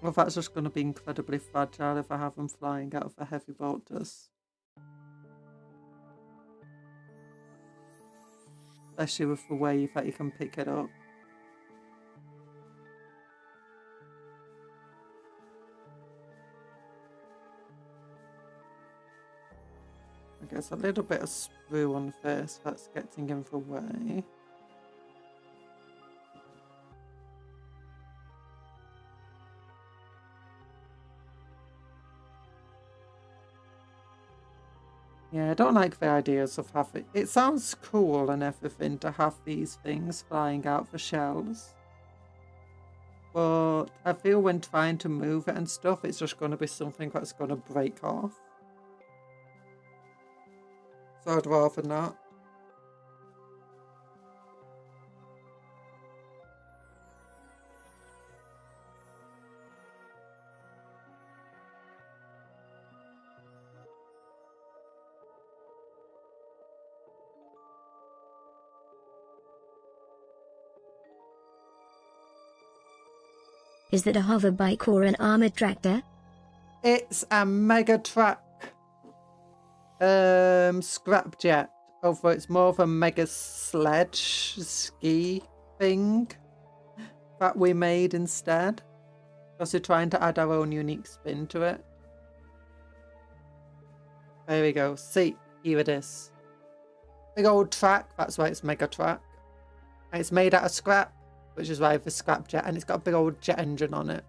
Well, that's just going to be incredibly fragile if I have them flying out of the heavy bolters. Especially with the way that you can pick it up. I guess a little bit of sprue on this, that's getting in the way. Yeah, I don't like the ideas of having... It sounds cool and everything to have these things flying out the shells. But I feel when trying to move it and stuff, it's just going to be something that's going to break off. So I'd rather not. Is that a hoverbike or an armored tractor? It's a mega truck. Scrapjet. Although it's more of a mega sledge ski thing that we made instead. Because we're trying to add our own unique spin to it. There we go. See, here it is. Big old track. That's why it's mega track. And it's made out of scrap, which is why it's a scrapjet, and it's got a big old jet engine on it.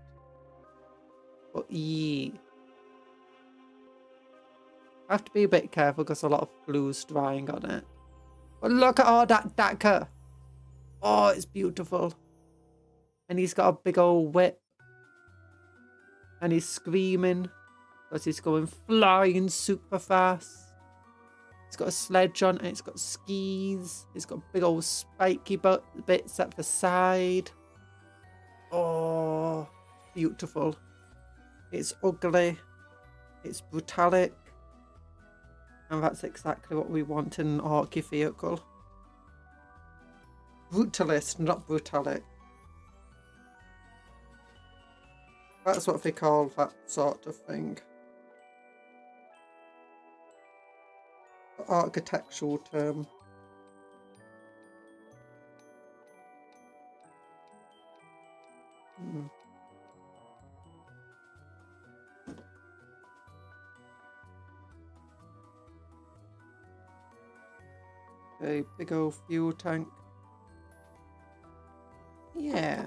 But yeah. I have to be a bit careful because a lot of glue's drying on it. But look at all that Dakar. Oh, it's beautiful. And he's got a big old whip. And he's screaming because he's going flying super fast. It's got a sledge on it. It's got skis. It's got big old spiky bits at the side. Oh, beautiful. It's ugly. It's brutalic. And that's exactly what we want in an orky vehicle. Brutalist, not brutalic. That's what they call that sort of thing. Architectural term. Okay, big old fuel tank. Yeah.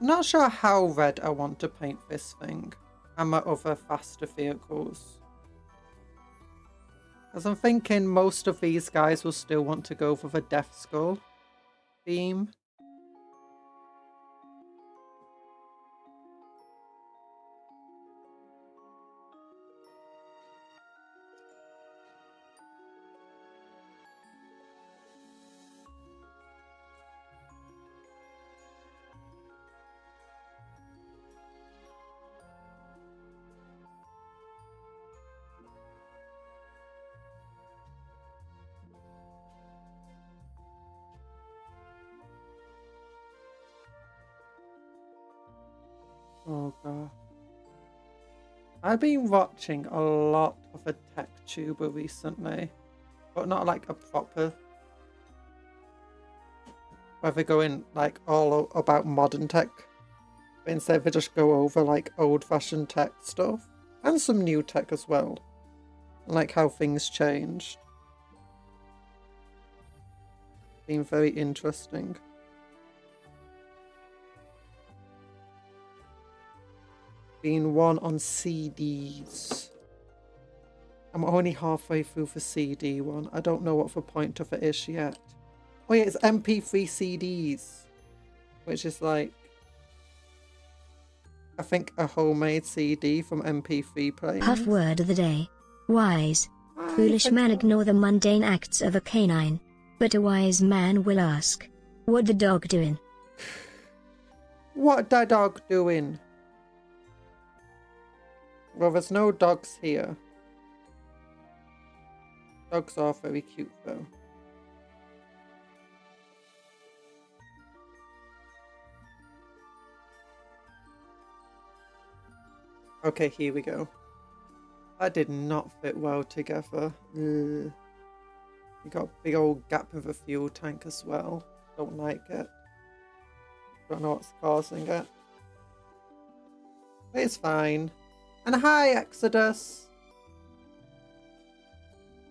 I'm not sure how red I want to paint this thing and my other faster vehicles. As I'm thinking most of these guys will still want to go for the Death Skull theme. Oh god. I've been watching a lot of a tech tuber recently, but not like a proper, where they go in like all about modern tech, but instead they just go over like old-fashioned tech stuff and some new tech as well, like how things changed. Been very interesting. Been one on CDs. I'm only halfway through the CD one. I don't know what the point of it is yet. Oh yeah, it's MP3 CDs. Which is like, I think a homemade CD from MP3 players. Puff word of the day. Wise. Foolish man ignore the mundane acts of a canine. But a wise man will ask, what the dog doing? What the dog doing? Well, there's no dogs here. Dogs are very cute though. Okay, here we go. That did not fit well together. You got a big old gap of a fuel tank as well. Don't like it. Don't know what's causing it. But it's fine. And hi, Exodus!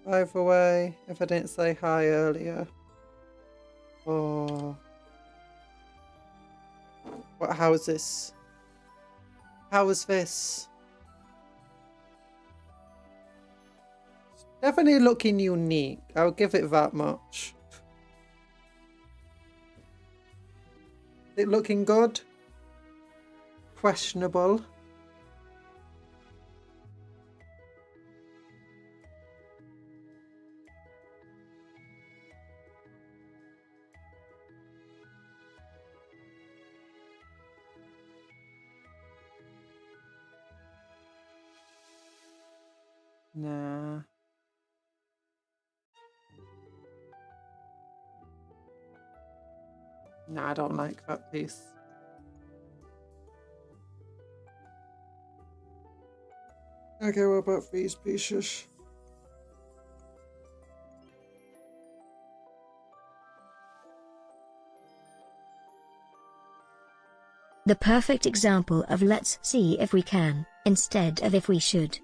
By the way, if I didn't say hi earlier. Oh. What, how is this? How is this? It's definitely looking unique. I'll give it that much. Is it looking good? Questionable. Nah. No, I don't like that piece. Okay, what about these pieces? The perfect example of let's see if we can, instead of if we should.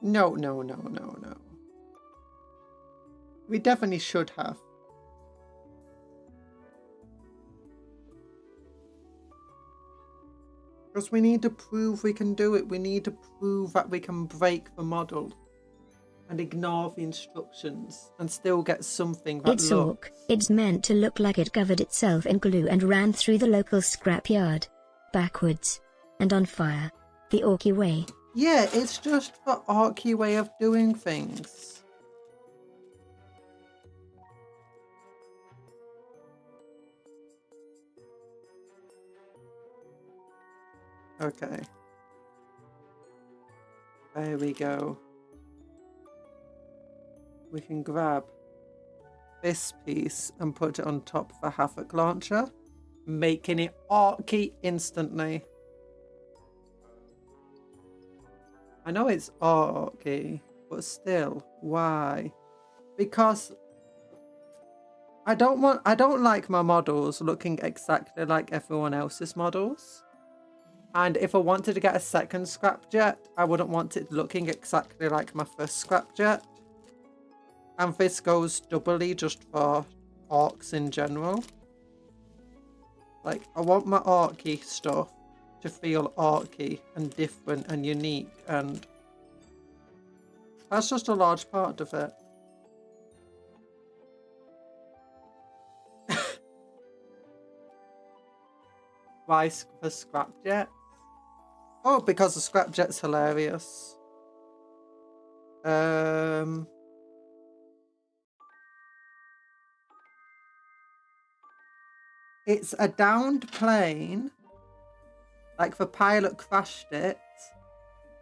No, no, no, no, no. We definitely should have. Because we need to prove we can do it. We need to prove that we can break the model and ignore the instructions and still get something that It's looks... orc. It's meant to look like it covered itself in glue and ran through the local scrapyard. Backwards. And on fire. The orky way. Yeah, it's just the orky way of doing things. Okay. There we go. We can grab this piece and put it on top of the Havoc launcher, making it orky instantly. I know it's orky, but still, why? Because I don't like my models looking exactly like everyone else's models. And if I wanted to get a second scrapjet, I wouldn't want it looking exactly like my first scrapjet. And this goes doubly just for orcs in general. Like, I want my orky stuff to feel orky and different and unique, and that's just a large part of it. Why for scrapjets? Oh, because the scrapjet's hilarious. It's a downed plane, like the pilot crashed it,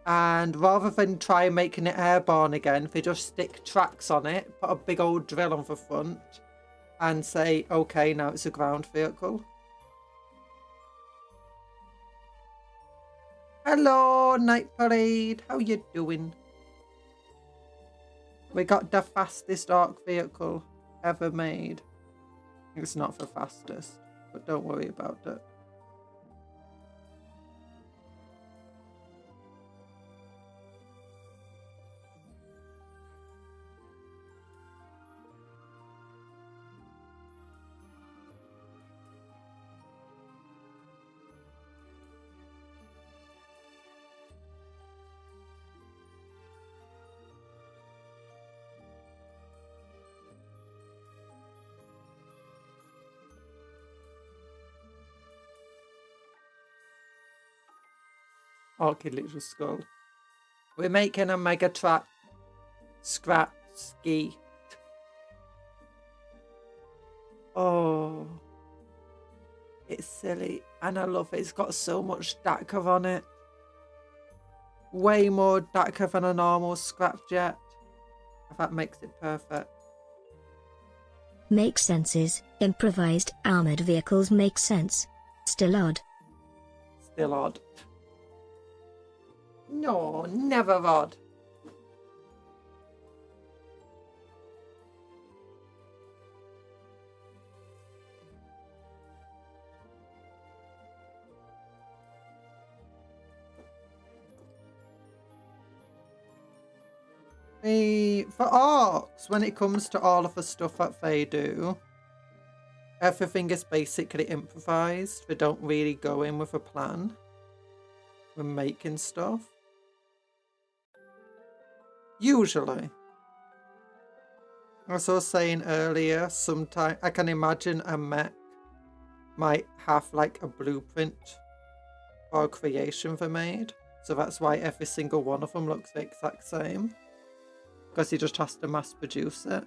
and rather than try making it airborne again, they just stick tracks on it, put a big old drill on the front, and say, okay, now it's a ground vehicle. Hello, Night Parade. How you doing? We got the fastest arc vehicle ever made. It's not the fastest, but don't worry about it. Orchid Little Skull. We're making a mega trap scrap ski. Oh, it's silly and I love it. It's got so much DACA on it. Way more DACA than a normal scrapjet. That makes it perfect. Makes senses. Improvised armored vehicles make sense. Still odd. Still odd. No, never odd. For orcs, when it comes to all of the stuff that they do, everything is basically improvised. They don't really go in with a plan when making stuff. Usually. As I was saying earlier, sometimes I can imagine a mech might have like a blueprint or a creation they made. So that's why every single one of them looks the exact same. Because he just has to mass produce it.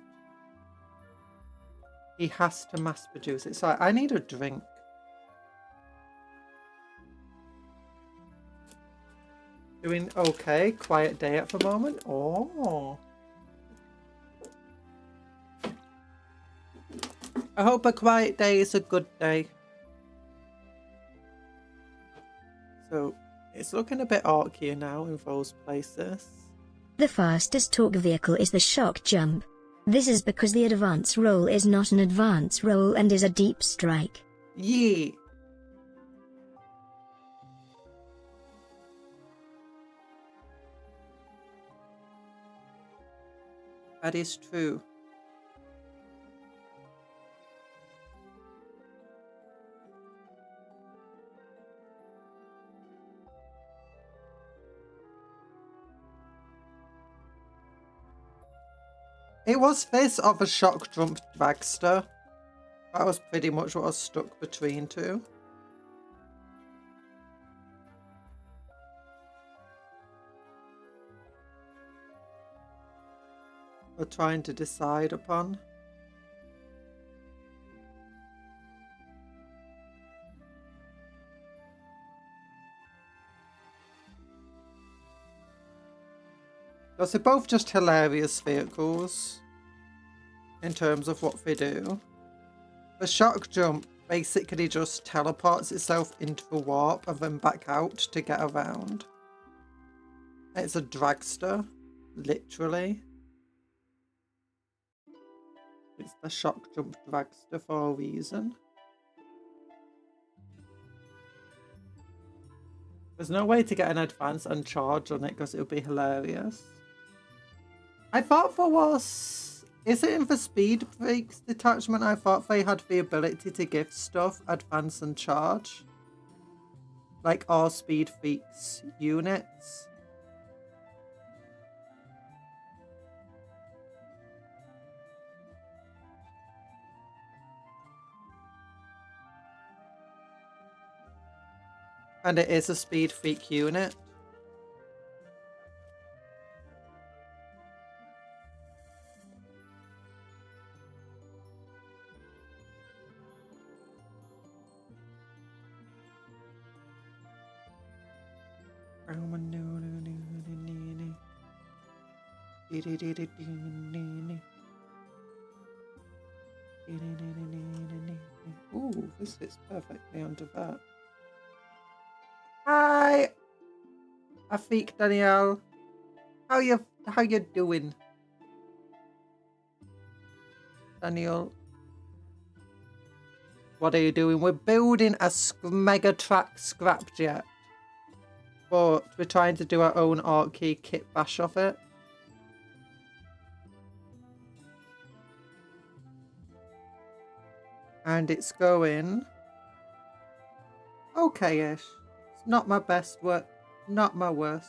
He has to mass produce it. So I need a drink. Doing okay. Quiet day at the moment. Oh. I hope a quiet day is a good day. So it's looking a bit archier now in those places. The fastest torque vehicle is the shock jump. This is because the advance roll is not an advance roll and is a deep strike. Yeet. That is true. It was this of a shock jump dragster. That was pretty much what I was stuck between two. We're trying to decide upon. Because they're both just hilarious vehicles in terms of what they do. The shock jump basically just teleports itself into the warp and then back out to get around. It's a dragster, literally. It's the shock jump dragster for a reason. There's no way to get an advance and charge on it because it would be hilarious. I thought there was... Is it in the Speed Freaks detachment? I thought they had the ability to give stuff advance and charge. Like all Speed Freaks units. And it is a Speed Freak unit. Ooh, this fits perfectly under that. Hi, Afik Danielle. How you doing, Daniel? What are you doing? We're building a mega track scrapjet, but we're trying to do our own Archie kit bash of it. And it's going okay-ish. It's not my best work, not my worst.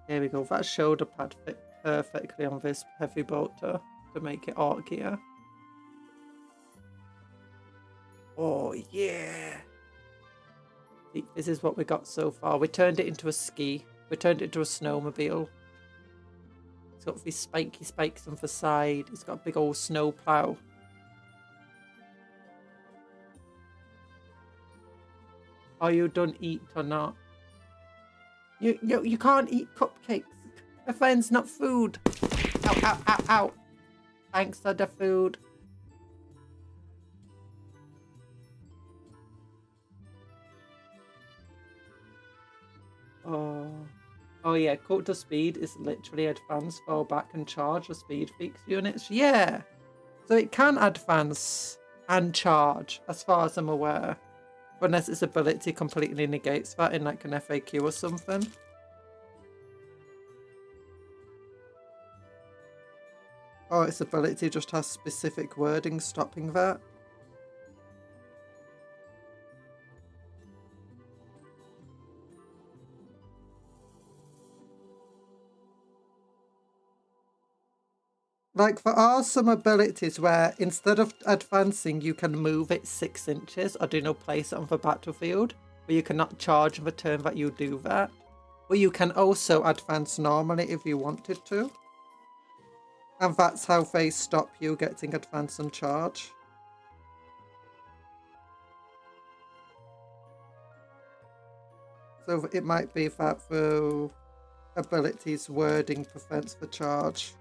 There we go. That shoulder pad fit perfectly on this heavy bolter to make it archier. Oh yeah! See, this is what we got so far. We turned it into a ski. We turned it into a snowmobile. It's got these spiky spikes on the side. It's got a big old snow plow. Are you done eat or not? You can't eat cupcakes. My friend's not food. Ow, ow, ow, ow. Thanks for the food. Oh yeah, Cuptle speed is literally advance, fall back and charge the speed freaks units. Yeah. So it can advance and charge, as far as I'm aware. Unless its ability completely negates that in like an FAQ or something. Or its ability just has specific wording stopping that. Like, there are some abilities where instead of advancing, you can move it 6 inches or place it on the battlefield, but you cannot charge the turn that you do that. But you can also advance normally if you wanted to. And that's how they stop you getting advance and charge. So it might be that though abilities wording prevents the charge.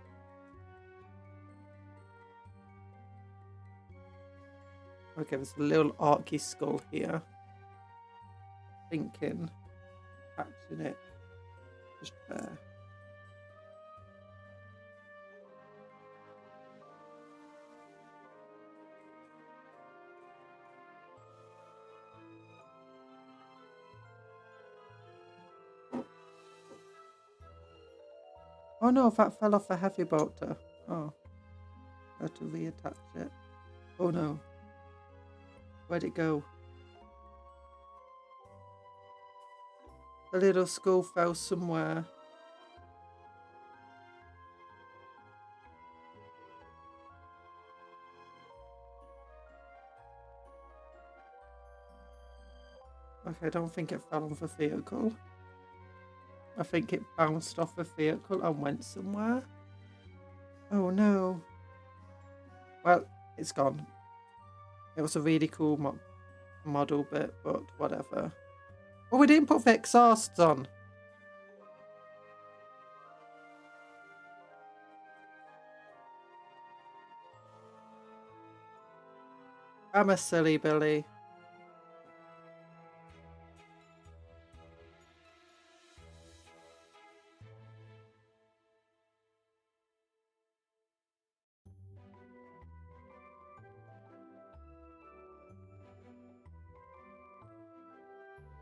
Okay, there's a little archy skull here. Thinking, catching it just there. Oh no, that fell off the heavy bolter. Oh, I have to reattach it. Oh no. Where'd it go? The little skull fell somewhere. Okay, I don't think it fell off the vehicle. I think it bounced off the vehicle and went somewhere. Oh no. Well, it's gone. It was a really cool model bit, but whatever. Oh, we didn't put the exhausts on. I'm a silly Billy.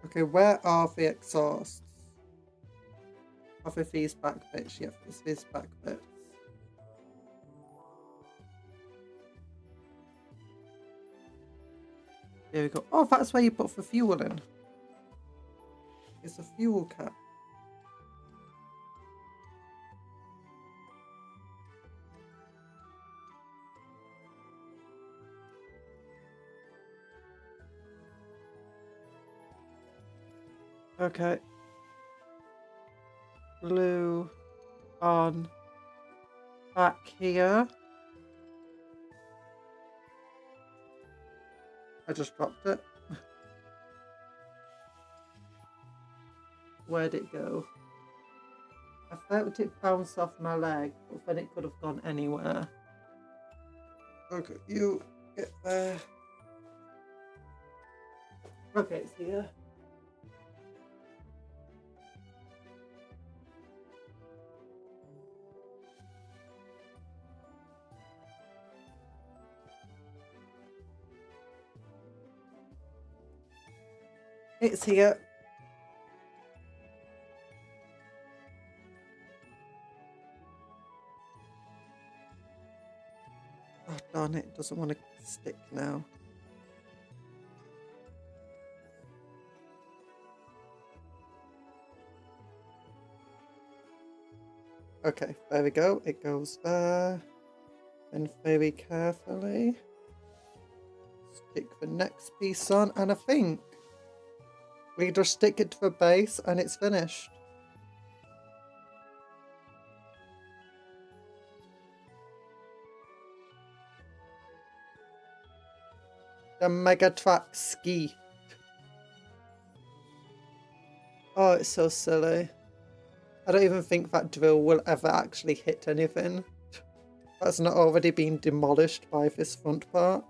Okay, where are the exhausts? Are there these back bits? Yep, there's these back bits. There we go. Oh, that's where you put the fuel in. It's a fuel cap. Okay. Glue on back here. I just dropped it. Where'd it go? I felt it bounce off my leg, but then it could have gone anywhere. Okay, you get there. Okay, it's here. It's here. Oh, darn it. It doesn't want to stick now. Okay, there we go. It goes there. And very carefully stick the next piece on. And I think we just stick it to the base and it's finished. The Mega Track Ski. Oh, it's so silly. I don't even think that drill will ever actually hit anything. That's not already been demolished by this front part.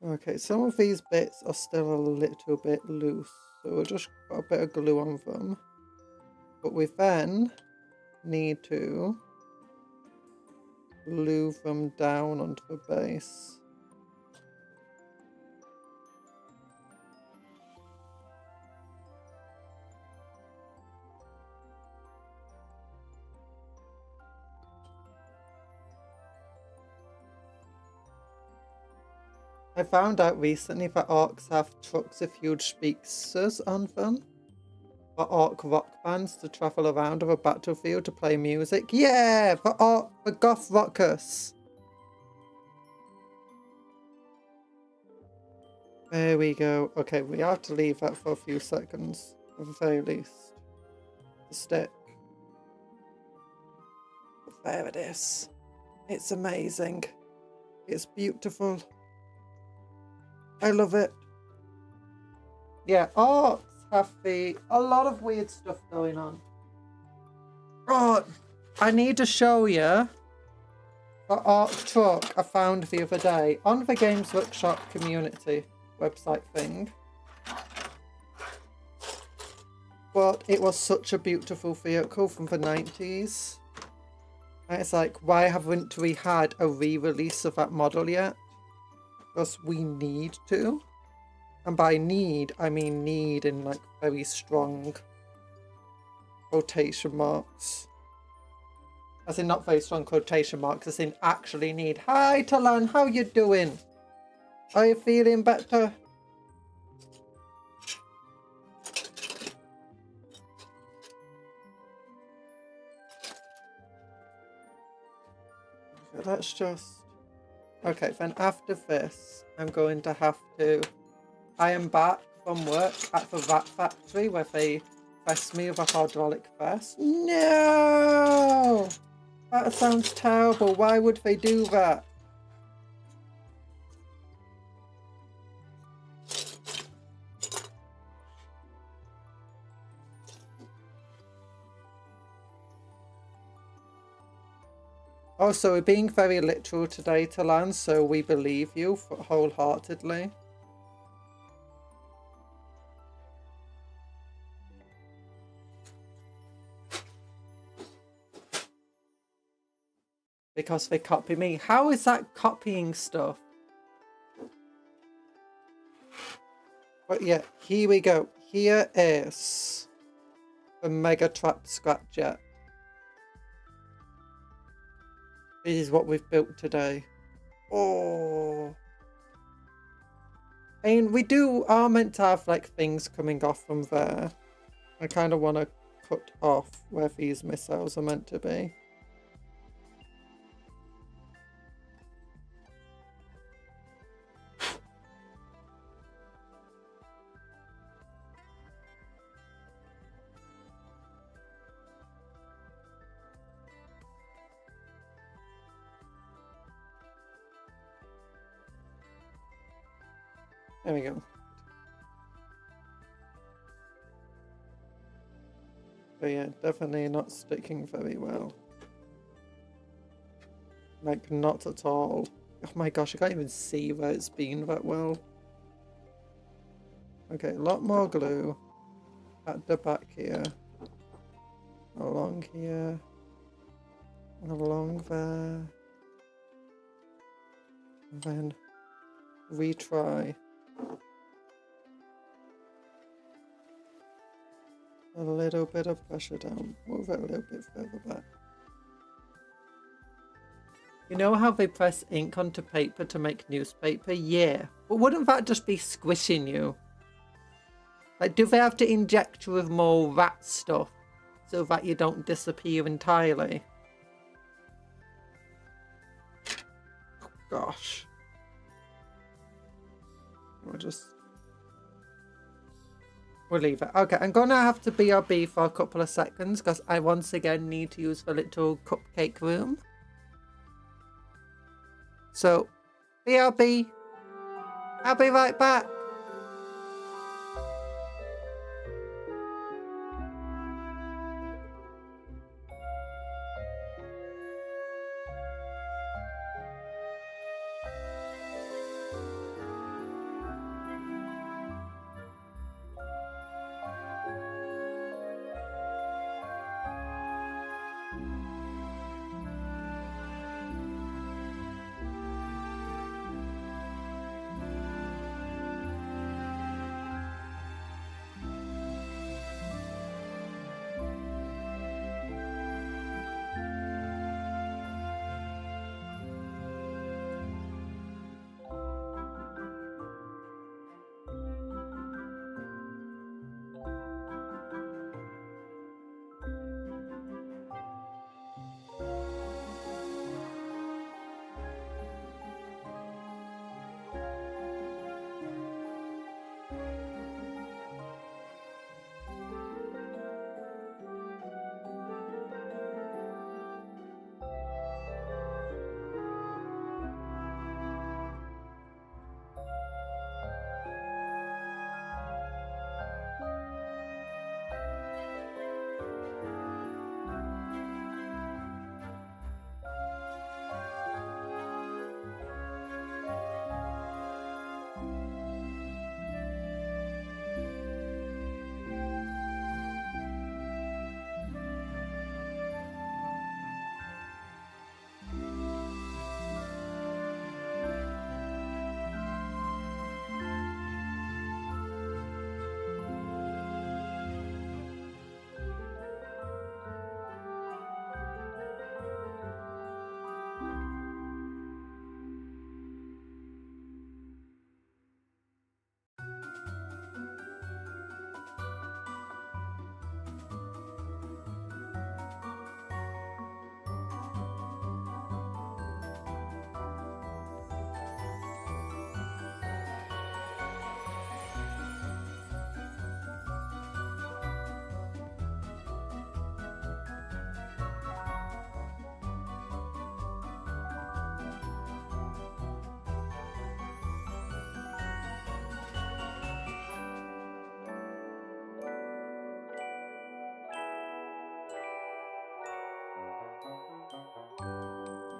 Okay, some of these bits are still a little bit loose, so we'll just put a bit of glue on them. But we then need to glue them down onto the base. I found out recently that orcs have trucks with huge speakers on them. For orc rock bands to travel around on a battlefield to play music. Yeah! The goth rockers! There we go. Okay, we have to leave that for a few seconds, at the very least. To stick. There it is. It's amazing. It's beautiful. I love it. Yeah, arcs have a lot of weird stuff going on. Oh, I need to show you the arc truck I found the other day on the Games Workshop community website thing. But it was such a beautiful vehicle from the 90s. And it's like, why haven't we had a re-release of that model yet? Because we need to. And by need, I mean need in like very strong quotation marks. As in not very strong quotation marks, as in actually need. Hi Talan, how you doing? Are you feeling better? Let's just... Okay, then after this, I'm going to have to... I am back from work at the Rat Factory where they pressed me with a hydraulic press. No! That sounds terrible. Why would they do that? Also, we're being very literal today, Talan, so we believe you wholeheartedly. Because they copy me. How is that copying stuff? But yeah, here we go. Here is the Mega Trap Scratcher. This is what we've built today. Oh. I mean, we are meant to have like things coming off from there. I kind of want to cut off where these missiles are meant to be. There we go. But yeah, definitely not sticking very well. Like, not at all. Oh my gosh, I can't even see where it's been that well. Okay, a lot more glue at the back here. Along here. Along there. And then retry. A little bit of pressure down. Move it a little bit further back. You know how they press ink onto paper to make newspaper? Yeah. But wouldn't that just be squishing you? Like, do they have to inject you with more rat stuff so that you don't disappear entirely? Oh, gosh. We'll leave it. Okay, I'm gonna have to BRB for a couple of seconds because I once again need to use the little cupcake room. So, BRB. I'll be right back.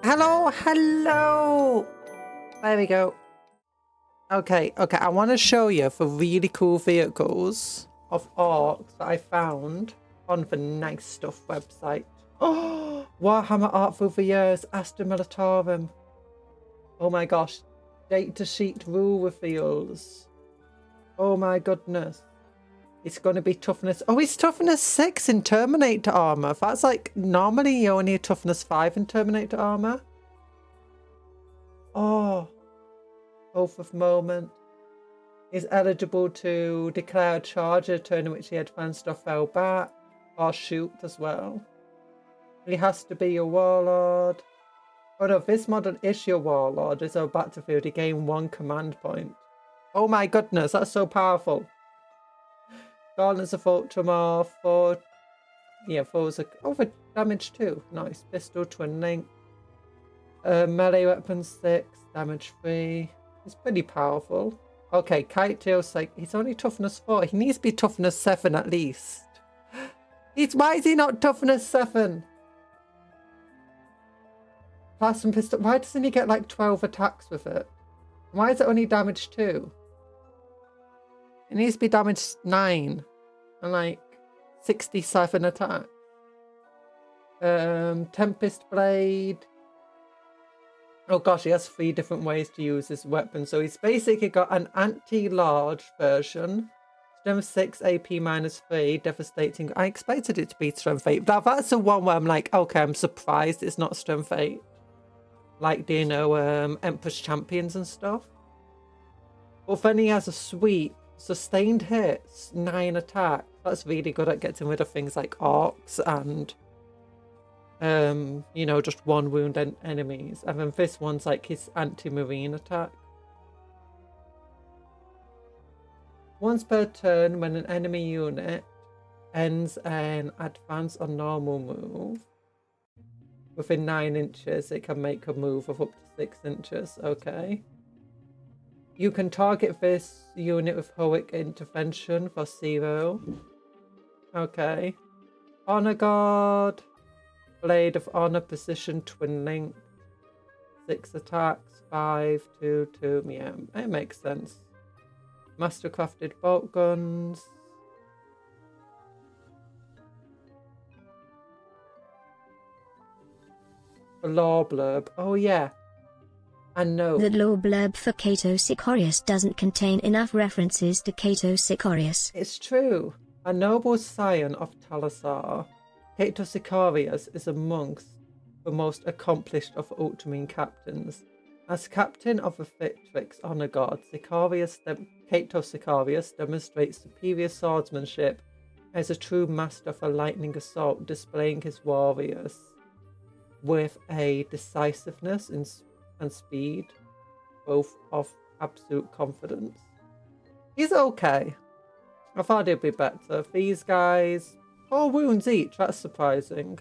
Hello, hello. There we go. Okay, I want to show you for really cool vehicles of orcs that I found on the Nice Stuff website. Oh, Warhammer Artful for Years, Astra Militarum. Oh my gosh, data sheet rule reveals. Oh my goodness. It's going to be toughness. Oh, it's toughness 6 in Terminator armor. That's like, normally you only need toughness 5 in Terminator armor. Oh. Oath of Moment. Is eligible to declare a charge at a turn in which the advanced or fell back. Or shoot as well. He has to be your warlord. Oh no, this model is your warlord. It's a battlefield. You gain 1 command point. Oh my goodness, that's so powerful. Gauntlets of Ultramar, 4. Yeah, 4's over damage 2. Nice. Pistol, twin link. Melee weapon 6, damage 3. It's pretty powerful. Okay, Kite Tail's like, he's only toughness 4. He needs to be toughness 7 at least. Why is he not toughness 7? Plasma pistol. Why doesn't he get like 12 attacks with it? Why is it only damage 2? It needs to be damage 9 and like 67 attacks. Tempest Blade. Oh gosh, he has 3 different ways to use this weapon. So he's basically got an anti-large version. Strength 6, AP -3, devastating. I expected it to be Strength 8. That's the one where I'm like, okay, I'm surprised it's not Strength 8. Like, do you know, Empress Champions and stuff? But then he has a sweep. Sustained hits, 9 attacks. That's really good at getting rid of things like orcs and, you know, just 1 wound enemies. And then this one's like his anti-marine attack. Once per turn, when an enemy unit ends an advance or normal move within 9 inches, it can make a move of up to 6 inches. Okay. You can target this unit with heroic intervention for 0. Okay. Honor Guard. Blade of Honor, position, twin link. 6 attacks, 5, 2, 2. Yeah, it makes sense. Mastercrafted bolt guns. The lore blurb. Oh yeah. And no. The lore blurb for Cato Sicarius doesn't contain enough references to Cato Sicarius. It's true. A noble scion of Talasar, Cato Sicarius is amongst the most accomplished of Ultramarine captains. As captain of the Victrix Honor Guard, Cato Sicarius demonstrates superior swordsmanship as a true master for lightning assault, displaying his warriors with a decisiveness and speed, both of absolute confidence. He's okay. I thought he'd be better. These guys, 4 wounds each, that's surprising.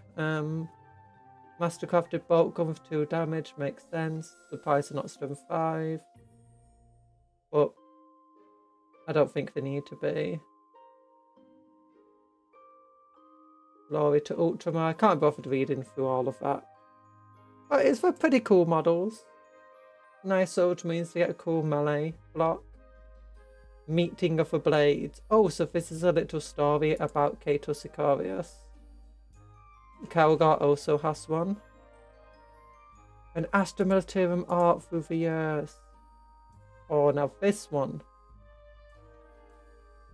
Mastercrafted bolt gun with 2 damage, makes sense. Surprised they're not strength 5. But I don't think they need to be. Glory to Ultramar. I can't bother reading through all of that. But it's for pretty cool models. Nice Ultramarines to get a cool melee block. Meeting of the Blades. Oh, so this is a little story about Cato Sicarius. Calgar also has one. An Astra Militarum art through the years. Oh, now this one.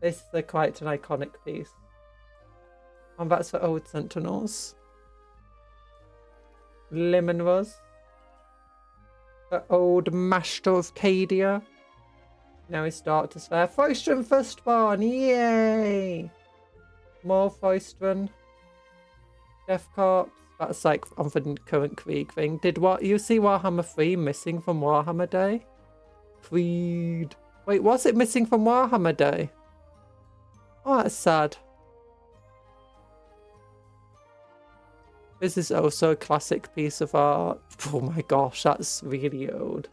This is quite an iconic piece. And that's for old Sentinels. Limonrus. The old Master of Cadia. Now his starters there. Foistran firstborn, yay! More Foistran. Death Corps. That's like on the current Krieg thing. Did what you see Warhammer 3 missing from Warhammer Day? Creed. Wait, was it missing from Warhammer Day? Oh, that's sad. This is also a classic piece of art. Oh my gosh, that's really old.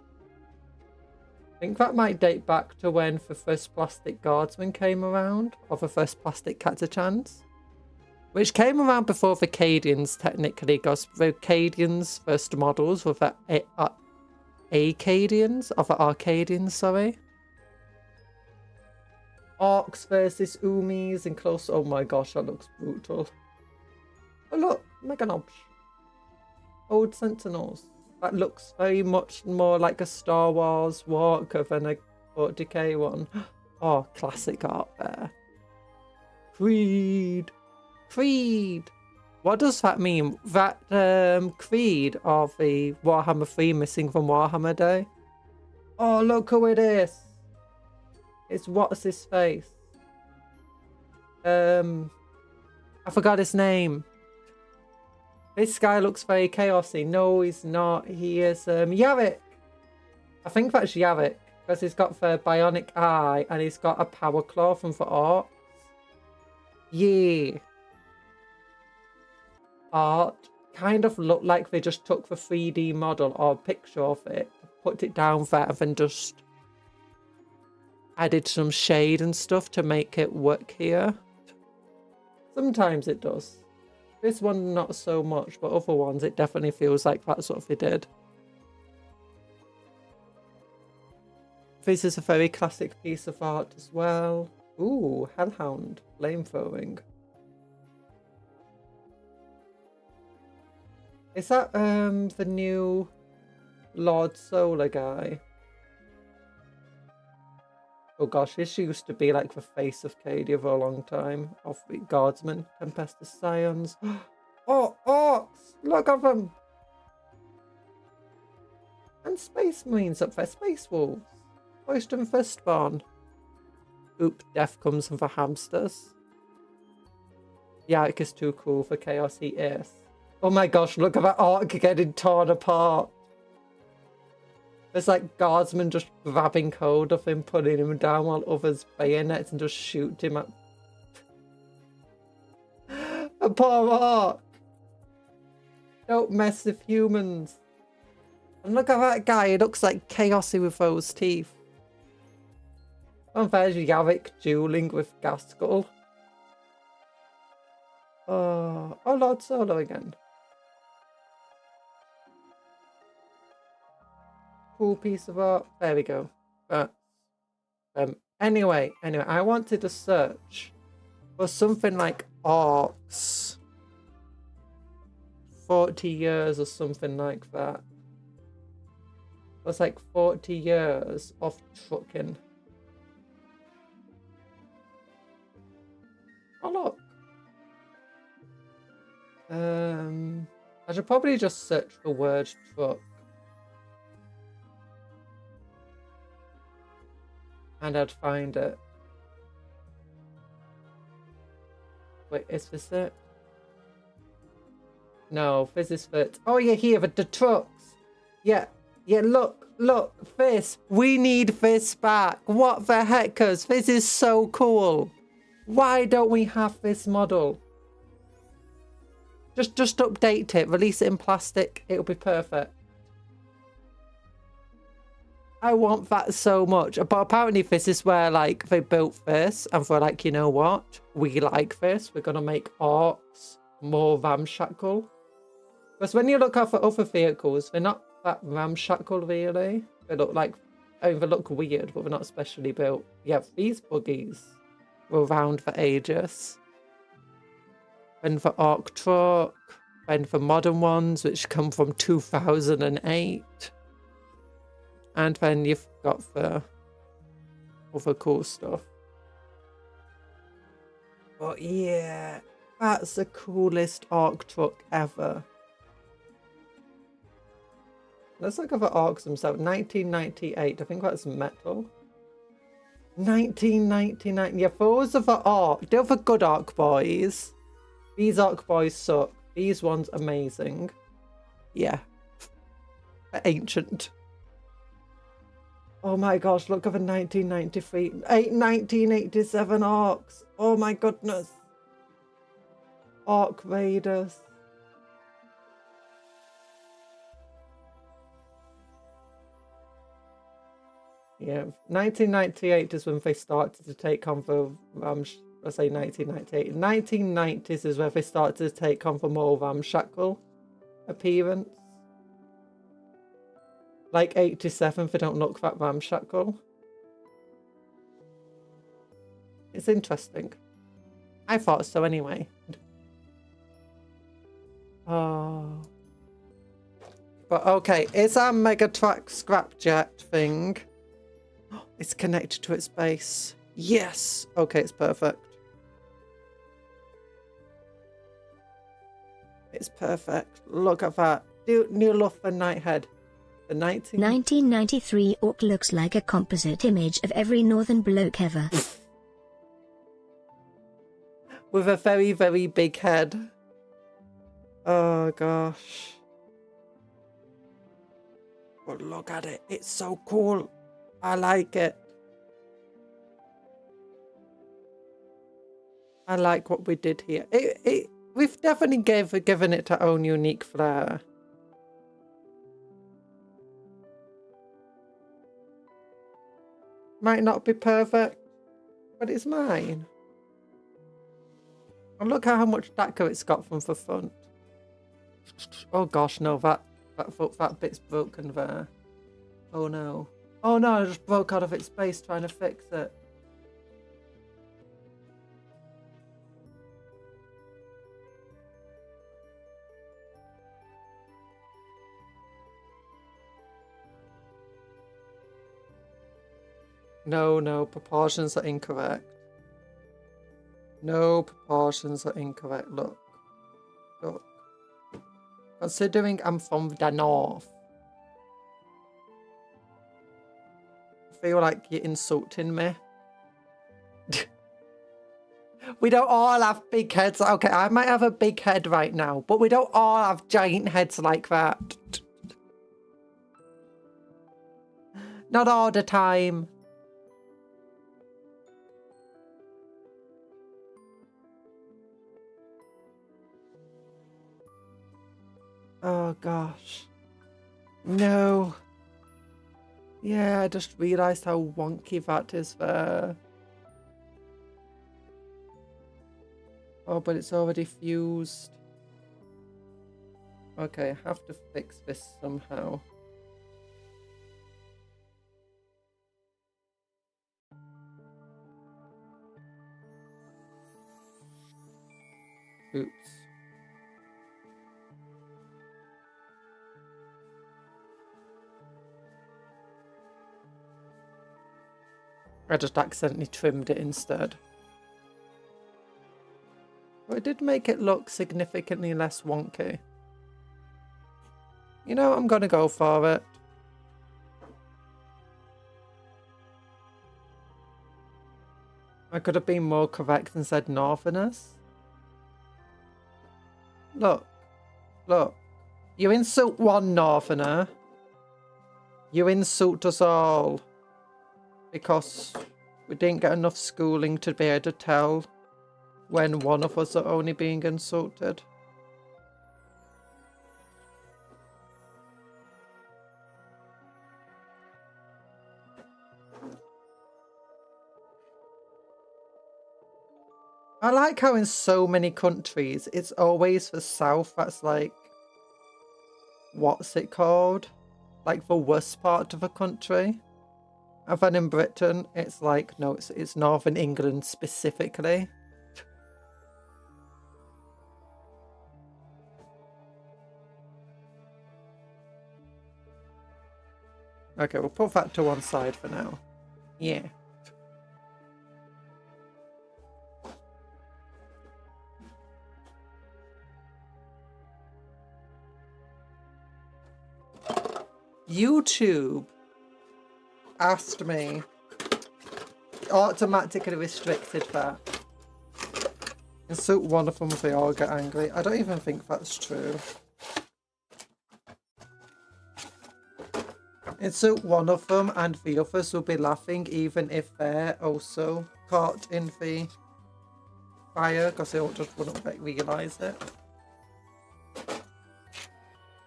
I think that might date back to when the first plastic guardsman came around, or the first plastic catachans. Which came around before Vacadians, technically, because Vacadians' first models were the Acadians, or the Arcadians, sorry. Orcs versus Umis in close. Oh my gosh, that looks brutal. Oh look, Meganobs. Old Sentinels. That looks very much more like a Star Wars walker than a 40k one. Oh, classic art there. Creed. Creed. What does that mean? That Creed of the Warhammer 3 missing from Warhammer Day? Oh, look who it is. It's what's his face? I forgot his name. This guy looks very chaosy. No, he's not. He is Yavik. I think that's Yavik because he's got the bionic eye and he's got a power claw from the art. Yeah. Art kind of look like they just took the 3D model or picture of it, put it down there, and then just added some shade and stuff to make it work here. Sometimes it does. This one not so much, but other ones it definitely feels like that's what they did. This is a very classic piece of art as well. Ooh, Hellhound, flamethrowing. Is that the new Lord Solar guy? Oh gosh, this used to be like the face of Cadia for a long time. Of the Guardsmen, Tempestus Scions. Oh, orcs! Look at them! And Space Marines up there, Space Wolves. Oyster and Firstborn. Oop, death comes from the hamsters. Yike is too cool for chaos, he is. Oh my gosh, look at that orc getting torn apart. There's like guardsmen just grabbing hold of him, putting him down while others bayonets and just shoot him at... A poor orc! Don't mess with humans. And look at that guy, he looks like chaosy with those teeth. And there's Yavik dueling with Gaskell. Oh, Lord Solo again. Cool piece of art. There we go. But anyway, I wanted to search for something like orcs 40 years or something like that. It was like 40 years of trucking. Oh look. I should probably just search the word truck. And I'd find it. Wait, is this it? No, this is it. Oh yeah, here, the trucks. Yeah, look, this. We need this back. What the heckers? This is so cool. Why don't we have this model? Just update it, release it in plastic, it'll be perfect. I want that so much. But apparently this is where like they built this and they're like, you know what? We like this. We're gonna make orcs more ramshackle. Because when you look at the other vehicles, they're not that ramshackle really. They look like, I mean, they look weird, but they're not specially built. Yeah, these buggies were around for ages. Then the orc truck, then the modern ones, which come from 2008. And then you've got the other cool stuff. But yeah, that's the coolest orc truck ever. Let's look at the orcs themselves. 1998, I think that's metal. 1999, yeah, those are the orc. They're the good orc boys. These orc boys suck. These ones amazing. Yeah. They're ancient. Oh my gosh, look at the 1993, 1987 orcs. Oh my goodness. Orc Raiders. Yeah, 1998 is when they started to take on the I say 1998. 1990s is where they started to take on the more ramshackle appearance. Like 87, they don't look that ramshackle. It's interesting. I thought so anyway. Oh. But okay, is our Megatrack scrapjet thing? It's connected to its base. Yes! Okay, it's perfect. It's perfect. Look at that. New look for Nighthead. The 1993 orc looks like a composite image of every northern bloke ever. With a very, very big head. Oh, gosh. But look at it. It's so cool. I like it. I like what we did here. We've definitely given it our own unique flair. Might not be perfect, but it's mine. And look how much lacquer it's got from the front. Oh gosh, no, that bit's broken there. Oh no. Oh no, I just broke out of its space trying to fix it. No, proportions are incorrect. No, proportions are incorrect. Look. Considering I'm from the north, I feel like you're insulting me. We don't all have big heads. Okay, I might have a big head right now, but we don't all have giant heads like that. Not all the time. Oh gosh. No. Yeah, I just realised how wonky that is there. Oh, but it's already fused. Okay, I have to fix this somehow. Oops. I just accidentally trimmed it instead. But it did make it look significantly less wonky. You know, I'm gonna go for it. I could have been more correct and said Northerners. Look. You insult one Northerner. You insult us all. Because we didn't get enough schooling to be able to tell when one of us are only being insulted. I like how in so many countries it's always the South that's like, what's it called? Like the worst part of a country. And then in Britain, it's like, no, it's Northern England specifically. Okay, we'll put that to one side for now. Yeah. YouTube asked me, automatically restricted that. Insult one of them if they all get angry. I don't even think that's true. Insult one of them and the others will be laughing even if they're also caught in the fire because they all just wouldn't realise it.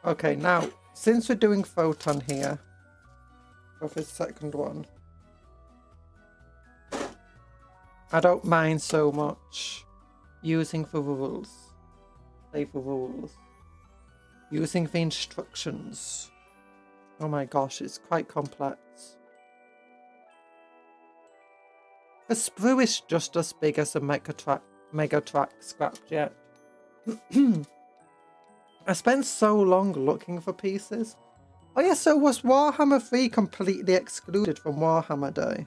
Okay, now, since we're doing photon here, for the second one, I don't mind so much using the rules. Say the rules. Using the instructions. Oh my gosh, it's quite complex. The sprue is just as big as a Megatrack scrapjet. I spent so long looking for pieces. Oh yeah, so was Warhammer 3 completely excluded from Warhammer Day?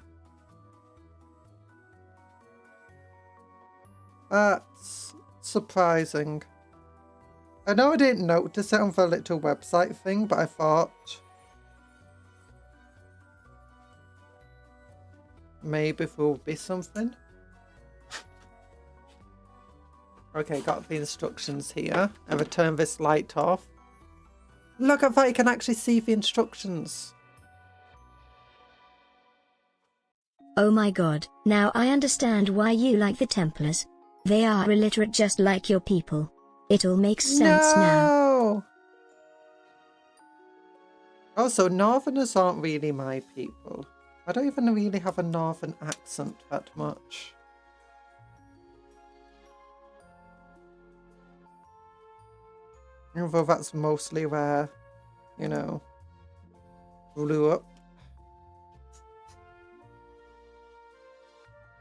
That's surprising. I know I didn't notice it on the little website thing, but I thought maybe there will be something. Okay, got the instructions here. I'm gonna turn this light off. Look at that, you can actually see the instructions. Oh my god, now I understand why you like the Templars. They are illiterate just like your people. It all makes sense now. Also, Northerners aren't really my people. I don't even really have a Northern accent that much. Although that's mostly where, you know, grew up.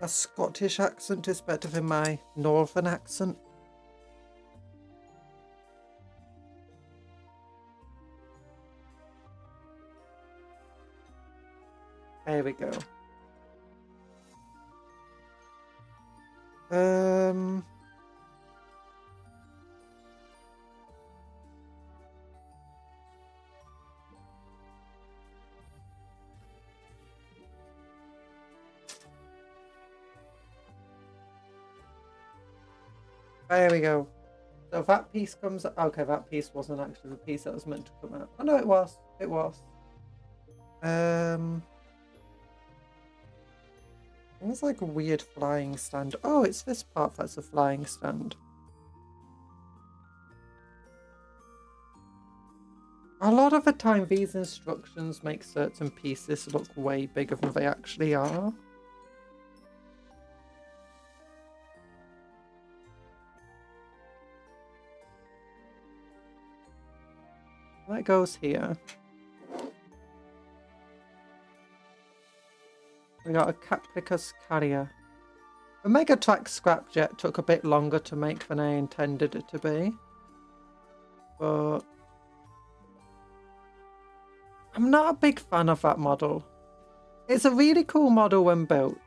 A Scottish accent is better than my Northern accent. There we go. There we go. So that piece comes... Okay, that piece wasn't actually the piece that was meant to come out. Oh no, it was. It was. It's like a weird flying stand. Oh, it's this part that's a flying stand. A lot of the time, these instructions make certain pieces look way bigger than they actually are. That goes here. We got a Cupcake carrier. The Megatrack scrapjet took a bit longer to make than I intended it to be. But I'm not a big fan of that model. It's a really cool model when built.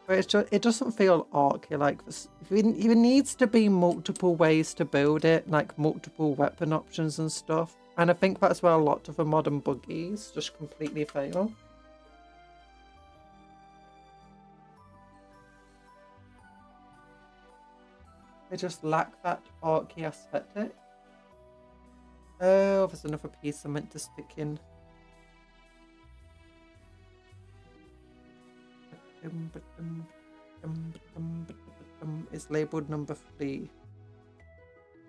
But it's just, it doesn't feel orky like this. There needs to be multiple ways to build it, like multiple weapon options and stuff. And I think that's where a lot of the modern buggies just completely fail. They just lack that orky aesthetic. Oh, there's another piece I meant to stick in. It's labelled number 3.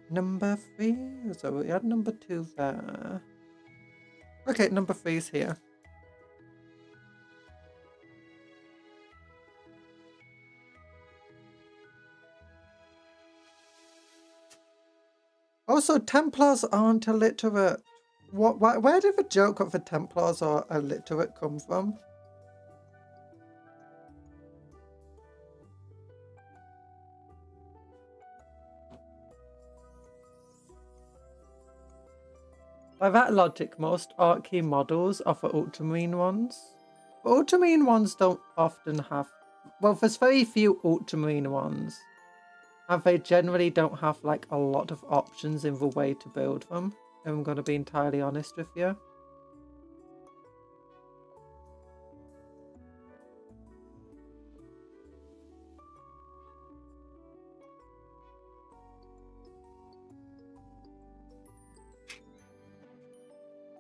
Number 3? So we had number 2 there. Okay, number 3 is here. Also, Templars aren't illiterate. Where did the joke of the Templars are illiterate come from? By that logic, most orky models are for ultramarine ones. But ultramarine ones don't often have... Well, there's very few ultramarine ones. And they generally don't have like a lot of options in the way to build them. I'm going to be entirely honest with you.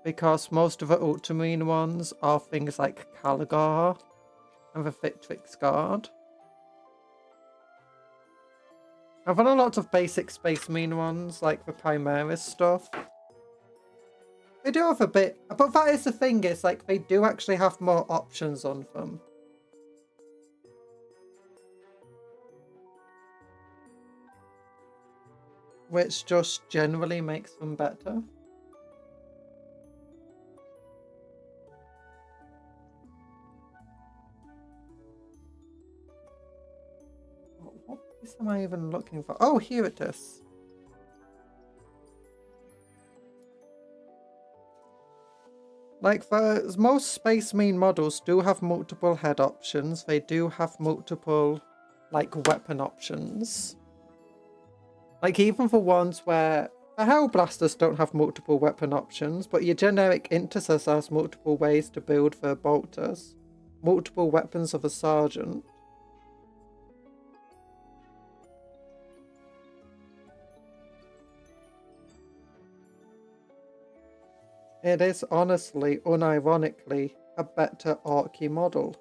Because most of the ultramarine ones are things like Caligor and the Victrix Guard. I've done a lot of basic Space Marine ones, like the Primaris stuff. They do have a bit, but that is the thing, is like they do actually have more options on them. which just generally makes them better. What piece am I even looking for? Oh, here it is. Like, most Space Marine models do have multiple head options. They do have multiple, like, weapon options. Like, even for ones where the Hellblasters don't have multiple weapon options, but your generic Intercessor has multiple ways to build their bolters. Multiple weapons of a Sergeant. It is honestly, unironically, a better Orky model.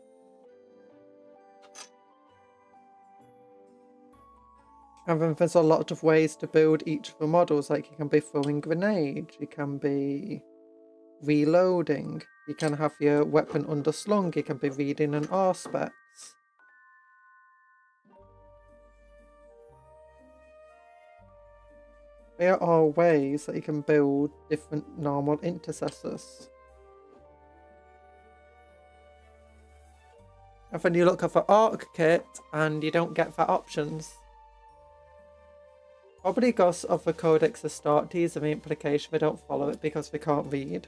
And then there's a lot of ways to build each of the models, like you can be throwing grenades, you can be reloading, you can have your weapon underslung, you can be reading an R-specs. There are ways that you can build different normal intercessors. And then you look at the Arc kit and you don't get the options. Probably because of the Codex Astartes and the implication they don't follow it because they can't read.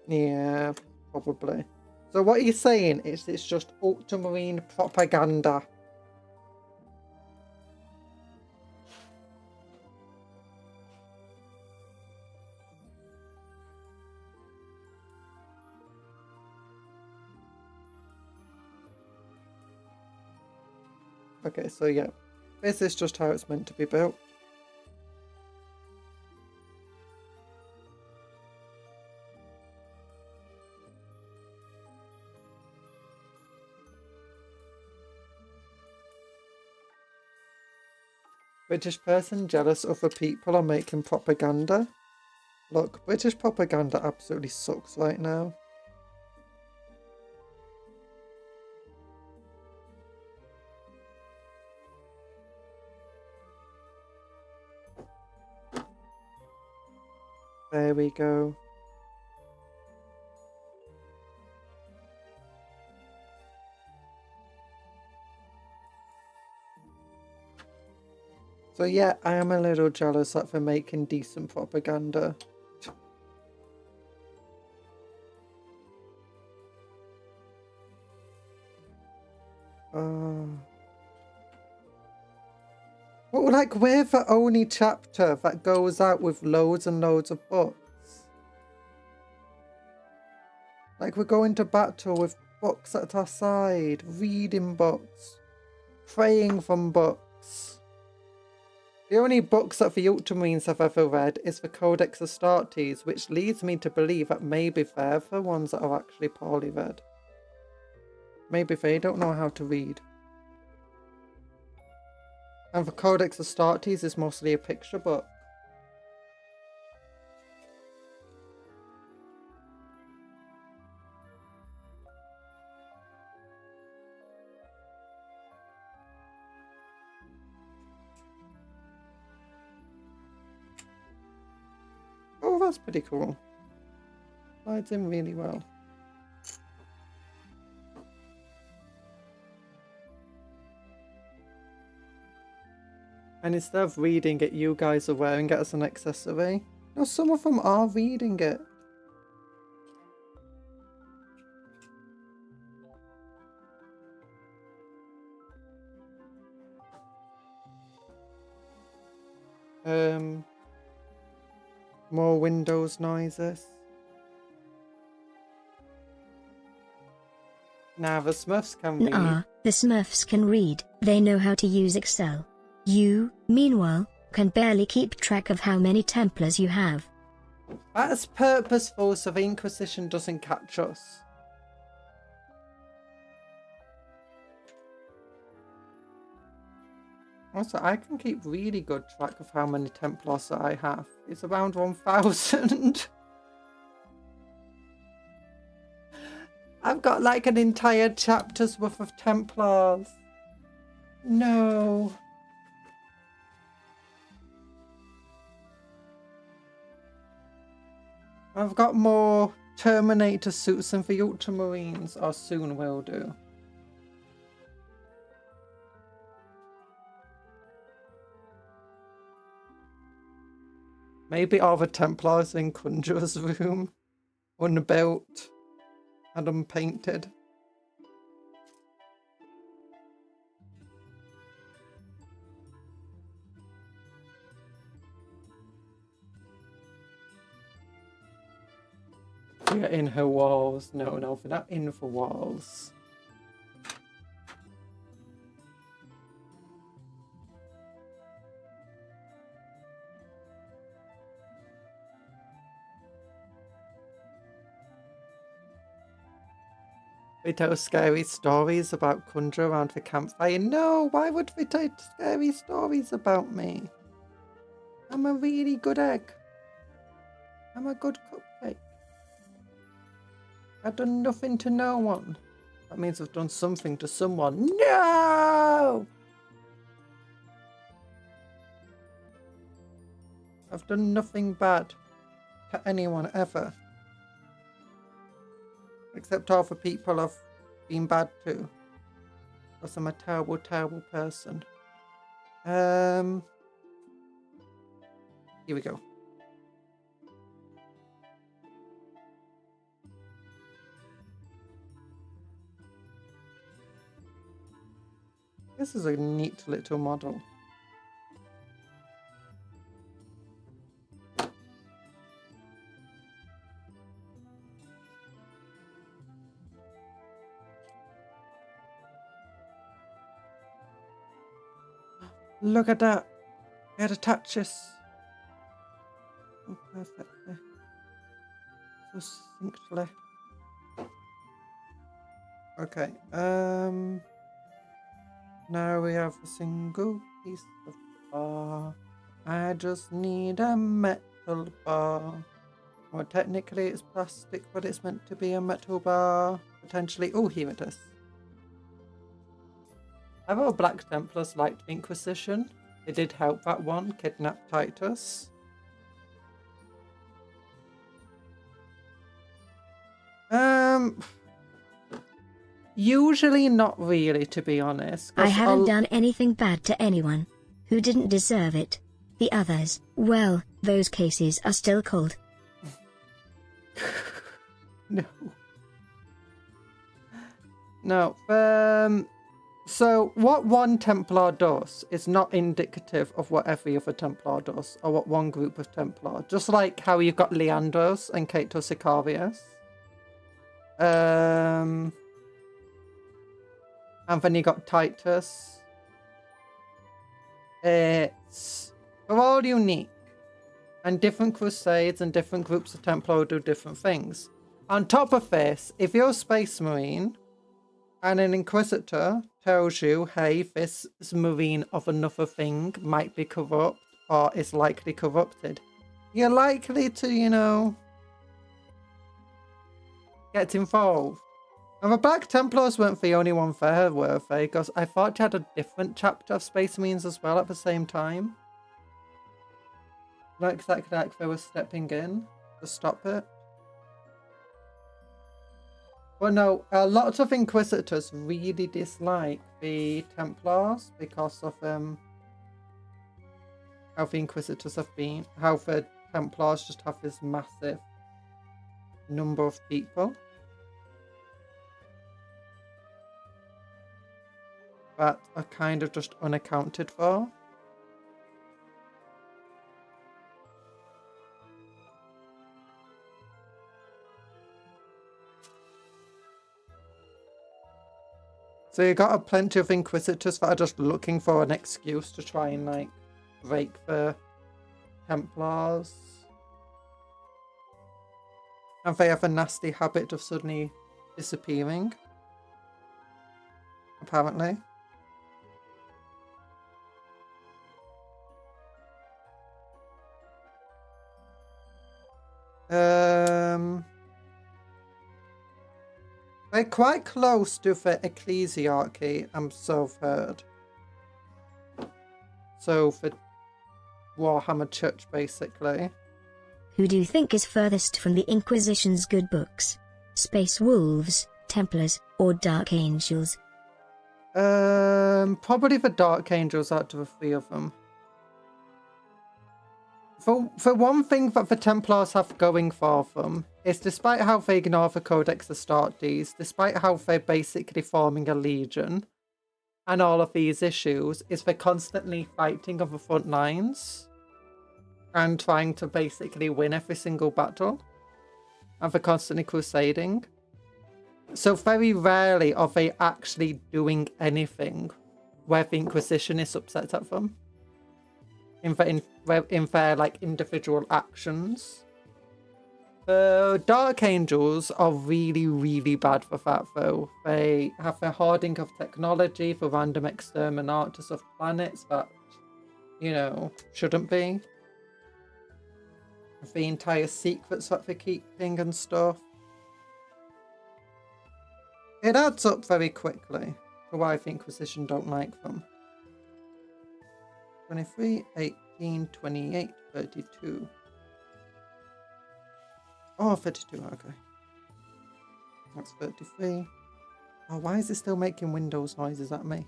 Yeah, probably. So what you're saying is it's just ultramarine propaganda. Okay, so yeah, this is just how it's meant to be built. British person jealous other people are making propaganda. Look, British propaganda absolutely sucks right now. There we go. So yeah, I am a little jealous that they're making decent propaganda. Well, like, we're the only chapter that goes out with loads and loads of books. Like, we're going to battle with books at our side, reading books, praying from books. The only books that the Ultramarines have ever read is the Codex Astartes, which leads me to believe that maybe they're the ones that are actually poorly read. Maybe they don't know how to read. And the Codex Astartes is mostly a picture book. Oh, that's pretty cool. Slides in really well. And instead of reading it, you guys are wearing it as an accessory. No, some of them are reading it. More Windows noises. Nah, the Smurfs can read. The Smurfs can read. They know how to use Excel. You, meanwhile, can barely keep track of how many Templars you have. That's purposeful so the Inquisition doesn't catch us. Also, I can keep really good track of how many Templars that I have. It's around 1,000. I've got like an entire chapter's worth of Templars. No. I've got more Terminator suits and the Ultramarines, or soon will do. Maybe all the Templars in Conjuror's room, unbuilt and unpainted. They're in her walls. No, they're not in the walls. They tell scary stories about Conjuror around the campfire. No, why would they tell scary stories about me? I'm a really good egg. I'm a good cupcake. I've done nothing to no one. That means I've done something to someone. No! I've done nothing bad to anyone ever. Except all the people I've been bad to. Because I'm a terrible, terrible person. Here we go. This is a neat little model. Look at that. It attaches. Oh, perfectly. So succinctly. Okay. Now we have a single piece of bar. I just need a metal bar. Well, technically it's plastic, but it's meant to be a metal bar. Potentially. Oh, here it is. I thought Black Templars liked Inquisition. They did help that one, kidnap Titus. Usually not really, to be honest. I haven't done anything bad to anyone who didn't deserve it. The others, well, those cases are still cold. No. No. So what one Templar does is not indicative of what every other Templar does, or what one group of Templar. Just like how you've got Leandros and Cato Sicarius. And then you got Titus. They're all unique. And different crusades and different groups of Templar will do different things. On top of this, if you're a Space Marine and an Inquisitor tells you, hey, this Marine of another thing might be corrupt or is likely corrupted, you're likely to, you know, get involved. And the Black Templars weren't the only one there, were they? Because I thought you had a different chapter of Space Marines as well at the same time. Not exactly like they were stepping in to stop it. Well, no, lots of Inquisitors really dislike the Templars because of how the Inquisitors have been. How the Templars just have this massive number of people that are kind of just unaccounted for. So you got plenty of Inquisitors that are just looking for an excuse to try and like break the Templars. And they have a nasty habit of suddenly disappearing. Apparently. They're quite close to the ecclesiarchy, so I've heard. So the Warhammer Church, basically. Who do you think is furthest from the Inquisition's good books? Space Wolves, Templars, or Dark Angels? Probably the Dark Angels out of the three of them. For one thing that the Templars have going for them is, despite how they ignore the Codex Astartes, despite how they're basically forming a legion, and all of these issues, is they're constantly fighting on the front lines and trying to basically win every single battle, and they're constantly crusading. So very rarely are they actually doing anything where the Inquisition is upset at them in their like individual actions. The Dark Angels are really, really bad for that though. They have their hoarding of technology for random exterminatus of planets that, you know, shouldn't be. The entire secrets that they're keeping and stuff. It adds up very quickly to why I think Inquisition don't like them. 23, 18, 28, 32. Oh, 32, okay. That's 33. Oh, why is it still making Windows noises at me?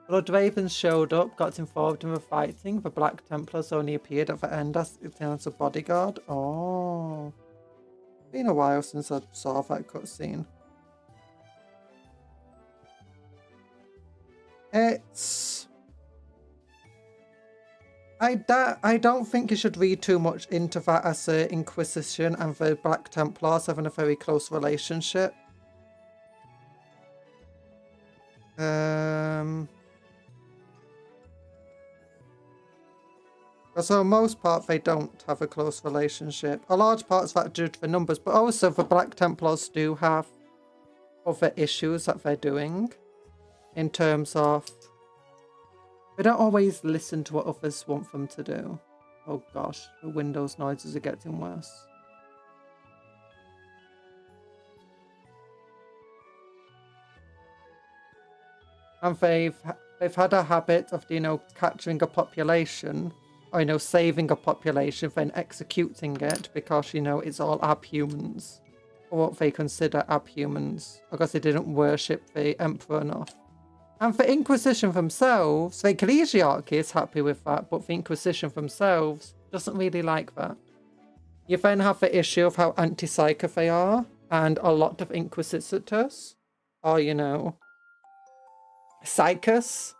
Blood Ravens showed up, got involved in the fighting. The Black Templars only appeared at the end as a bodyguard. Oh. Been a while since I saw that cutscene. It's... I don't think you should read too much into that as the Inquisition and the Black Templars having a very close relationship. So most part they don't have a close relationship. A large part is that due to the numbers, but also the Black Templars do have other issues that they're doing. In terms of, they don't always listen to what others want them to do. Oh gosh, the Windows noises are getting worse. And they've had a habit of, you know, capturing a population, or, you know, saving a population, then executing it because, you know, it's all abhumans, or what they consider abhumans, because they didn't worship the Emperor enough. And the Inquisition themselves, the Ecclesiarchy is happy with that, but the Inquisition themselves doesn't really like that. You then have the issue of how anti-psychic they are, and a lot of Inquisitors are, you know, psychus.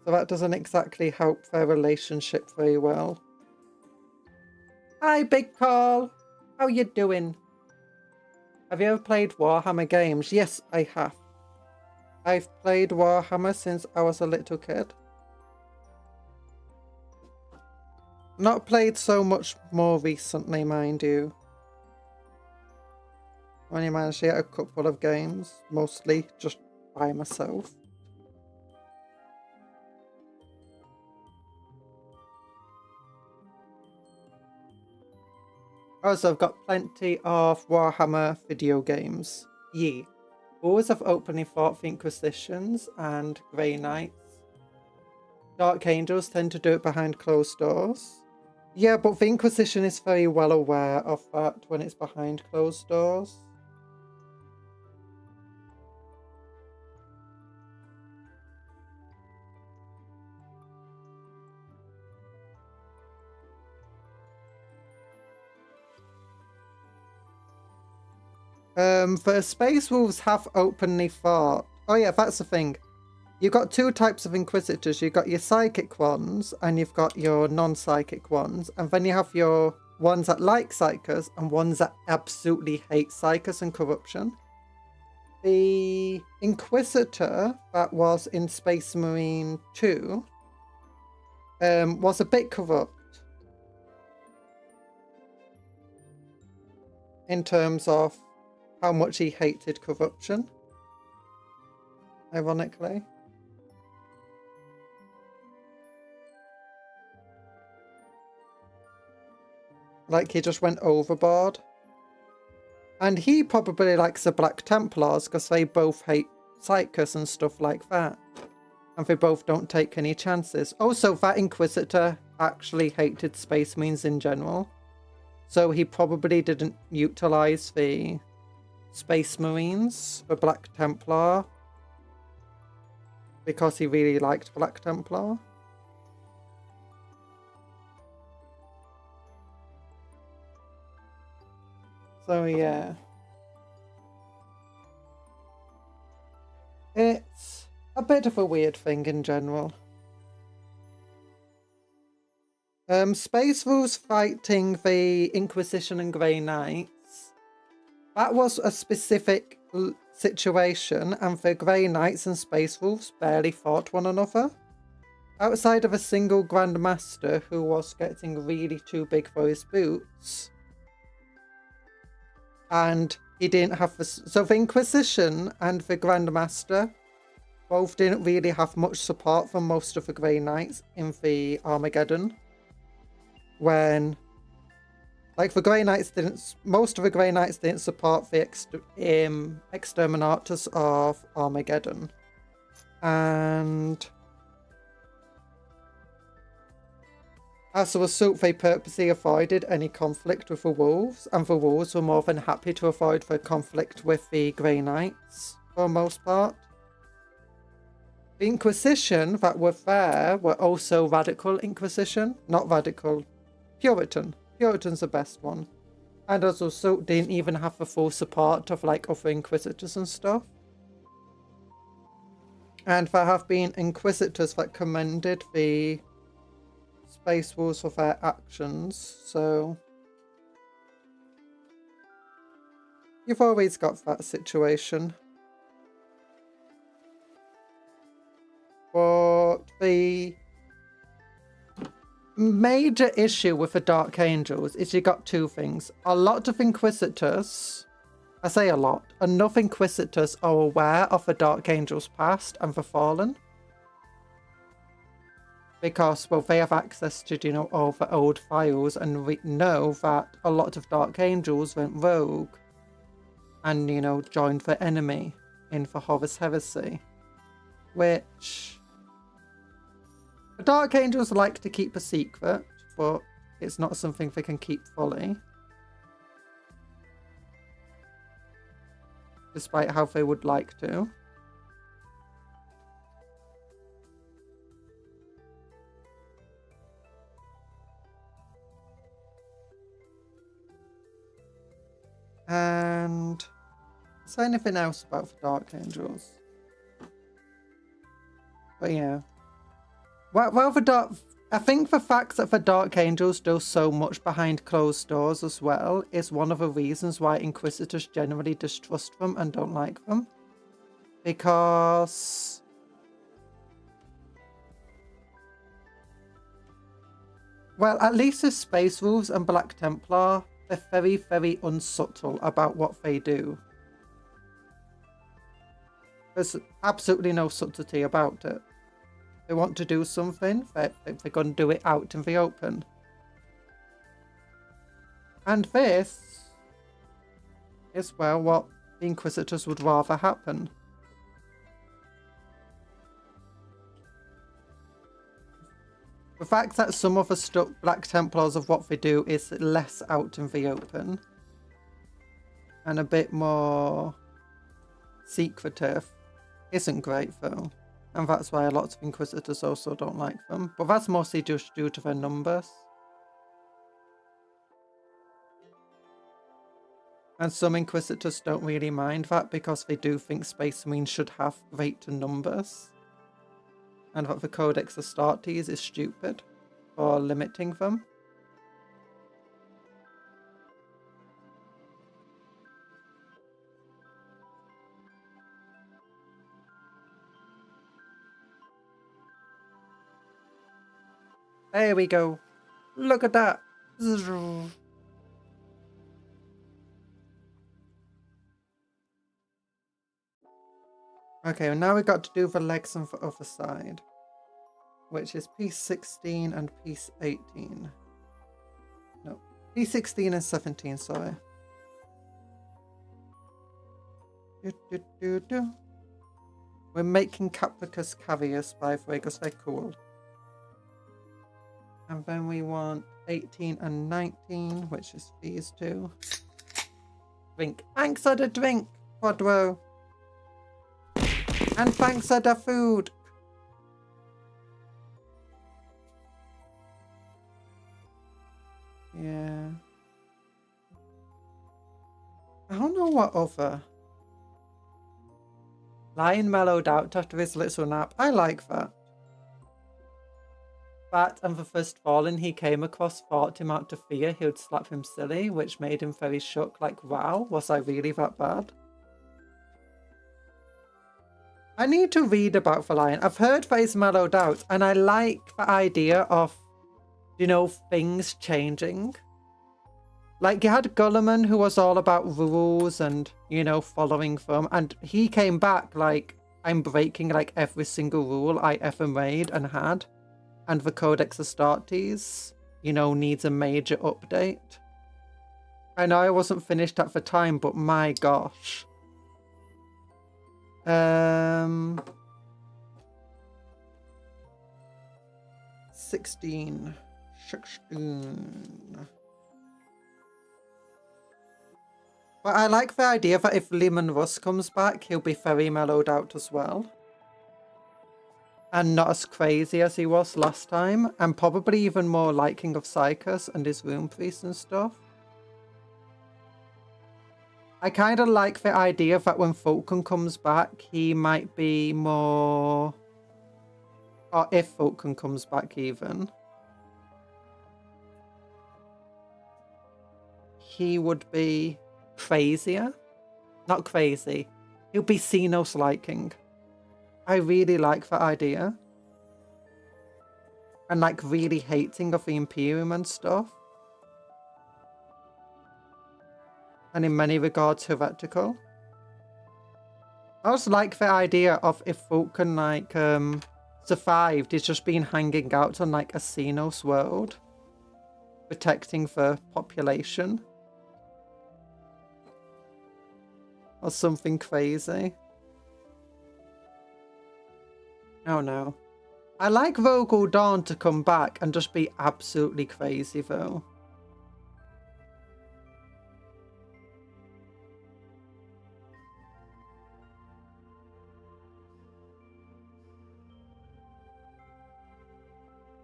So that doesn't exactly help their relationship very well. Hi, Big Carl. How you doing? Have you ever played Warhammer games? Yes, I have. I've played Warhammer since I was a little kid. Not played so much more recently, mind you. Only managed to get a couple of games, mostly just by myself. Also, I've got plenty of Warhammer video games. Yeet. Always have openly fought the Inquisitions and Grey Knights. Dark Angels tend to do it behind closed doors. Yeah, but the Inquisition is very well aware of that when it's behind closed doors. The Space Wolves have openly fought. Oh yeah, that's the thing. You've got two types of Inquisitors. You've got your psychic ones and you've got your non-psychic ones. And then you have your ones that like psychers and ones that absolutely hate psychers and corruption. The Inquisitor that was in Space Marine 2 was a bit corrupt. In terms of how much he hated corruption, ironically. Like, he just went overboard. And he probably likes the Black Templars because they both hate psychos and stuff like that. And they both don't take any chances. Also, that Inquisitor actually hated Space Marines in general. So he probably didn't utilize the Space Marines for Black Templar because he really liked Black Templar. So yeah. It's a bit of a weird thing in general. Space Wolves fighting the Inquisition and Grey Knights. That was a specific situation, and the Grey Knights and Space Wolves barely fought one another. Outside of a single Grand Master who was getting really too big for his boots. And he didn't have the... So the Inquisition and the Grand Master both didn't really have much support from most of the Grey Knights in the Armageddon. When... Like, the Grey Knights didn't... Most of the Grey Knights didn't support the Exterminatus of Armageddon. And... As a result, they purposely avoided any conflict with the Wolves, and the Wolves were more than happy to avoid the conflict with the Grey Knights, for the most part. The Inquisition that were there were also Radical Inquisition, not Radical, Puritan. Puritan's the best one. And as a result, didn't even have the full support of, like, other Inquisitors and stuff. And there have been Inquisitors that commended the Space Wolves for their actions, so you've always got that situation. But the major issue with the Dark Angels is you got two things. A lot of Inquisitors, I say a lot, enough Inquisitors are aware of the Dark Angels past and the Fallen. Because, well, they have access to, you know, all the old files, and we know that a lot of Dark Angels went rogue and, you know, joined the enemy in the Horus Heresy. Which... The Dark Angels like to keep a secret, but it's not something they can keep fully. Despite how they would like to. And is there anything else about the Dark Angels? But yeah. Well, I think the fact that the Dark Angels do so much behind closed doors as well is one of the reasons why Inquisitors generally distrust them and don't like them. Because... Well, at least with Space Wolves and Black Templar, they're very, very unsubtle about what they do. There's absolutely no subtlety about it. They want to do something, they're going to do it out in the open. And this is, well, what the Inquisitors would rather happen. The fact that some of the Black Templars of what they do is less out in the open and a bit more secretive isn't great though. And that's why a lot of Inquisitors also don't like them. But that's mostly just due to their numbers. And some Inquisitors don't really mind that because they do think Space Marines should have greater numbers. And that the Codex Astartes is stupid for limiting them. There we go. Look at that. Okay, well now we've got to do the legs on the other side, which is piece 16 and piece 18. No, piece 16 and 17, sorry. We're making Caplicus Carriers by the way, because they're cool. And then we want 18 and 19, which is these two. Drink. Thanks for the drink, Quadro. And thanks for the food. Yeah. I don't know what other. Lion mellowed out after his little nap. I like that. That and the first fallen he came across thought him out to fear he would slap him silly, which made him very shook, like, wow, was I really that bad? I need to read about the lion. I've heard that he's mellowed out, and I like the idea of, you know, things changing. Like, you had Gulliman, who was all about rules and, you know, following them, and he came back like, I'm breaking, like, every single rule I ever made and had. And the Codex Astartes, you know, needs a major update. I know I wasn't finished at the time, but my gosh. 16. But I like the idea that if Leman Russ comes back, he'll be very mellowed out as well. And not as crazy as he was last time. And probably even more liking of Psychus and his Rune Priest and stuff. I kind of like the idea that when Falcon comes back, he might be more... Or if Falcon comes back even. He would be crazier. Not crazy. He'll be Xenos liking. I really like that idea. And like really hating of the Imperium and stuff. And in many regards heretical. I also like the idea of if Falcon like survived, he's just been hanging out on like a Xenos world. Protecting the population. Or something crazy. Oh no. I like Vogel Dawn to come back and just be absolutely crazy though.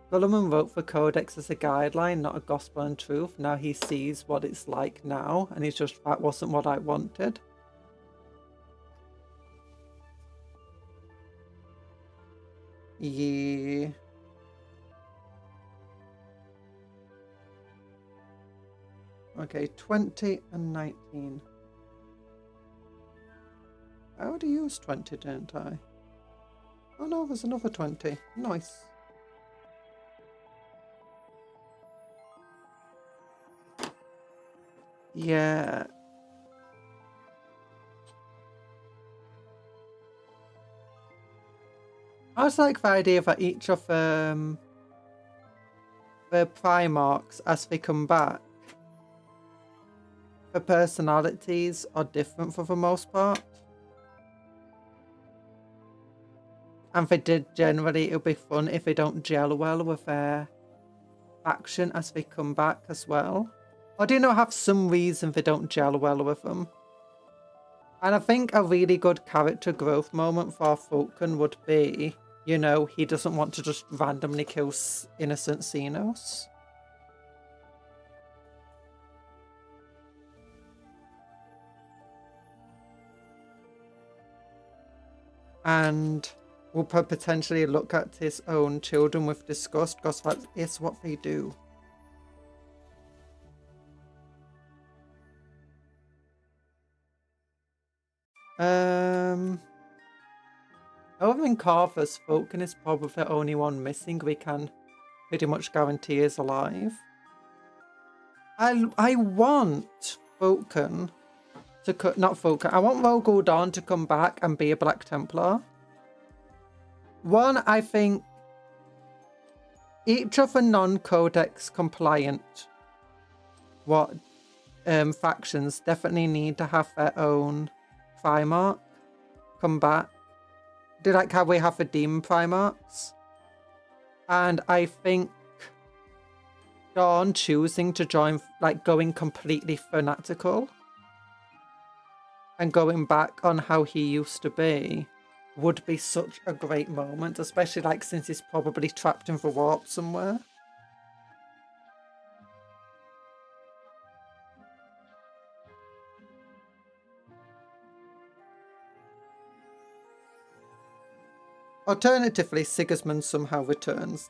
Gulliman wrote the Codex as a guideline, not a gospel and truth. Now he sees what it's like now, and he's just, that wasn't what I wanted. Yeah. Okay, 20 and 19. I already used 20, didn't I? Oh no, there's another 20. Nice. Yeah. I was like the idea that each of the Primarchs, as they come back, the personalities are different for the most part. And they did generally, it'll be fun if they don't gel well with their faction as they come back as well. Or do you know, have some reason they don't gel well with them? And I think a really good character growth moment for Falcon would be, you know, he doesn't want to just randomly kill innocent Xenos. And will potentially look at his own children with disgust, because that is what they do. Other than Carthus, Falcon is probably the only one missing we can pretty much guarantee is alive. I want Falcon to not Falcon. I want Rogel Dawn to come back and be a Black Templar. One, I think each of the non-Codex compliant factions definitely need to have their own Primarch come back. do like how we have the demon Primarchs. And I think Dawn choosing to join, like going completely fanatical and going back on how he used to be would be such a great moment, especially like since he's probably trapped in the warp somewhere. Alternatively, Sigismund somehow returns.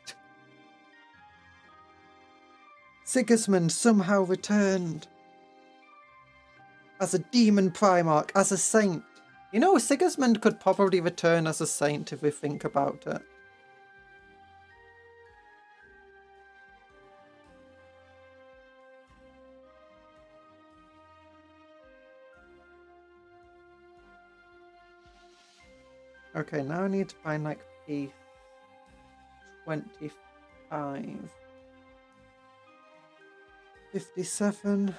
Sigismund somehow returned as a demon Primarch, as a saint. You know, Sigismund could probably return as a saint if we think about it. Okay, now I need to find like P25. 57.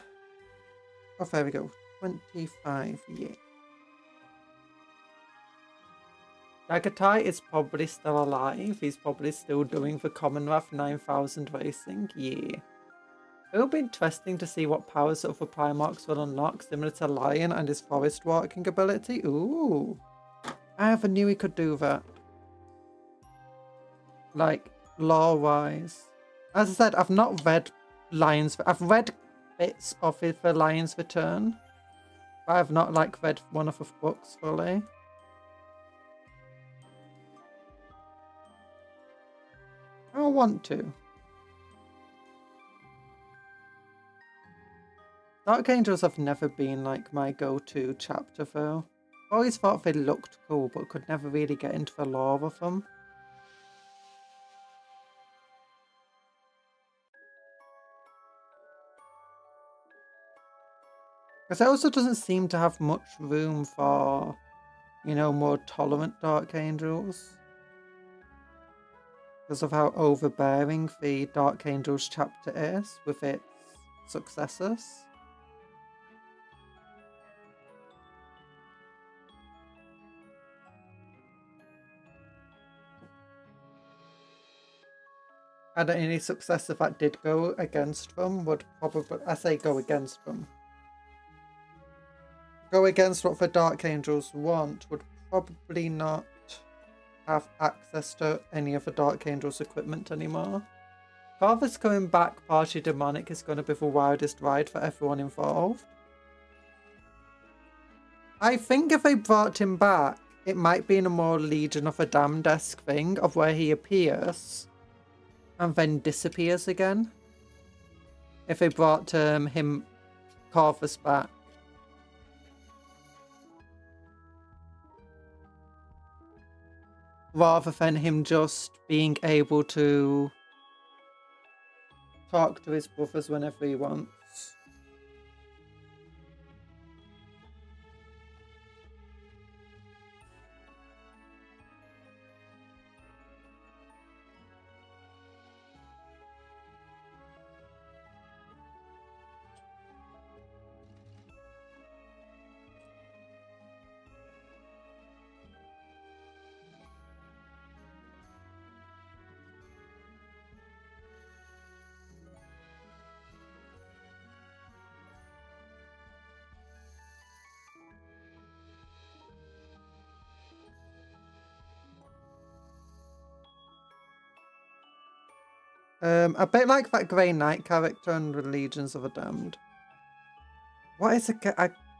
Oh, there we go. 25, yeah. Jagatai is probably still alive. He's probably still doing the Commonwealth 9000 racing. Yeah. It'll be interesting to see what powers of the Primarchs will unlock, similar to Lion and his forest walking ability. Ooh. I never knew he could do that. Like, lore-wise. As I said, I've not read Lion's... I've read bits of it for Lion's Return. But I've not, like, read one of the books fully. I want to. Dark Angels have never been, like, my go-to chapter, though. I always thought they looked cool, but could never really get into the lore of them. Because it also doesn't seem to have much room for, you know, more tolerant Dark Angels. Because of how overbearing the Dark Angels chapter is with its successors. And any successor that did go against them would probably, I say go against them. Go against what the Dark Angels want would probably not have access to any of the Dark Angels equipment anymore. Carver's coming back partially demonic is going to be the wildest ride for everyone involved. I think if they brought him back, it might be in a more Legion of the Damned-esque thing of where he appears and then disappears again. If they brought him, Corvus, back. Rather than him just being able to talk to his brothers whenever he wants. A bit like that Grey Knight character in the Legions of the Damned. What is a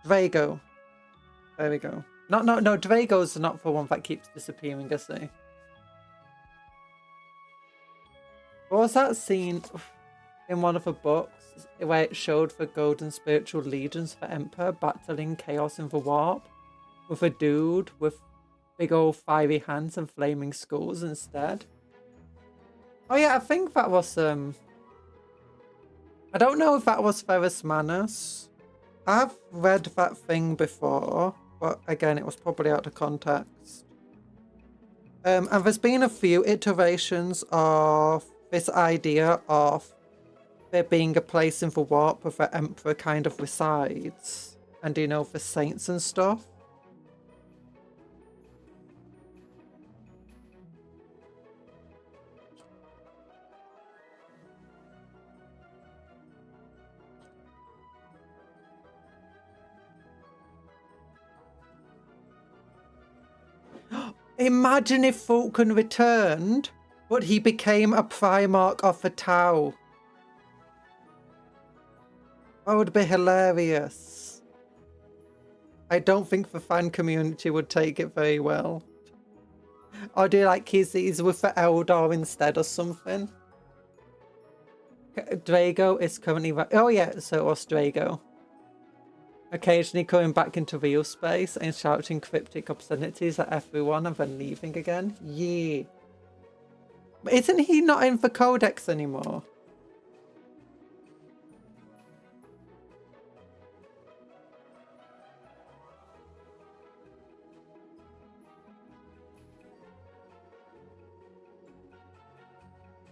Drago? There we go. No, Drago's not the one that keeps disappearing, is he? What was that scene in one of the books where it showed the golden spiritual legions for Emperor battling chaos in the warp? With a dude with big old fiery hands and flaming skulls instead? Oh yeah, I think that was, I don't know if that was Ferrus Manus. I've read that thing before, but again, it was probably out of context. And there's been a few iterations of this idea of there being a place in the warp where the Emperor kind of resides. And, you know, for saints and stuff. Imagine if Falcon returned, but he became a Primarch of a Tau. That would be hilarious. I don't think the fan community would take it very well. Or do like he's with the Eldar instead or something? Drago is currently... Oh yeah, so it was Drago. Occasionally coming back into real space and shouting cryptic obscenities at everyone and then leaving again. Yeah. But isn't he not in the Codex anymore?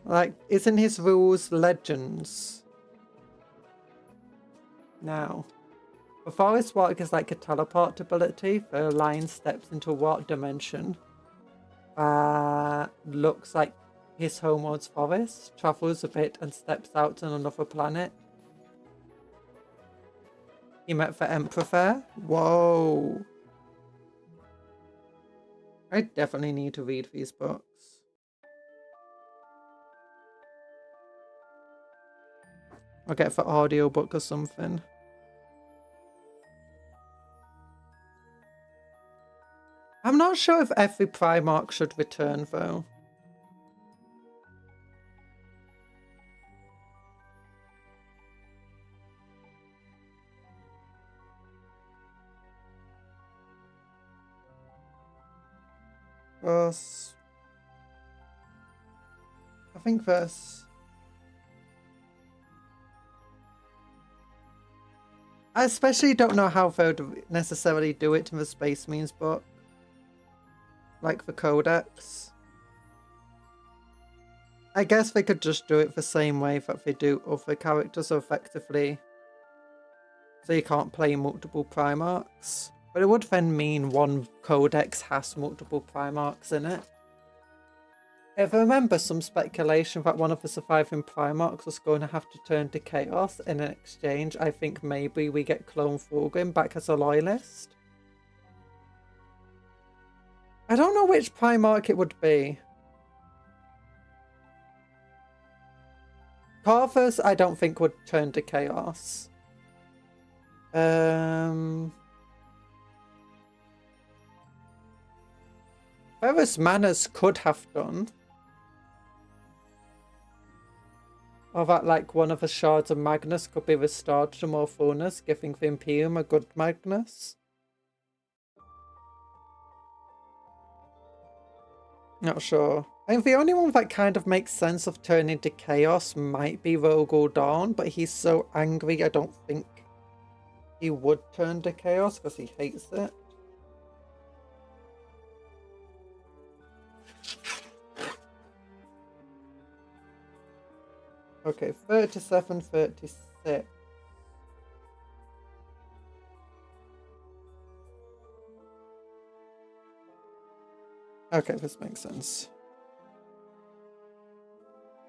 Like, isn't his rules legends? Now. The forest walk is like a teleport ability. The lion steps into a warp dimension. Looks like his homeworld's forest, travels a bit and steps out on another planet. He met the Emperor there. Whoa. I definitely need to read these books. I'll get the audiobook or something. I'm not sure if every Primarch should return though. I think this. I especially don't know how they would necessarily do it in the Space Marines book. Like the Codex. I guess they could just do it the same way that they do other characters so effectively. So you can't play multiple Primarchs. But it would then mean one Codex has multiple Primarchs in it. If I remember some speculation that one of the surviving Primarchs was going to have to turn to Chaos in an exchange, I think maybe we get Clone Fulgrim back as a loyalist. I don't know which Primarch it would be. Carthus, I don't think would turn to Chaos. Ferrous Manners could have done. Or that like one of the shards of Magnus could be restored to more fullness, giving the Imperium a good Magnus. Not sure. I think the only one that kind of makes sense of turning to Chaos might be Rogol Dawn, but he's so angry I don't think he would turn to Chaos because he hates it. Okay, 37, 36. Okay, this makes sense.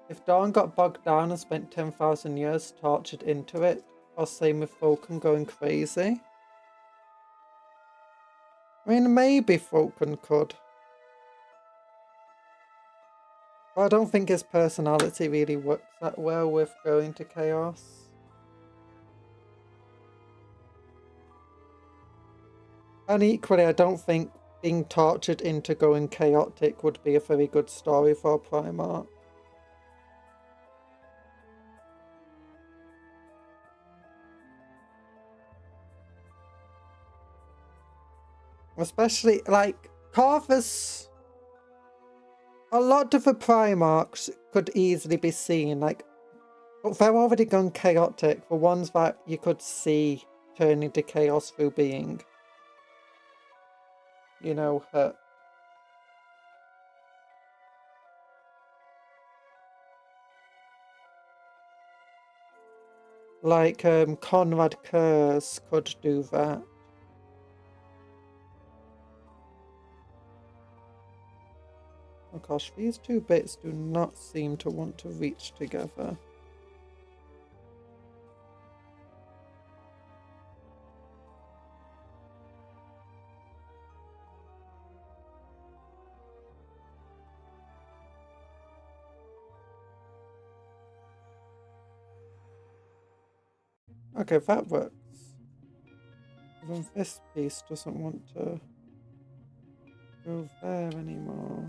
If Dawn got bogged down and spent 10,000 years tortured into it, or same with Falcon going crazy. I mean, maybe Falcon could. But I don't think his personality really works that well with going to Chaos. And equally, I don't think being tortured into going chaotic would be a very good story for a Primarch. Especially, like, Carthus... A lot of the Primarchs could easily be seen, like, but they're already gone chaotic. The ones that you could see turning to chaos through being, you know, hurt. Like, Conrad Kurz could do that. Oh gosh, these two bits do not seem to want to reach together. Okay, that works. Even this piece doesn't want to go there anymore.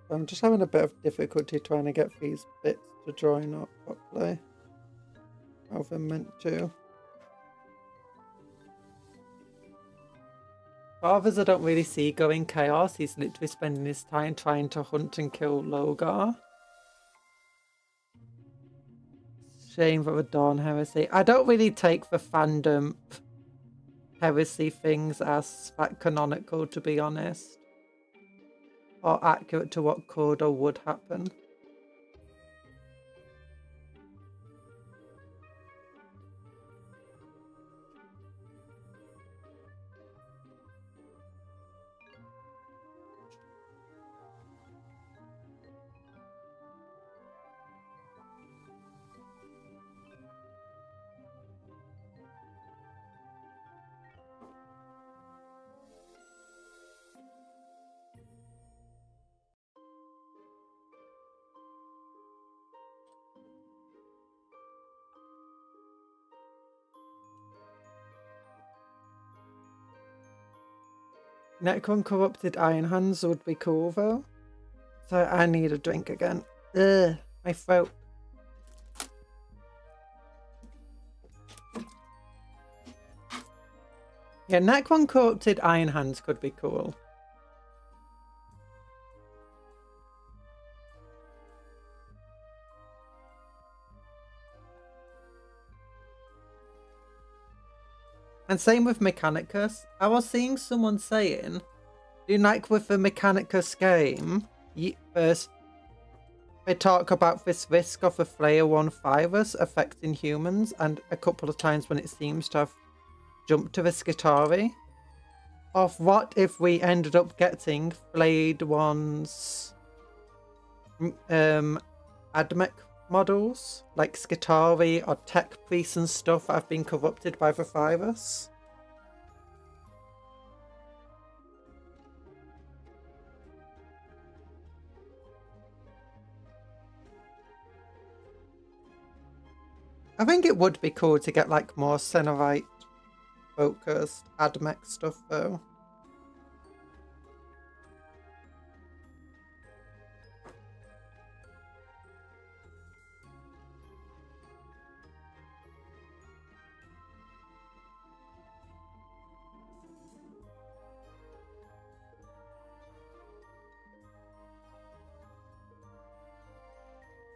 I'm just having a bit of difficulty trying to get these bits to join up properly. How they're meant to. Fathers I don't really see going chaos. He's literally spending his time trying to hunt and kill Logar. Shame for the Dawn Heresy. I don't really take the fandom heresy things as that canonical, to be honest. Or accurate to what could or would happen. Necron Corrupted Iron Hands would be cool though. So I need a drink again. Ugh, my throat. Yeah, Necron Corrupted Iron Hands could be cool. And same with Mechanicus. I was seeing someone saying, like with the Mechanicus game, first they talk about this risk of the Flare 1 virus affecting humans, and a couple of times when it seems to have jumped to the Skitarii. Of what if we ended up getting Flayed 1's Admech models, like Skitarii or tech priests and stuff that have been corrupted by the virus? I think it would be cool to get like more Cenobite focused Admech stuff though.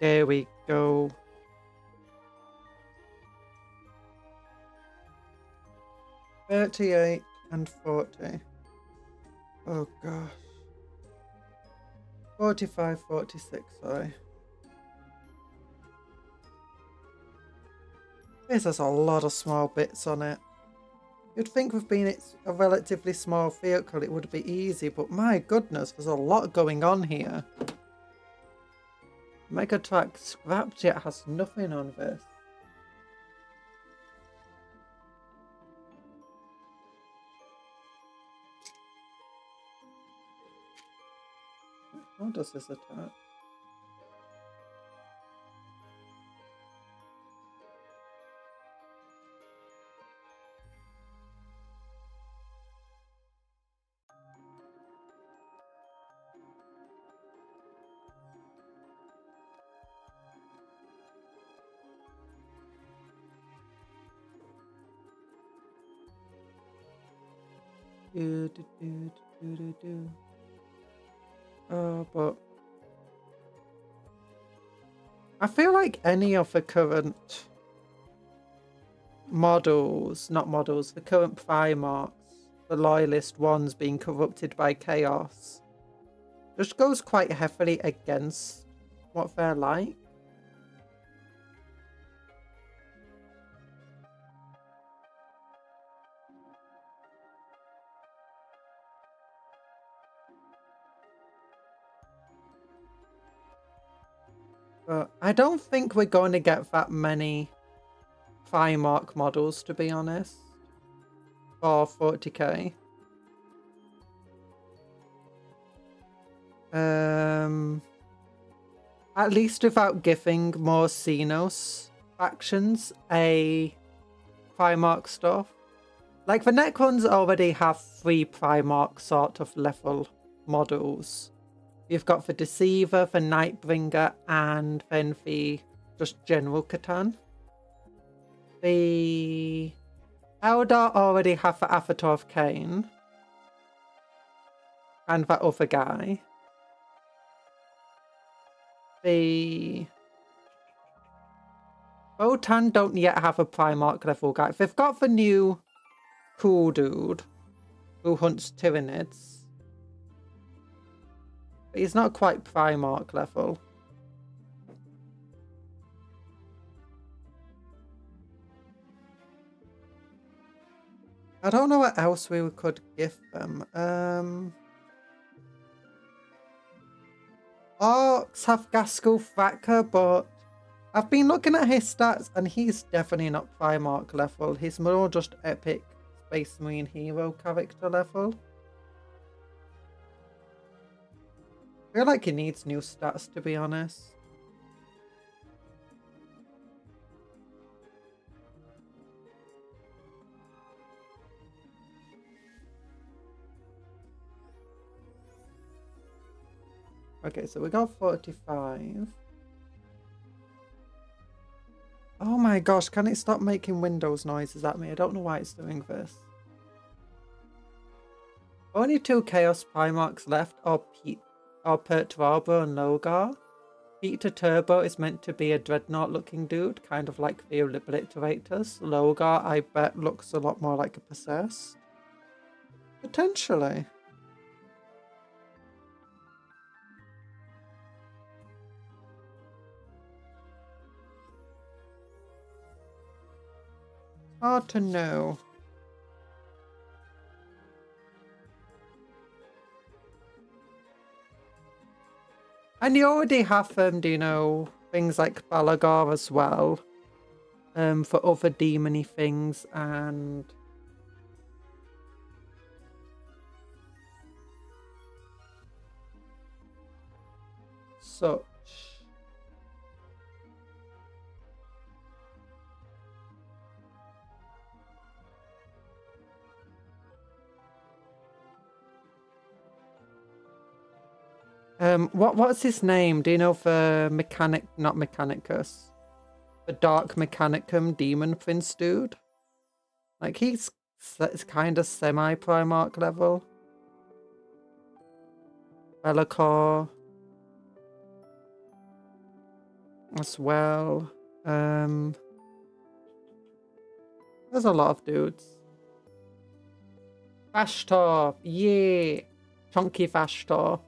There we go. $38 and $40. Oh gosh. 45, 46, sorry. This has a lot of small bits on it. You'd think with being it's a relatively small vehicle it would be easy, but my goodness, there's a lot going on here. Megatruck Scrapjet has nothing on this. How does this attack? But I feel like any of the current models, not models, the current Primarchs, the Loyalist ones being corrupted by chaos, just goes quite heavily against what they're like. But I don't think we're going to get that many Primarch models, to be honest. for 40k. At least without giving more Xenos factions a Primarch stuff. Like the Necrons already have 3 Primarch sort of level models. You've got the Deceiver, the Nightbringer, and then the just general Catan. The Eldar already have the Avatar of Cain. And that other guy. The Votann don't yet have a Primarch level guy. They've got the new cool dude who hunts Tyranids. But he's not quite Primarch level. I don't know what else we could give them. Orcs have Gaskell Thacker, but I've been looking at his stats and he's definitely not Primarch level. He's more just epic Space Marine hero character level. I feel like he needs new stats, to be honest. Okay, so we got 45. Oh my gosh, can it stop making Windows noises at me? I don't know why it's doing this. Only 2 Chaos Primarchs left, or Perturbo and Logar. Peter Turbo is meant to be a Dreadnought looking dude, kind of like the Obliterators. Logar, I bet, looks a lot more like a Possessed. Potentially. Hard to know. And you already have you know, things like Balagar as well. For other demony things and such. What's his name? Do you know for not Mechanicus, the Dark Mechanicum Demon Prince dude? Like he's kind of semi-Primarch level. Be'lakor as well. There's a lot of dudes. Vashtor, yeah, chunky Vashtor.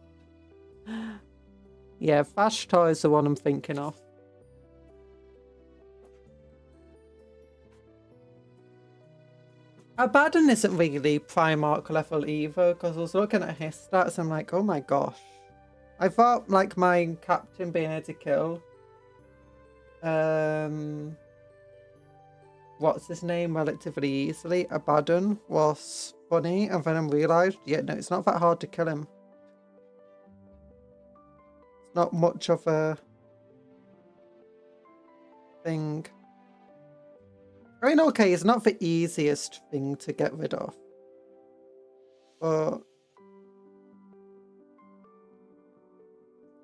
Yeah, Vashtor is the one I'm thinking of. Abaddon isn't really Primarch level either, because I was looking at his stats and I'm like, oh my gosh. I thought like my captain being able to kill what's his name relatively easily, Abaddon, was funny, and then I realised, yeah, no, it's not that hard to kill him. Not much of a thing. I mean, okay, it's not the easiest thing to get rid of. But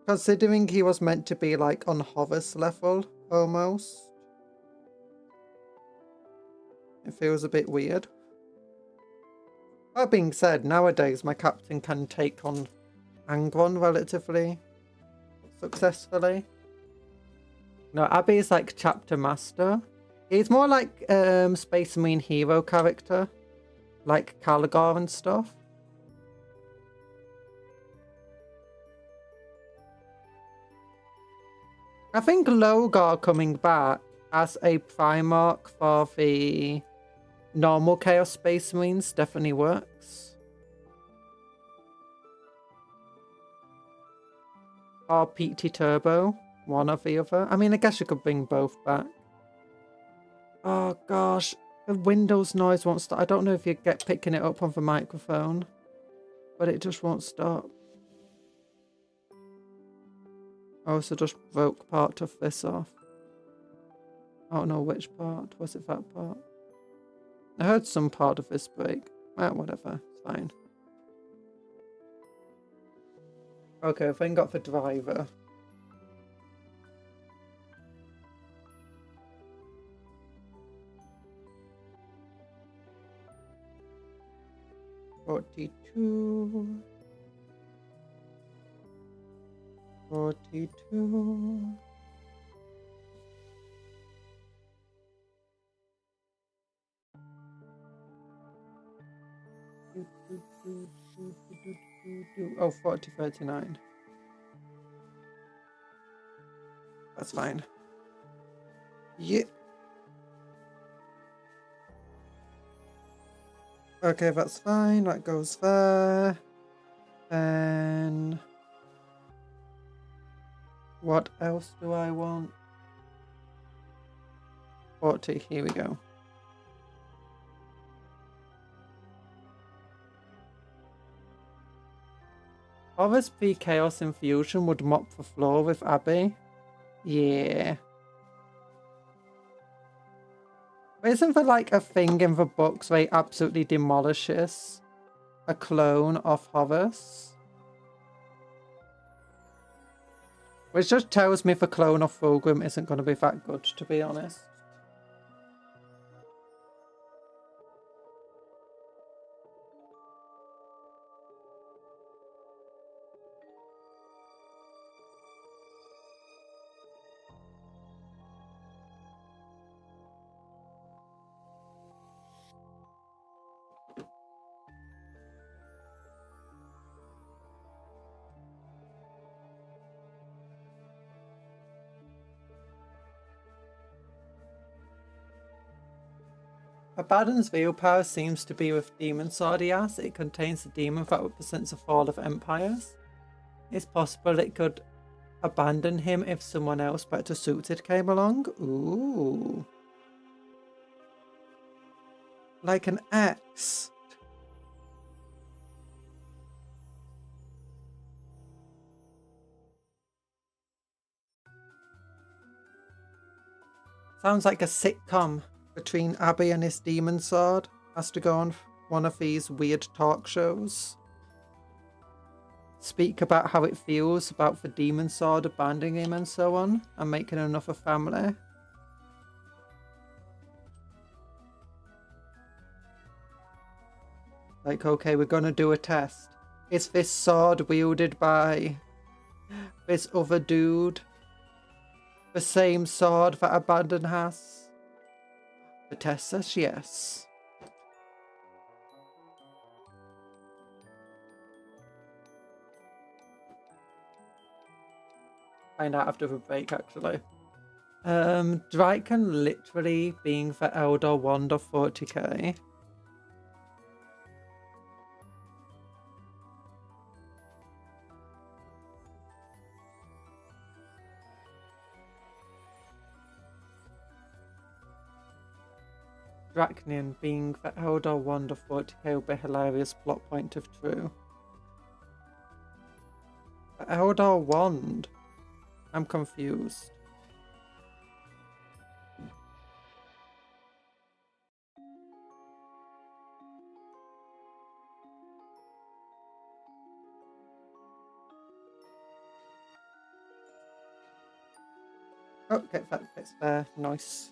considering he was meant to be like on Horus level, almost. It feels a bit weird. That being said, nowadays my captain can take on Angron relatively successfully. No, Abby is like chapter master. He's more like Space Marine hero character, like Caligar and stuff. I think Logar coming back as a Primarch for the normal Chaos Space Marines definitely works. Or PT Turbo, one or the other. I mean, I guess you could bring both back. Oh gosh, The Windows noise won't stop. I don't know if you get picking it up on the microphone, but it just won't stop. I also just broke part of this off. I don't know which part. Was it that part? I heard some part of this break. Whatever. It's fine. Okay, I think I got the driver. $42. Oh, 4039. That's fine. Yeah. Okay, that's fine. That goes there. Then what else do I want? 40. Here we go. Horus P Chaos Infusion would mop the floor with Abby. Yeah. But isn't there like a thing in the books where he absolutely demolishes a clone of Horus? Which just tells me the clone of Fulgrim isn't going to be that good, to be honest. Abaddon's real power seems to be with Demon Sword he has. It contains the demon that represents the fall of empires. It's possible it could abandon him if someone else better suited came along. Ooh. Like an ex. Sounds like a sitcom between Abby and his demon sword. Has to go on one of these weird talk shows. Speak about how it feels about the demon sword abandoning him and so on, and making another family. Like, okay, we're gonna do a test. Is this sword wielded by this other dude the same sword that Abandon has? The test says yes. Find out after the break, actually. Draken literally being the Eldar Wand of 40k. Draknian being the Eldar Wand of 40k will be a hilarious plot point if true. The Eldar Wand? I'm confused. Okay, that fits there. Nice.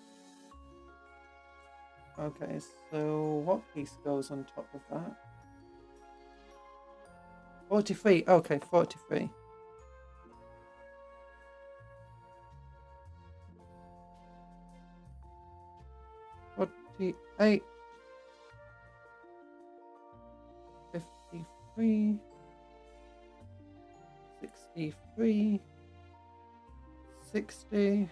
Okay, so what piece goes on top of that? 43. Okay, 43. $48. 53. 63. 60.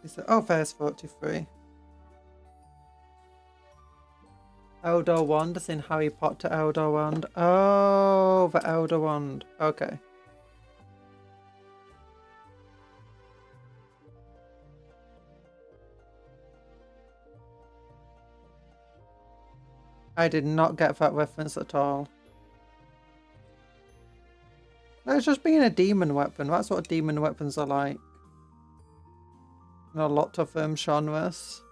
Is it, oh, there's 43. Elder Wand as in Harry Potter Elder Wand. Oh, the Elder Wand. Okay. I did not get that reference at all. No, it's just being a demon weapon. That's what demon weapons are like. In a lot of genres.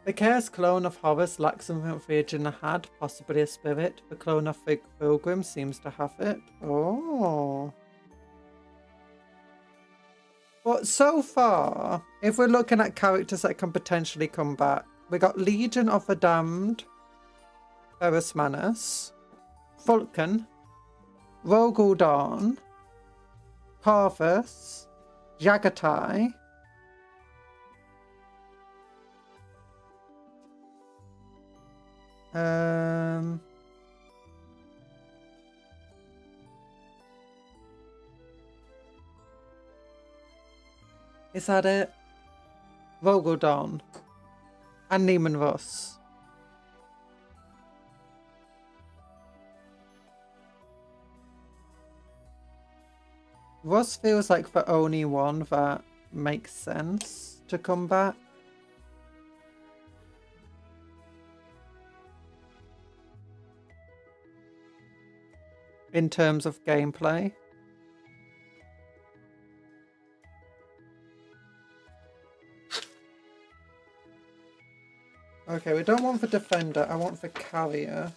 The Chaos clone of Horus lacks something Virgin had, possibly a spirit. The clone of Fig Pilgrim seems to have it. Oh. But so far, if we're looking at characters that can potentially come back, we got Legion of the Damned, Ferus Manus, Vulcan, Rogel Dawn, Parvus, Jagatai, is that it? Rogel Dawn and Neiman Russ. Russ feels like the only one that makes sense to come back. In terms of gameplay. Okay, we don't want the defender, I want the carrier.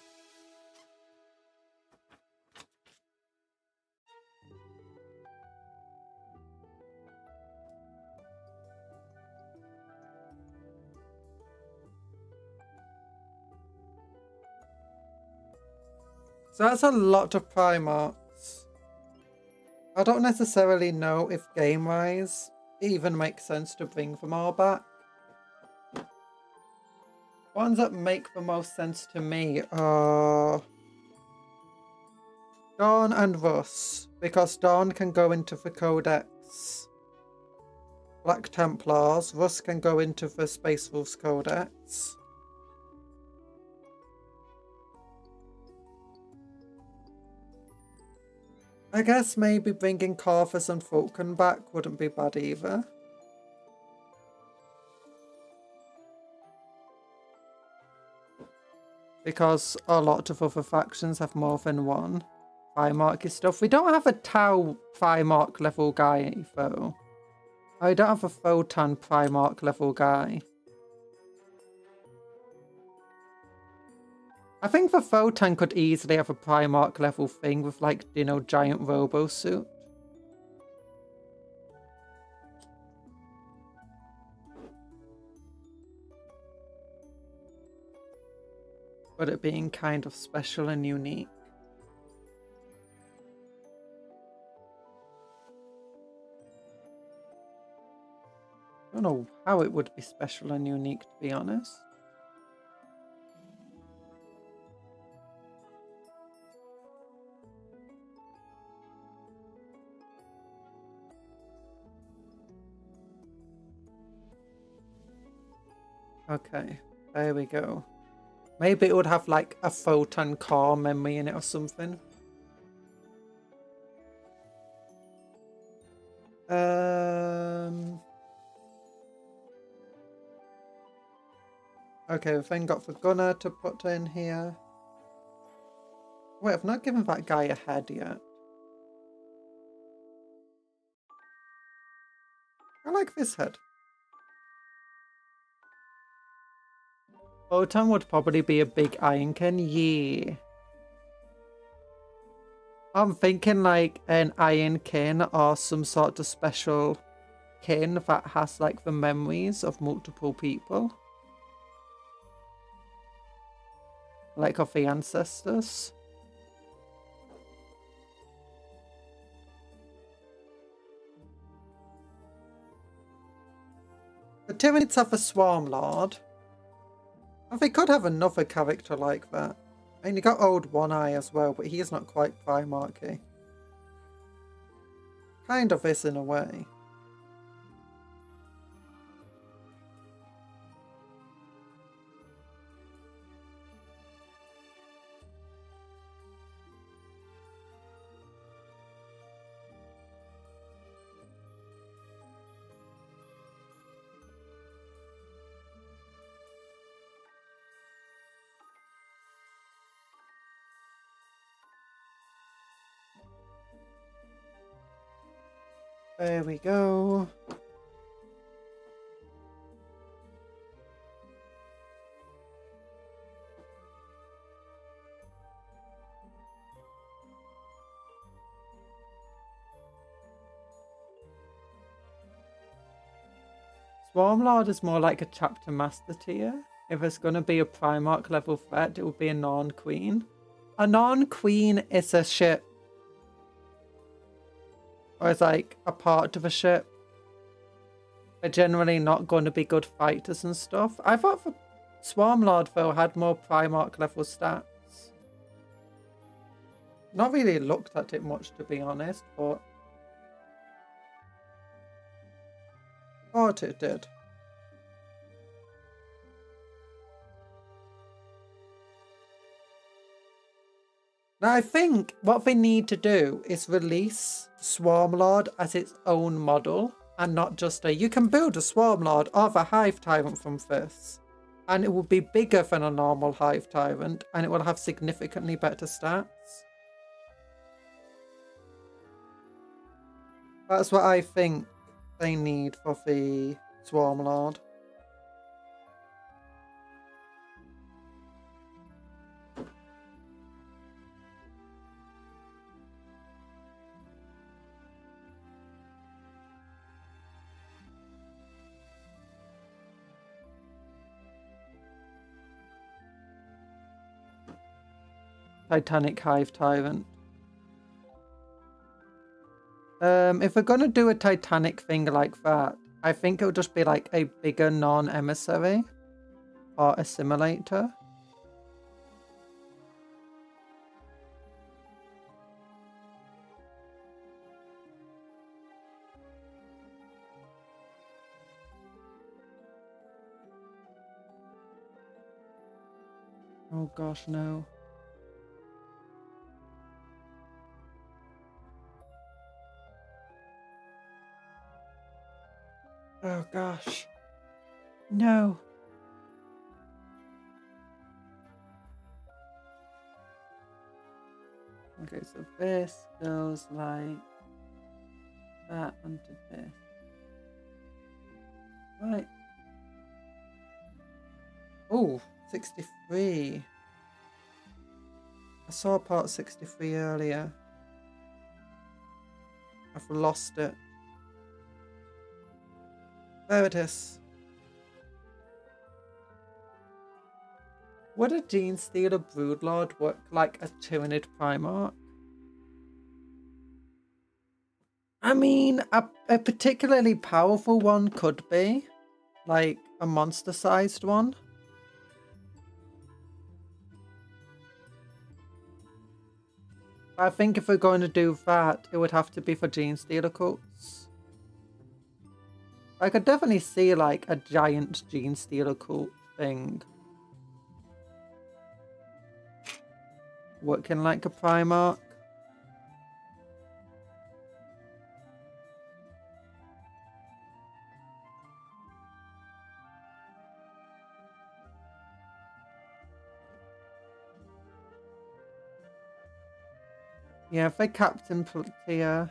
So that's a lot of Primarchs. I don't necessarily know if game-wise it even makes sense to bring them all back. Ones that make the most sense to me are Dawn and Russ, because Dawn can go into the Codex Black Templars, Russ can go into the Space Wolves Codex. I guess maybe bringing Carthus and Vulcan back wouldn't be bad either. Because a lot of other factions have more than one Primarchy stuff. We don't have a Tau Primarch level guy though. I don't have a Photon Primarch level guy. I think the Photon could easily have a Primarch level thing with like, you know, giant robo suit. But it being kind of special and unique. I don't know how it would be special and unique, to be honest. Okay, there we go. Maybe it would have like a Photon core memory in it or something. Okay, we've then got the gunner to put in here. Wait, I've not given that guy a head yet. I like this head. Photon would probably be a big Ironkin, yeah. I'm thinking like an Ironkin or some sort of special kin that has like the memories of multiple people. Like of the ancestors. The Tyranids have a Swarm Lord. And they could have another character like that. And you got Old One Eye as well, but he is not quite Primarchy. Kind of is in a way. There we go. Swarmlord is more like a chapter master tier. If it's going to be a Primarch level threat, it would be a non-queen. A non-queen is a ship. Or it's like a part of a ship. They're generally not going to be good fighters and stuff. I thought the Swarmlord though had more Primarch level stats. Not really looked at it much to be honest, but thought it did. Now I think what they need to do is release Swarmlord as its own model and not just a, you can build a Swarmlord of a Hive Tyrant from this and it will be bigger than a normal Hive Tyrant and it will have significantly better stats. That's what I think they need for the Swarmlord. Titanic Hive Tyrant. If we're gonna do a Titanic thing like that, I think it'll just be like a bigger non-emissary or assimilator. Oh gosh, no. Oh gosh. No. Okay, so this goes like that onto this. Right. Oh, 63. I saw part 63 earlier. I've lost it. There it is. Would a Genestealer Broodlord work like a Tyranid Primarch? I mean, a particularly powerful one could be. Like a monster-sized one. I think if we're going to do that, it would have to be for Genestealer cults. I could definitely see like a giant Genestealer cult thing. Working like a Primarch. Yeah, if they captain tier.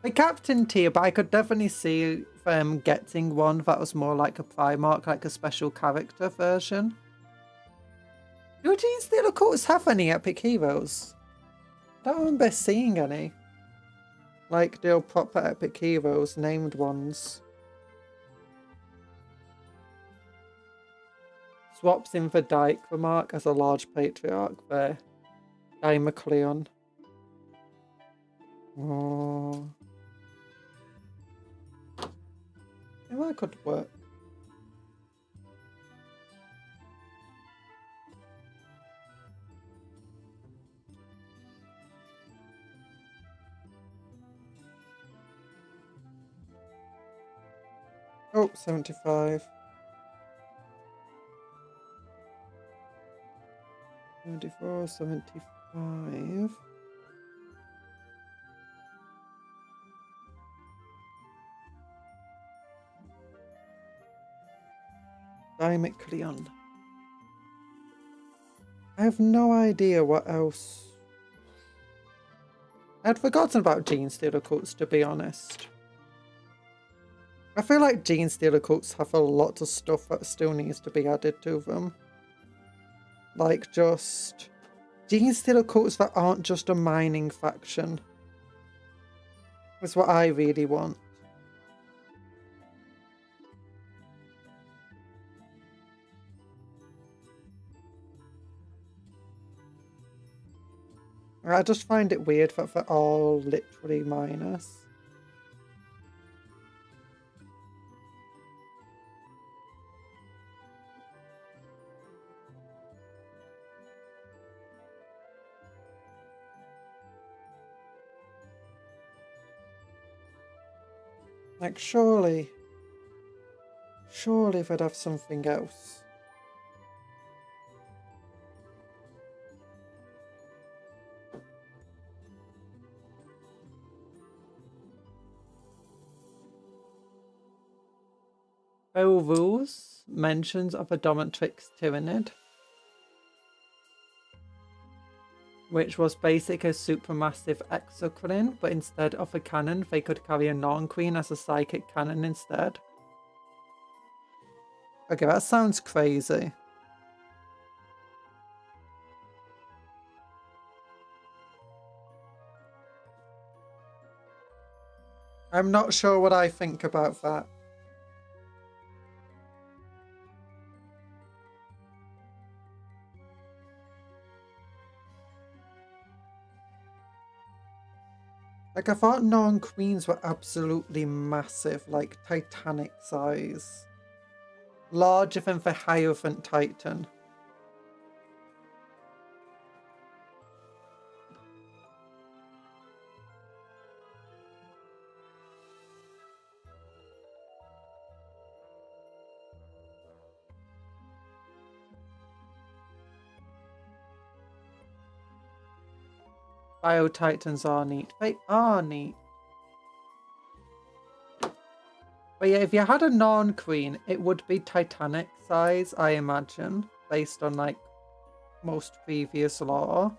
The captain tier, but I could definitely see them getting one that was more like a Primarch, like a special character version. Do Genestealer cults have any epic heroes? I don't remember seeing any. Like the proper epic heroes, named ones. Swaps in for Dichromarch as a large patriarch there. Dimacleon. Oh. Yeah, that could work. Oh, 75. 74, 75. Cleon. I have no idea what else. I'd forgotten about Gene Stealer Coats, to be honest. I feel like Gene Stealer Coats have a lot of stuff that still needs to be added to them. Like just Gene Stealer Coats that aren't just a mining faction. That's what I really want. I just find it weird that they're all literally minus. Like, surely they'd have something else. Rules mentions of a dominatrix tyrannid, which was basically a supermassive exocrine, but instead of a cannon, they could carry a non-queen as a psychic cannon instead. Okay, that sounds crazy. I'm not sure what I think about that. Like, I thought non-queens were absolutely massive, like Titanic size. Larger than the Hierophant Titan. Bio Titans are neat. They are neat. But yeah, if you had a non-queen, it would be Titanic size, I imagine. Based on, like, most previous lore.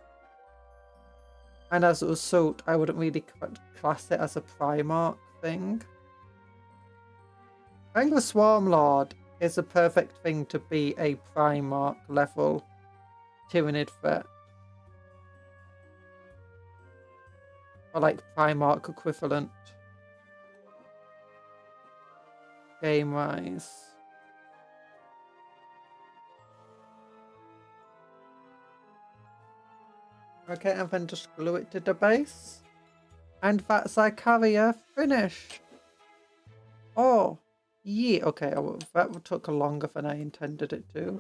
And as it was soaked, I wouldn't really class it as a Primarch thing. I think the Swarm Lord is a perfect thing to be a Primarch level Tyrannid threat. Or like Primarch equivalent. Game-wise. Okay, and then just glue it to the base. And that's our carrier finished. Oh, yeah. Okay, that took longer than I intended it to.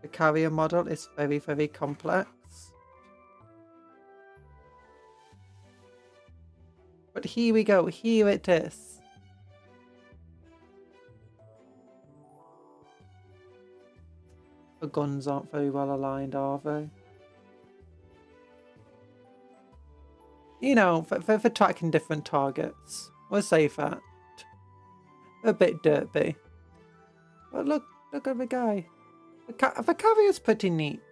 The carrier model is very, very complex. But here we go. Here it is. The guns aren't very well aligned, are they? You know, for tracking different targets. We'll save that. A bit derpy. But look at the guy. The carrier's pretty neat.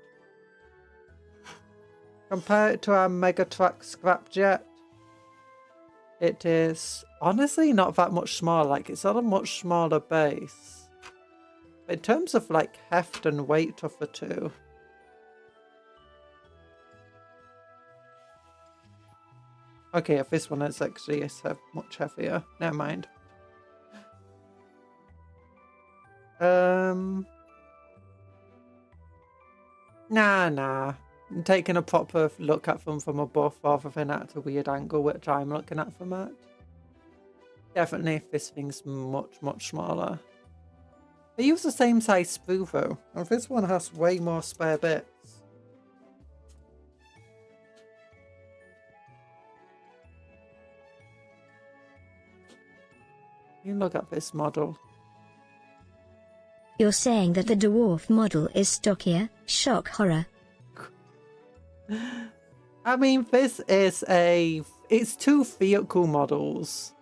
Compared to our Megatrack Scrapjet, it is honestly not that much smaller. Like, it's on a much smaller base. But in terms of, like, heft and weight of the two, okay, if this one is actually much heavier. Never mind. Nah. I'm taking a proper look at them from above rather than at a weird angle, which I'm looking at them at. Definitely if this thing's much smaller. They use the same size sprue though, and this one has way more spare bits. You look at this model. You're saying that the dwarf model is stockier? Shock horror. I mean, this is it's two vehicle models.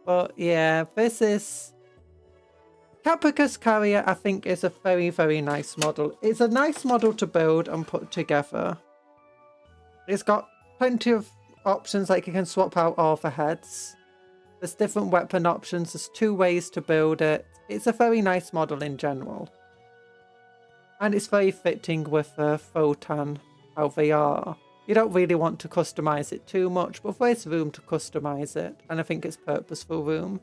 But yeah, this is... Cupcake Carrier, I think, is a very, very nice model. It's a nice model to build and put together. It's got plenty of options, like you can swap out all the heads. There's different weapon options. There's 2 ways to build it. It's a very nice model in general. And it's very fitting with the Photon, how they are. You don't really want to customize it too much, but there's room to customize it. And I think it's purposeful room.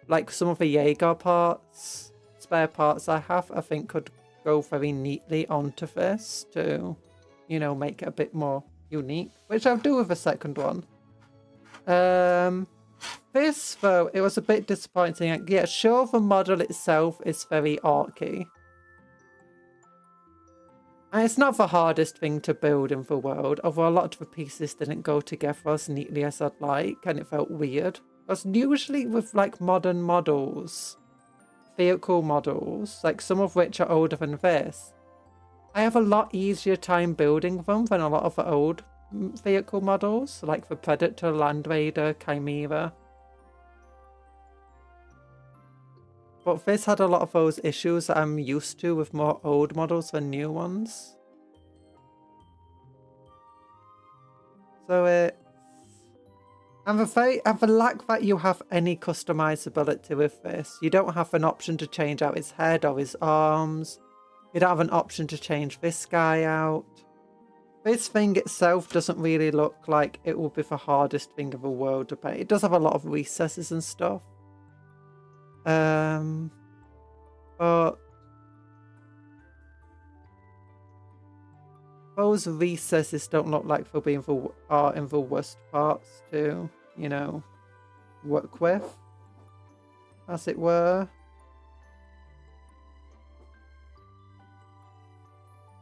Like some of the Jaeger parts, spare parts I have, I think could go very neatly onto this to, you know, make it a bit more unique, which I'll do with the second one. This though, it was a bit disappointing. Yeah, sure, the model itself is very orky. And it's not the hardest thing to build in the world, although a lot of the pieces didn't go together as neatly as I'd like, and it felt weird. Because usually with like modern models, vehicle models, like some of which are older than this, I have a lot easier time building them than a lot of the old vehicle models, like the Predator, Land Raider, Chimera. But this had a lot of those issues that I'm used to with more old models than new ones. So and the lack that you have any customizability with this. You don't have an option to change out his head or his arms. You don't have an option to change this guy out. This thing itself doesn't really look like it will be the hardest thing in the world to paint. It does have a lot of recesses and stuff. But those recesses don't look like they'll be in the worst parts to, you know, work with, as it were.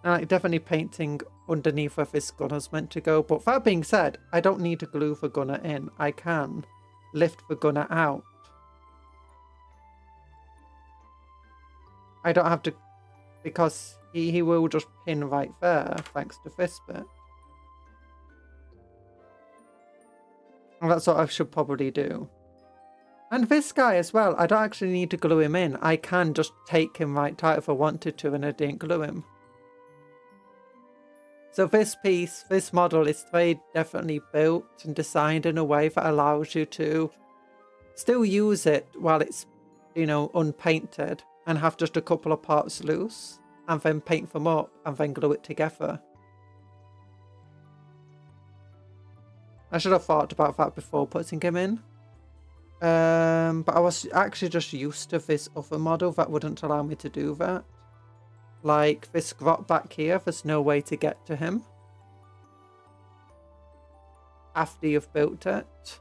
Like definitely painting underneath where this gunner's meant to go. But that being said, I don't need to glue the gunner in. I can lift the gunner out. I don't have to, because he will just pin right there, thanks to this bit. And that's what I should probably do. And this guy as well, I don't actually need to glue him in. I can just take him right out if I wanted to and I didn't glue him. So this piece, this model is very definitely built and designed in a way that allows you to still use it while it's, you know, unpainted, and have just a couple of parts loose, and then paint them up, and then glue it together. I should have thought about that before putting him in. But I was actually just used to this other model that wouldn't allow me to do that. Like this grot back here, there's no way to get to him after you've built it.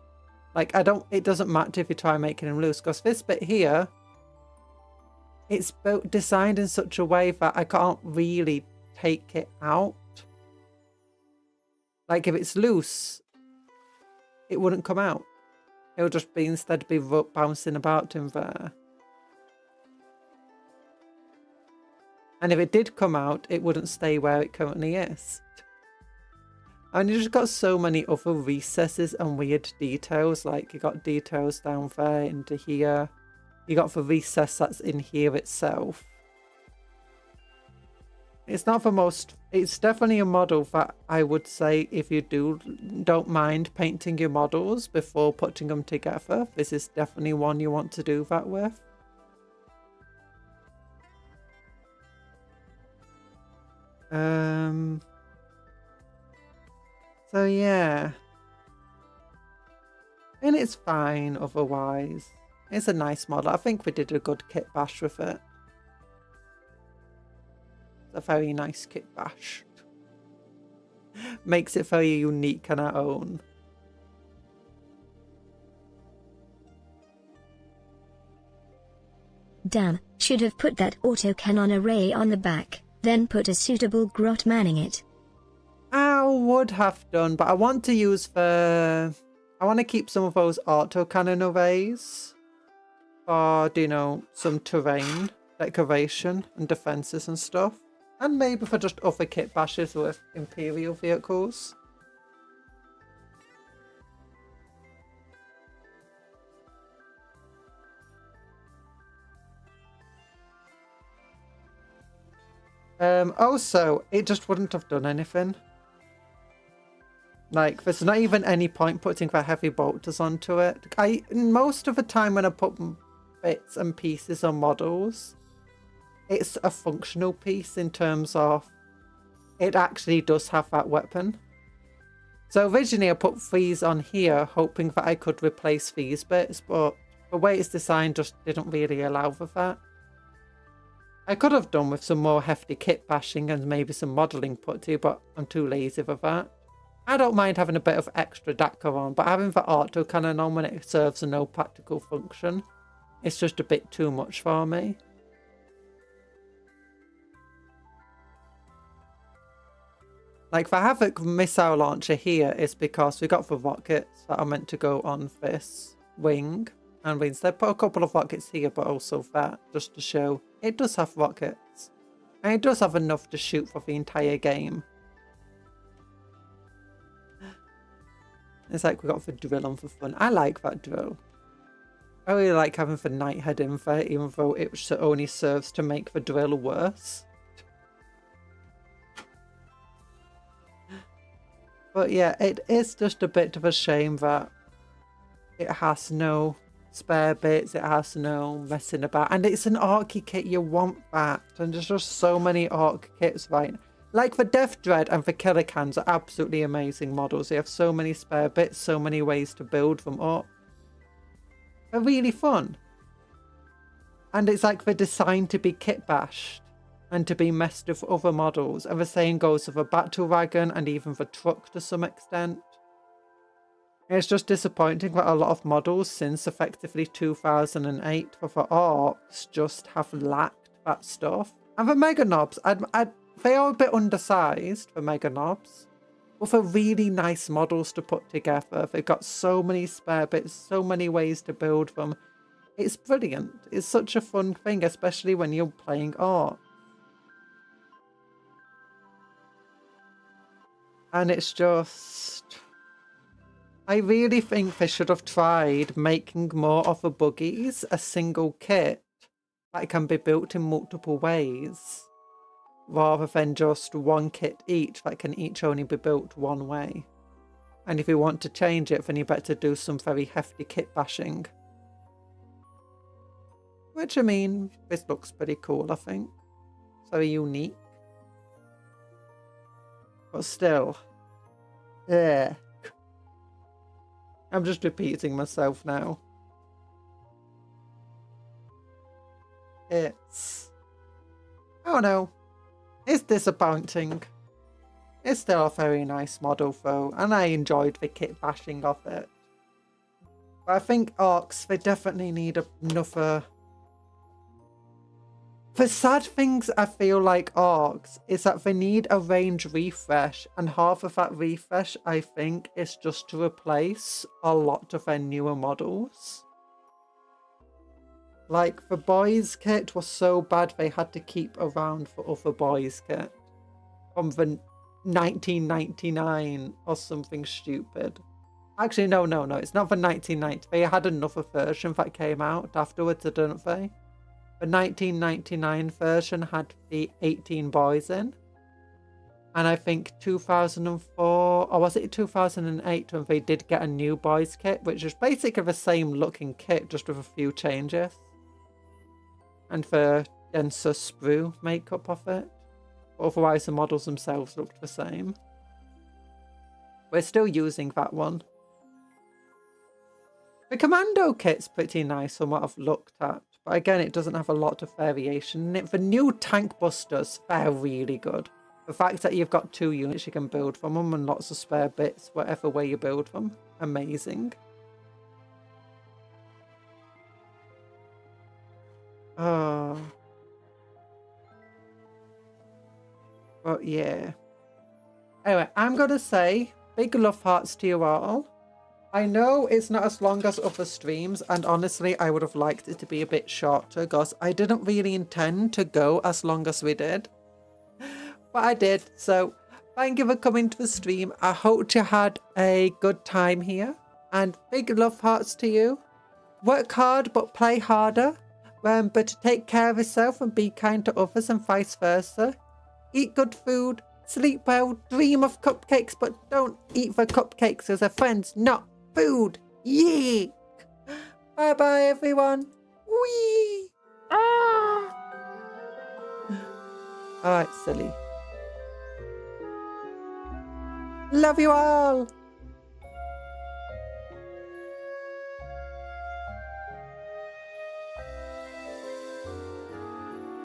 Like it doesn't matter if you try making him loose, because this bit here, it's designed in such a way that I can't really take it out. Like if it's loose, it wouldn't come out. It would just be instead be bouncing about in there. And if it did come out, it wouldn't stay where it currently is. And you just got so many other recesses and weird details. Like you got details down there into here. You got the recess that's in here itself. It's not the most... It's definitely a model that I would say if you don't mind painting your models before putting them together, this is definitely one you want to do that with. So yeah. And it's fine otherwise. It's a nice model. I think we did a good kit bash with it. It's a very nice kit bash. Makes it very unique and our own. Damn, should have put that autocannon array on the back, then put a suitable grot manning it. Ow! would have done, but I want to use I want to keep some of those autocannon arrays for, you know, some terrain decoration and defenses and stuff. And maybe for just other kit bashes with Imperial vehicles. Also, it just wouldn't have done anything. Like, there's not even any point putting the heavy bolters onto it. Most of the time when I put bits and pieces on models, it's a functional piece in terms of it actually does have that weapon. So originally I put these on here hoping that I could replace these bits, but the way it's designed just didn't really allow for that. I could have done with some more hefty kit bashing and maybe some modelling putty, but I'm too lazy for that. I don't mind having a bit of extra DACA on, but having the autocannon on when it serves no practical function, it's just a bit too much for me. Like the Havoc missile launcher here is because we got the rockets that are meant to go on this wing. And we instead put a couple of rockets here, but also that, just to show it does have rockets. And it does have enough to shoot for the entire game. It's like we got the drill on for fun. I like that drill. I really like having the Nighthead in there, even though it only serves to make the drill worse. But yeah, it is just a bit of a shame that it has no spare bits, it has no messing about. And it's an Orky kit, you want that. And there's just so many Orc kits right now. Like the Death Dread and the Killer Cans are absolutely amazing models. They have so many spare bits, so many ways to build them up. They're really fun. And it's like they're designed to be kit bashed and to be messed with other models. And the same goes for the Battle Wagon and even the truck to some extent. It's just disappointing that a lot of models since effectively 2008 for the Orcs just have lacked that stuff. And the Mega Knobs, they are a bit undersized, the Mega Knobs, but they're really nice models to put together. They've got so many spare bits, so many ways to build them. It's brilliant. It's such a fun thing, especially when you're playing Orcs. And it's just... I really think they should have tried making more of the buggies a single kit that can be built in multiple ways, rather than just one kit each that can each only be built one way. And if you want to change it, then you better do some very hefty kit bashing. Which, I mean, this looks pretty cool, I think. It's very unique. But still. Yeah. I'm just repeating myself now. It's... I don't know. It's disappointing. It's still a very nice model though, and I enjoyed the kit bashing of it. But I think Orcs, they definitely need another... The sad things I feel like Orcs is that they need a range refresh, and half of that refresh I think is just to replace a lot of their newer models. Like the boys kit was so bad they had to keep around for other boys kit from the 1999 or something stupid. Actually no, it's not the 1990. They had another version that came out afterwards, didn't they? The 1999 version had the 18 boys in. And I think 2004, or was it 2008 when they did get a new boys kit, which is basically the same looking kit, just with a few changes. And the denser sprue makeup of it. Otherwise the models themselves looked the same. We're still using that one. The Commando kit's pretty nice from what I've looked at. But again, it doesn't have a lot of variation in it. The new tank busters, they're really good. The fact that you've got 2 units you can build from them and lots of spare bits, whatever way you build them, amazing. Oh. But yeah. Anyway, I'm going to say big love hearts to you all. I know it's not as long as other streams, and honestly, I would have liked it to be a bit shorter because I didn't really intend to go as long as we did. But I did, so thank you for coming to the stream. I hope you had a good time here, and big love hearts to you. Work hard, but play harder. But take care of yourself and be kind to others and vice versa. Eat good food, sleep well, dream of cupcakes, but don't eat the cupcakes as a friends, not food. Yeet! Bye-bye, everyone. Whee! Ah! Alright, silly. Love you all.